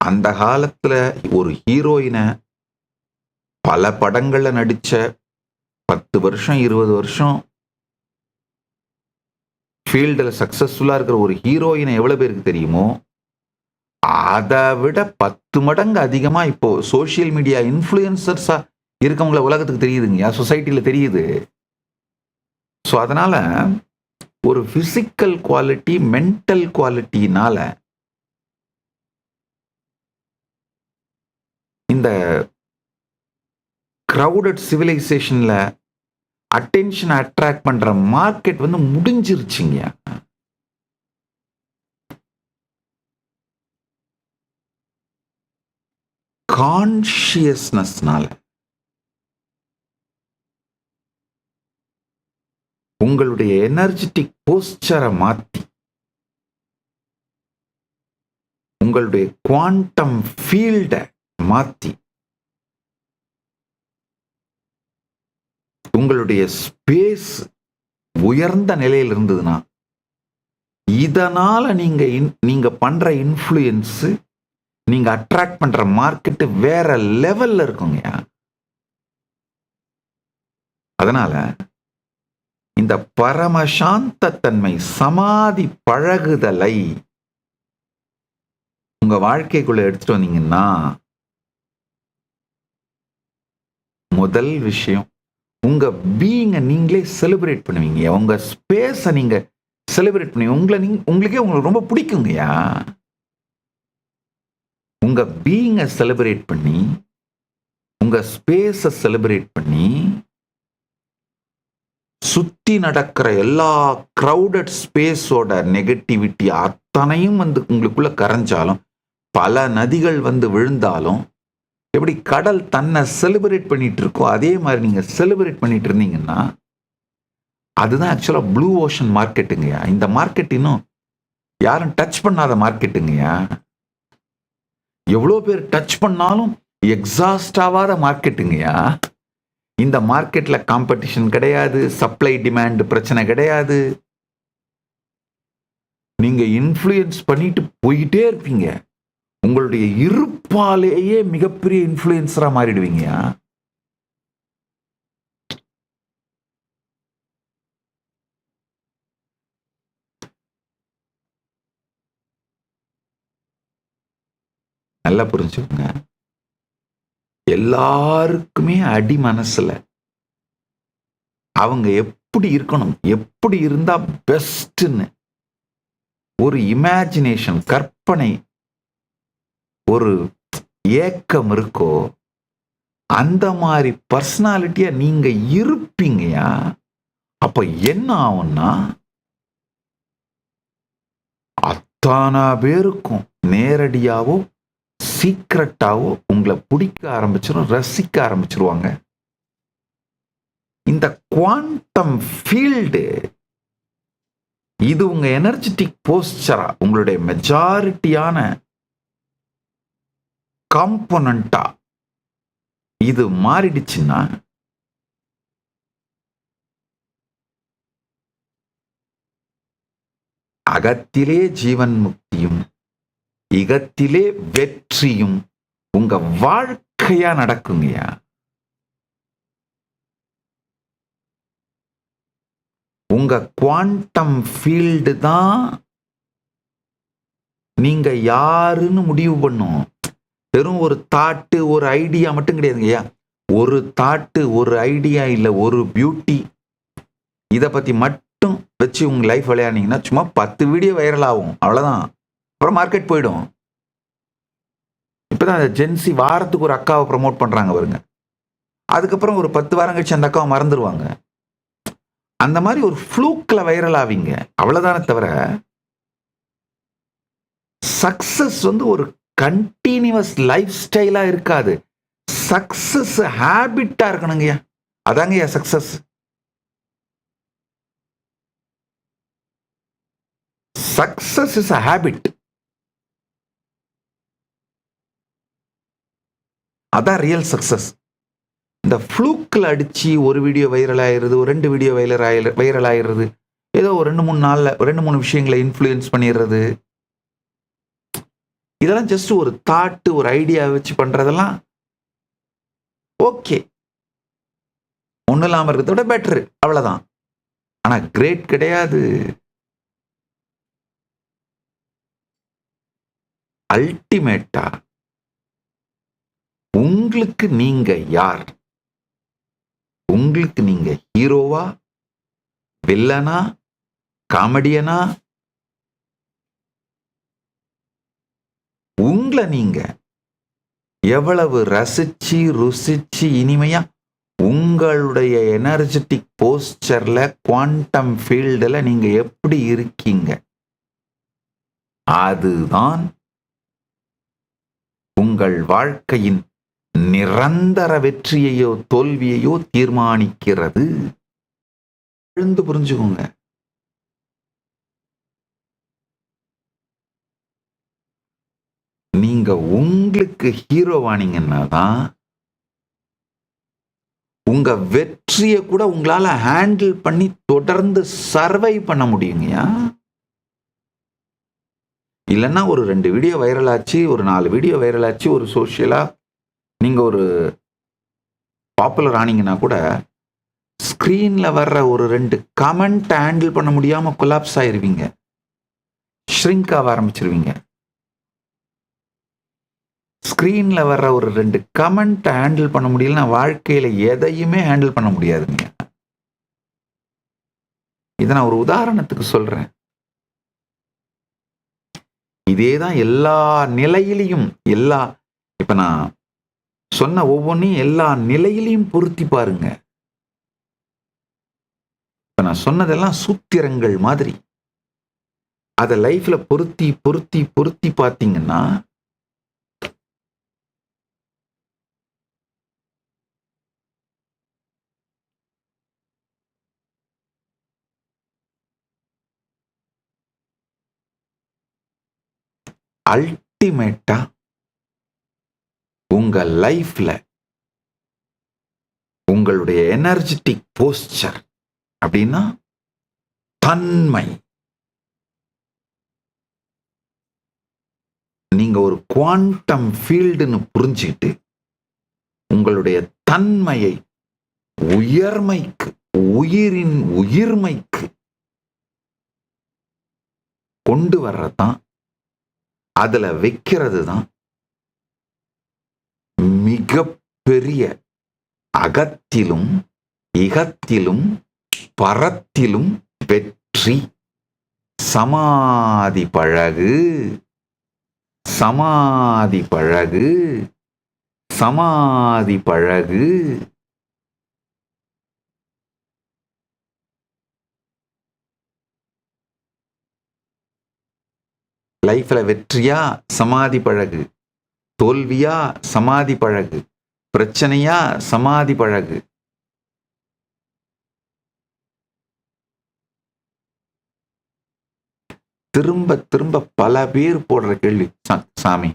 அந்த காலத்துல ஒரு ஹீரோயினை பல படங்கள்ல நடிச்ச 10 வருஷம் 20 வருஷம் ஃபீல்டில் சக்சஸ்ஃபுல்லா இருக்கிற ஒரு ஹீரோயினை எவ்வளவு பேருக்கு தெரியுமோ, அதை விட 10 மடங்கு அதிகமா இப்போ சோசியல் மீடியா இன்ஃப்ளூயன்சர்ஸா இருக்கவங்கள உலகத்துக்கு தெரியுதுங்க, சொசைட்டில தெரியுது. ஸோ அதனால ஒரு பிசிக்கல் குவாலிட்டி, மென்டல் குவாலிட்டினால இந்த கிரவுடட் சிவிலைசேஷன்ல அட்டென்ஷன் அட்ராக்ட் பண்ற மார்க்கெட் வந்து முடிஞ்சிருச்சுங்க. கான்ஷியஸ்னஸ்னால உங்களுடைய எனர்ஜெட்டிக் போஸ்டரை மாத்தி உங்களுடைய குவாண்டம் ஃபீல்டை மாத்தி உங்களுடைய ஸ்பேஸ் உயர்ந்த நிலையில் இருந்ததுன்னா, இதனால நீங்க பண்ற இன்ஃப்ளூயன்ஸ், நீங்க அட்ராக்ட் பண்ற மார்க்கெட் வேற லெவல்ல இருக்குங்க. அதனால இந்த பரமசாந்த தன்மை, சமாதி பழகுதலை உங்க வாழ்க்கைக்குள்ள எடுத்துட்டு வந்தீங்கன்னா, முதல் விஷயம் உங்க பீயிங்க நீங்களே செலிப்ரேட் பண்ணுவீங்க. உங்க ஸ்பேஸை நீங்க செலிப்ரேட் பண்ணுவீங்க. உங்களுக்கே உங்களுக்கு ரொம்ப பிடிக்குங்கய்யா. உங்க பீயிங்கை செலிப்ரேட் பண்ணி, உங்க ஸ்பேஸை செலிப்ரேட் பண்ணி, சுத்தி நடக்கிற எல்லா கிரவுடட் ஸ்பேஸோட நெகட்டிவிட்டி அத்தனையும் வந்து உங்களுக்குள்ள கரைஞ்சாலும், பல நதிகள் வந்து விழுந்தாலும், எப்படி கடல் தன்னை செலிப்ரேட் பண்ணிட்டு இருக்கோ அதே மாதிரி நீங்க செலிப்ரேட் பண்ணிட்டு இருந்தீங்கன்னா, அதுதான் ஆக்சுவலா ப்ளூ ஓஷன் மார்க்கெட்டுங்கய்யா. இந்த மார்க்கெட் இன்னும் யாரும் டச் பண்ணாத மார்க்கெட்டுங்கய்யா. எவ்வளோ பேர் டச் பண்ணாலும் எக்ஸாஸ்ட் ஆகாத மார்க்கெட்டுங்கய்யா. இந்த மார்க்கெட்ல காம்படிஷன் கிடையாது, சப்ளை டிமாண்ட் பிரச்சனை கிடையாது. நீங்க இன்ஃப்ளூயன்ஸ் பண்ணிட்டு போயிட்டே இருப்பீங்க. உங்களுடைய இருப்பாலேயே மிகப்பெரிய இன்ஃப்ளூயன்சரா மாறிடுவீங்க. நல்லா புரிஞ்சுக்கோங்க. எல்லாருக்குமே அடி மனசுல அவங்க எப்படி இருக்கணும், எப்படி இருந்தா பெஸ்ட்னு ஒரு இமேஜினேஷன், கற்பனை, ஒரு ஏக்கம் இருக்கோ, அந்த மாதிரி பர்சனாலிட்டியா நீங்க இருப்பீங்கயா. அப்ப என்ன ஆகும்னா, அத்தனை பேருக்கும் நேரடியாவோ சீக்ரெட்டாவோ உங்களை பிடிக்க ஆரம்பிச்சிடும், ரசிக்க ஆரம்பிச்சிருவாங்க. இந்த குவாண்டம் ஃபீல்டு இது உங்க எனர்ஜெட்டிக் போஸ்டரா, உங்களுடைய மெஜாரிட்டியான காம்போனண்டா இது மாறிடுச்சுன்னா, அகத்திலே ஜீவன் முக்தியும் இகத்திலே வெற்றியும் உங்க வாழ்க்கையா நடக்குங்கய்யா. உங்க குவாண்டம் ஃபீல்டு தான் நீங்க யாருன்னு முடிவு பண்ணும். வெறும் ஒரு தாட்டு, ஒரு ஐடியா மட்டும் கிடையாதுங்கய்யா. ஒரு தாட்டு, ஒரு ஐடியா இல்ல, ஒரு பியூட்டி, இதை பத்தி மட்டும் வச்சு உங்க லைஃப் விளையாடினீங்கன்னா சும்மா 10 வீடியோ வைரல் ஆகும், அவ்வளவுதான். அப்புறம் மார்க்கெட் போயிடும். இப்பதான் ஜென்சி வாரத்துக்கு ஒரு அக்காவை ப்ரமோட் பண்றாங்க பாருங்க. அதுக்கப்புறம் ஒரு 10 வாரம் கழிச்சு அந்த அக்காவை மறந்துடுவாங்க. அந்த மாதிரி ஒரு ஃப்ளூக்ல வைரல் ஆவீங்க, அவ்வளவுதானே தவிர சக்சஸ் ஒரு கண்டினியூஸ் லைஃப் ஸ்டைலா இருக்காது. சக்சஸ் ஹேபிட்டா இருக்கணுங்கய்யா. அதாங்கய்யா success. Success is a habit. அதான் ரியல் சக்சஸ். இந்த ஃப்ளூக்ல அடிச்சு ஒரு வீடியோ வைரல் ஆயிருது, ஒரு 2 வீடியோ வைரல் ஆயிருது, ஏதோ ஒரு 2-3 நாள்ல 2-3 விஷயங்களை இன்ஃப்ளூயன்ஸ் பண்ணிடுறது, இதெல்லாம் ஜஸ்ட் ஒரு தாட்டு, ஒரு ஐடியா வச்சு பண்றதெல்லாம் ஓகே, ஒன்றும் இல்லாம இருக்கிறத விட பெட்டர், அவ்வளவுதான். ஆனா கிரேட் கிடையாது. அல்டிமேட்டா உங்களுக்கு நீங்க யார்? உங்களுக்கு நீங்க ஹீரோவா, வில்லனா, காமெடியனா? உங்களை நீங்க எவ்வளவு ரசிச்சு ருசிச்சு இனிமையா உங்களுடைய எனர்ஜெட்டிக் போஸ்டர்ல, குவாண்டம் ஃபீல்டுல நீங்க எப்படி இருக்கீங்க, அதுதான் உங்கள் வாழ்க்கையின் நிரந்தர வெற்றியையோ தோல்வியையோ தீர்மானிக்கிறது. எழுந்து புரிஞ்சுக்கோங்க. நீங்க உங்களுக்கு ஹீரோவானீங்கன்னா தான் உங்க வெற்றியை கூட உங்களால ஹேண்டில் பண்ணி தொடர்ந்து சர்வை பண்ண முடியுங்கயா. இல்லைன்னா ஒரு 2 வீடியோ வைரல் ஆச்சு, ஒரு 4 வீடியோ வைரல் ஆச்சு, ஒரு சோஷியலா நீங்க ஒரு பாப்புலர் ஆனீங்கன்னா கூட ஸ்கிரீன்ல வர்ற ஒரு 2 கமெண்ட் ஹேண்டில் பண்ண முடியாம கொலாப்ஸ் ஆயிருவீங்க, ஷ்ரிங்க் ஆக ஆரம்பிச்சிருவீங்க. ஸ்கிரீன்ல வர்ற ஒரு 2 கமெண்ட் ஹேண்டில் பண்ண முடியலன்னா வாழ்க்கையில எதையுமே ஹேண்டில் பண்ண முடியாதுங்க. இதை நான் ஒரு உதாரணத்துக்கு சொல்றேன். இதேதான் எல்லா நிலையிலையும், இப்ப நான் சொன்ன ஒவ்வொன்றையும் எல்லா நிலையிலையும் பொருத்தி பாருங்க. இப்ப நான் சொன்னதெல்லாம் சூத்திரங்கள் மாதிரி. அதை லைஃப்ல பொருத்தி பொருத்தி பொருத்தி பார்த்தீங்கன்னா அல்டிமேட்டா உங்க லைஃப்ல உங்களுடைய எனர்ஜெட்டிக் போஸ்டர் அப்படின்னா தன்மை. நீங்க ஒரு குவாண்டம் ஃபீல்டுன்னு புரிஞ்சுக்கிட்டு உங்களுடைய தன்மையை உயர்மைக்கு, உயிரின் உயிர்மைக்கு கொண்டு வர்றதுதான், அதுல வைக்கிறது தான் மிக பெரிய அகத்திலும் இகத்திலும் பரத்திலும் வெற்றி. சமாதி பழகு, சமாதி பழகு, சமாதி பழகு. லைஃப்ல வெற்றியா சமாதி பழகு, தோல்வியா சமாதி பழகு, பிரச்சனையா சமாதி பழகு. திரும்ப திரும்ப பல பேர் போடுற கேள்வி, சாமி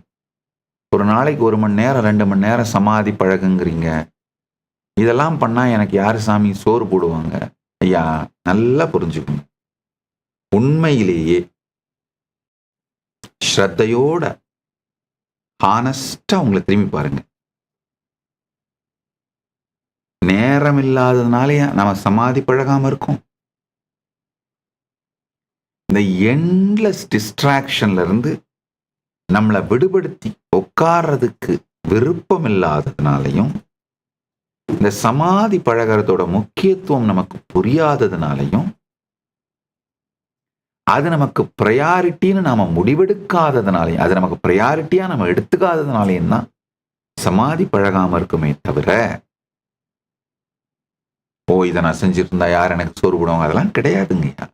ஒரு நாளைக்கு 1 மணி நேரம் 2 மணி நேரம் சமாதி பழகுங்கிறீங்க, இதெல்லாம் பண்ணா எனக்கு யாரு சாமி சோறு போடுவாங்க? ஐயா நல்லா புரிஞ்சுக்கணும். உண்மையிலேயே ஸ்ரத்தையோட ஹானஸ்டா உங்களை திரும்பி பாருங்க. நேரம் இல்லாததுனாலயா நம்ம சமாதி பழகாம இருக்கோம்? இந்த எண்ட்லெஸ் டிஸ்ட்ராக்ஷன்ல இருந்து நம்மளை விடுபடுத்தி உட்கார்றதுக்கு விருப்பம் இல்லாததுனாலையும், இந்த சமாதி பழகிறதோட முக்கியத்துவம் நமக்கு புரியாததுனாலையும், அது நமக்கு ப்ரையாரிட்டின்னு நாம முடிவெடுக்காததுனாலையும், அது நமக்கு ப்ரையாரிட்டியா நம்ம எடுத்துக்காததுனாலையும் தான் சமாதி பழகாம இருக்குமே தவிர, இதை நான் செஞ்சுட்டு இருந்தா யார் எனக்கு சோறு போடுவாங்க, அதெல்லாம் கிடையாதுங்கய்யா.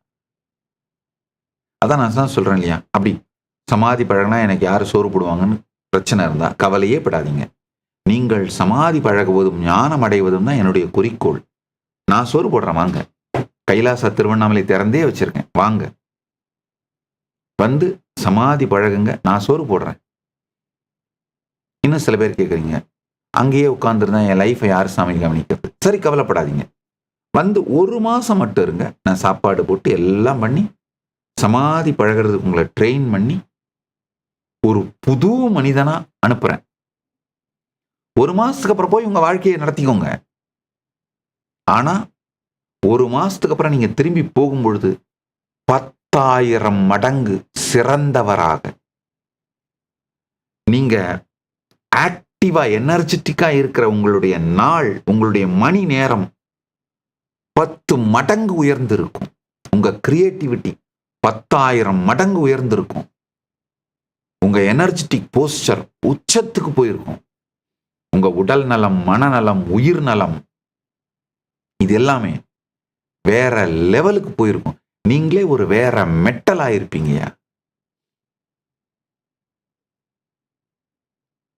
அதான் நான் தான் சொல்றேன் இல்லையா, அப்படி சமாதி பழகினா எனக்கு யார் சோறு போடுவாங்கன்னு பிரச்சனை இருந்தா கவலையே படாதீங்க. நீங்கள் சமாதி பழகுவதும் ஞானம் அடைவதும் தான் என்னுடைய குறிக்கோள். நான் சோறு போடுறேன், வாங்க. கைலாச திருவண்ணாமலை திறந்தே வச்சிருக்கேன், வாங்க வந்து சமாதி பழகுங்க, நான் சோறு போடுறேன். இன்னும் சில பேர் கேட்குறீங்க, அங்கேயே உட்காந்துருந்தா என் லைஃப்பை யார் சாமி கவனிக்கிறது? சரி, கவலைப்படாதீங்க. வந்து 1 மாசம் மட்டும் இருங்க, நான் சாப்பாடு போட்டு எல்லாம் பண்ணி சமாதி பழகிறதுக்கு உங்களை ட்ரெயின் பண்ணி ஒரு புது மனிதனா அனுப்புறேன். 1 மாசத்துக்கு அப்புறம் போய் உங்க வாழ்க்கையை நடத்திக்கோங்க. ஆனா 1 மாசத்துக்கு அப்புறம் நீங்க திரும்பி போகும்பொழுது 10,000 மடங்கு சிறந்தவராக, நீங்க ஆக்டிவா எனர்ஜெட்டிக்கா இருக்கிற உங்களுடைய நாள், உங்களுடைய மணி நேரம் 10 மடங்கு உயர்ந்திருக்கும். உங்க கிரியேட்டிவிட்டி 10,000 மடங்கு உயர்ந்திருக்கும். உங்க எனர்ஜெட்டிக் போஸ்டர் உச்சத்துக்கு போயிருக்கும். உங்க உடல் நலம், மனநலம், உயிர் நலம், இது எல்லாமே வேற லெவலுக்கு போயிருக்கும். நீங்களே ஒரு வேற மெட்டல் ஆயிருப்பீங்கயா.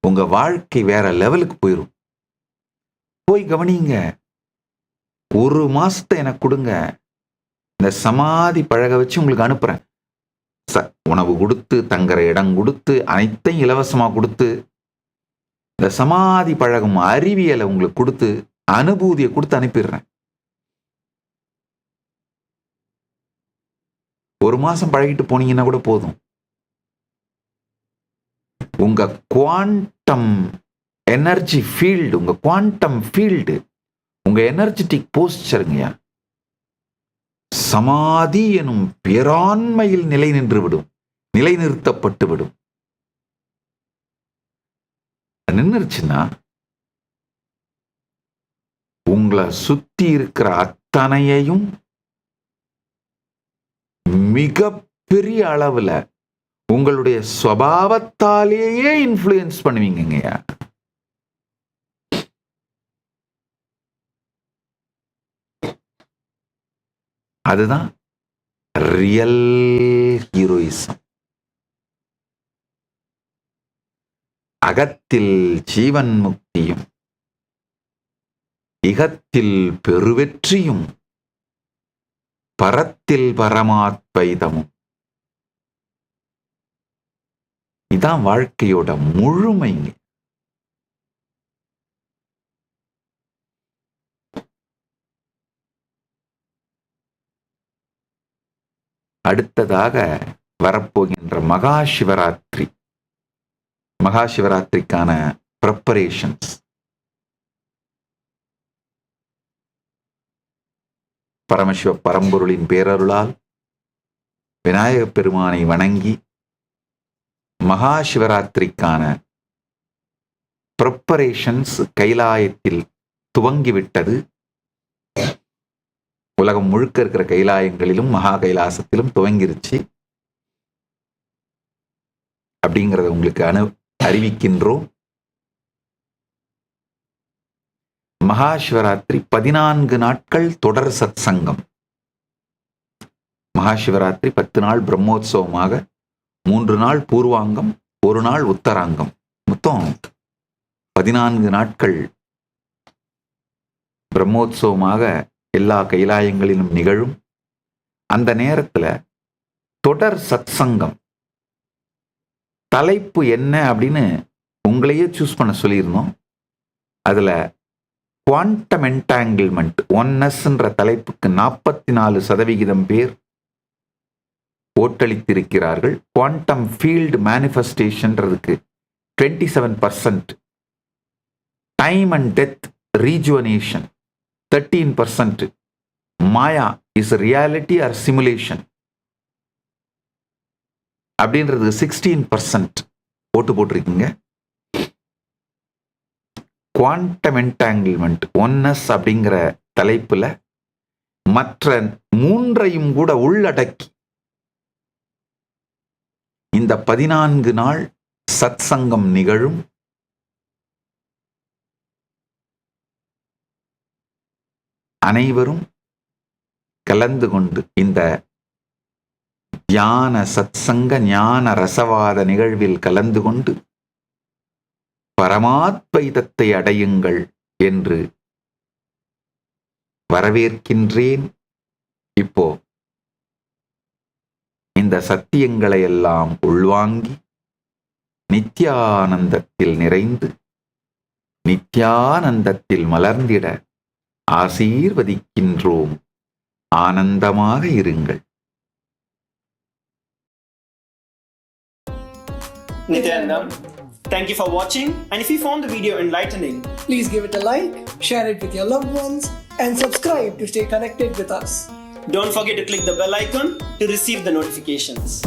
உங்க வாழ்க்கை வேற லெவலுக்கு போயிரும். போய் கவனிங்க. 1 மாசத்தை எனக்கு கொடுங்க, இந்த சமாதி பழக வச்சு உங்களுக்கு அனுப்புறேன். உணவு கொடுத்து, தங்குற இடம் கொடுத்து, அனைத்தையும் இலவசமா கொடுத்து, இந்த சமாதி பழகும் அறிவியலை உங்களுக்கு கொடுத்து, அனுபூதியை கொடுத்து அனுப்பிடுறேன். 1 மாசம் பழகிட்டு போனீங்கன்னா கூட போதும். உங்க குவாண்டம் எனர்ஜி ஃபீல்டு, உங்க குவாண்டம் ஃபீல்டு, உங்க எனர்ஜெட்டிக் போஸ்டருங்கயா சமாதி எனும் பேராண்மையில் நிலை நின்றுவிடும், நிலைநிறுத்தப்பட்டு விடும். நின்றுச்சுன்னா உங்களை சுத்தி இருக்கிற அத்தனையையும் மிக பெரிய அளவுல உங்களுடைய சுபாவத்தாலேயே இன்ஃப்ளூயன்ஸ் பண்ணுவீங்கங்கய்யா. அதுதான் ரியல் ஹீரோயிசம். அகத்தில் ஜீவன் முக்தியும், இகத்தில் பெருவெற்றியும், பரத்தில் பரமாத்வைதமும். இதான் வாழ்க்கையோட முழுமைங்க. அடுத்ததாக வரப்போகின்ற மகா சிவராத்திரி, மகா சிவராத்திரிக்கான ப்ரிப்பரேஷன்ஸ். பரமசிவ பரம்பொருளின் பேரருளால் விநாயக பெருமானை வணங்கி மகா சிவராத்திரிக்கான ப்ரிப்பரேஷன்ஸ் கைலாயத்தில் துவங்கிவிட்டது. உலகம் முழுக்க இருக்கிற கைலாயங்களிலும் மகா கைலாசத்திலும் துவங்கிருச்சு அப்படிங்கிறத உங்களுக்கு அறிவிக்கின்றோம். மகா சிவராத்திரி 14 நாட்கள் தொடர் சத் சங்கம். மகா சிவராத்திரி 10 நாள் பிரம்மோற்சவமாக, 3 நாள் பூர்வாங்கம், 1 நாள் உத்தராங்கம், மொத்தம் 14 நாட்கள் பிரம்மோற்சவமாக எல்லா கைலாயங்களிலும் நிகழும். அந்த நேரத்துல தொடர் சத் சங்கம் தலைப்பு என்ன அப்படின்னு உங்களையே சூஸ் பண்ண சொல்லியிருந்தோம். அதுல குவாண்டம் என்டாங்கிள்மெண்ட் ஒன்னஸ்ன்ற தலைப்புக்கு 44% பேர் ஓட்டளித்திருக்கிறார்கள். குவாண்டம் ஃபீல்டு மேனிஃபெஸ்டேஷன்றதுக்கு 27%, time and death rejuvenation 13%, maya is reality or simulation அப்படின்றது 16% ஓட்டு போட்டிருக்கீங்க. குவாண்டம் என்டாங்கிள்மெண்ட் ஒன்னஸ் அப்படிங்கிற தலைப்புல மற்ற 3ஐயும் கூட உள்ளடக்கி இந்த 14 நாள் சத்சங்கம் நிகழும். அனைவரும் கலந்து கொண்டு இந்த தியான சத்சங்க ஞான ரசவாத நிகழ்வில் கலந்து கொண்டு பரமாத்வைதத்தை அடையுங்கள் என்று வரவேற்கின்றேன். இப்போ இந்த சத்தியங்களை எல்லாம் உள்வாங்கி நித்யானந்தத்தில் நிறைந்து நித்யானந்தத்தில் மலர்ந்திட ஆசீர்வதிக்கின்றோம். ஆனந்தமாக இருங்கள். Nityanandam, thank you for watching, and if you found the video enlightening, please give it a like, share it with your loved ones, and subscribe to stay connected with us. don't forget to click the bell icon to receive the notifications.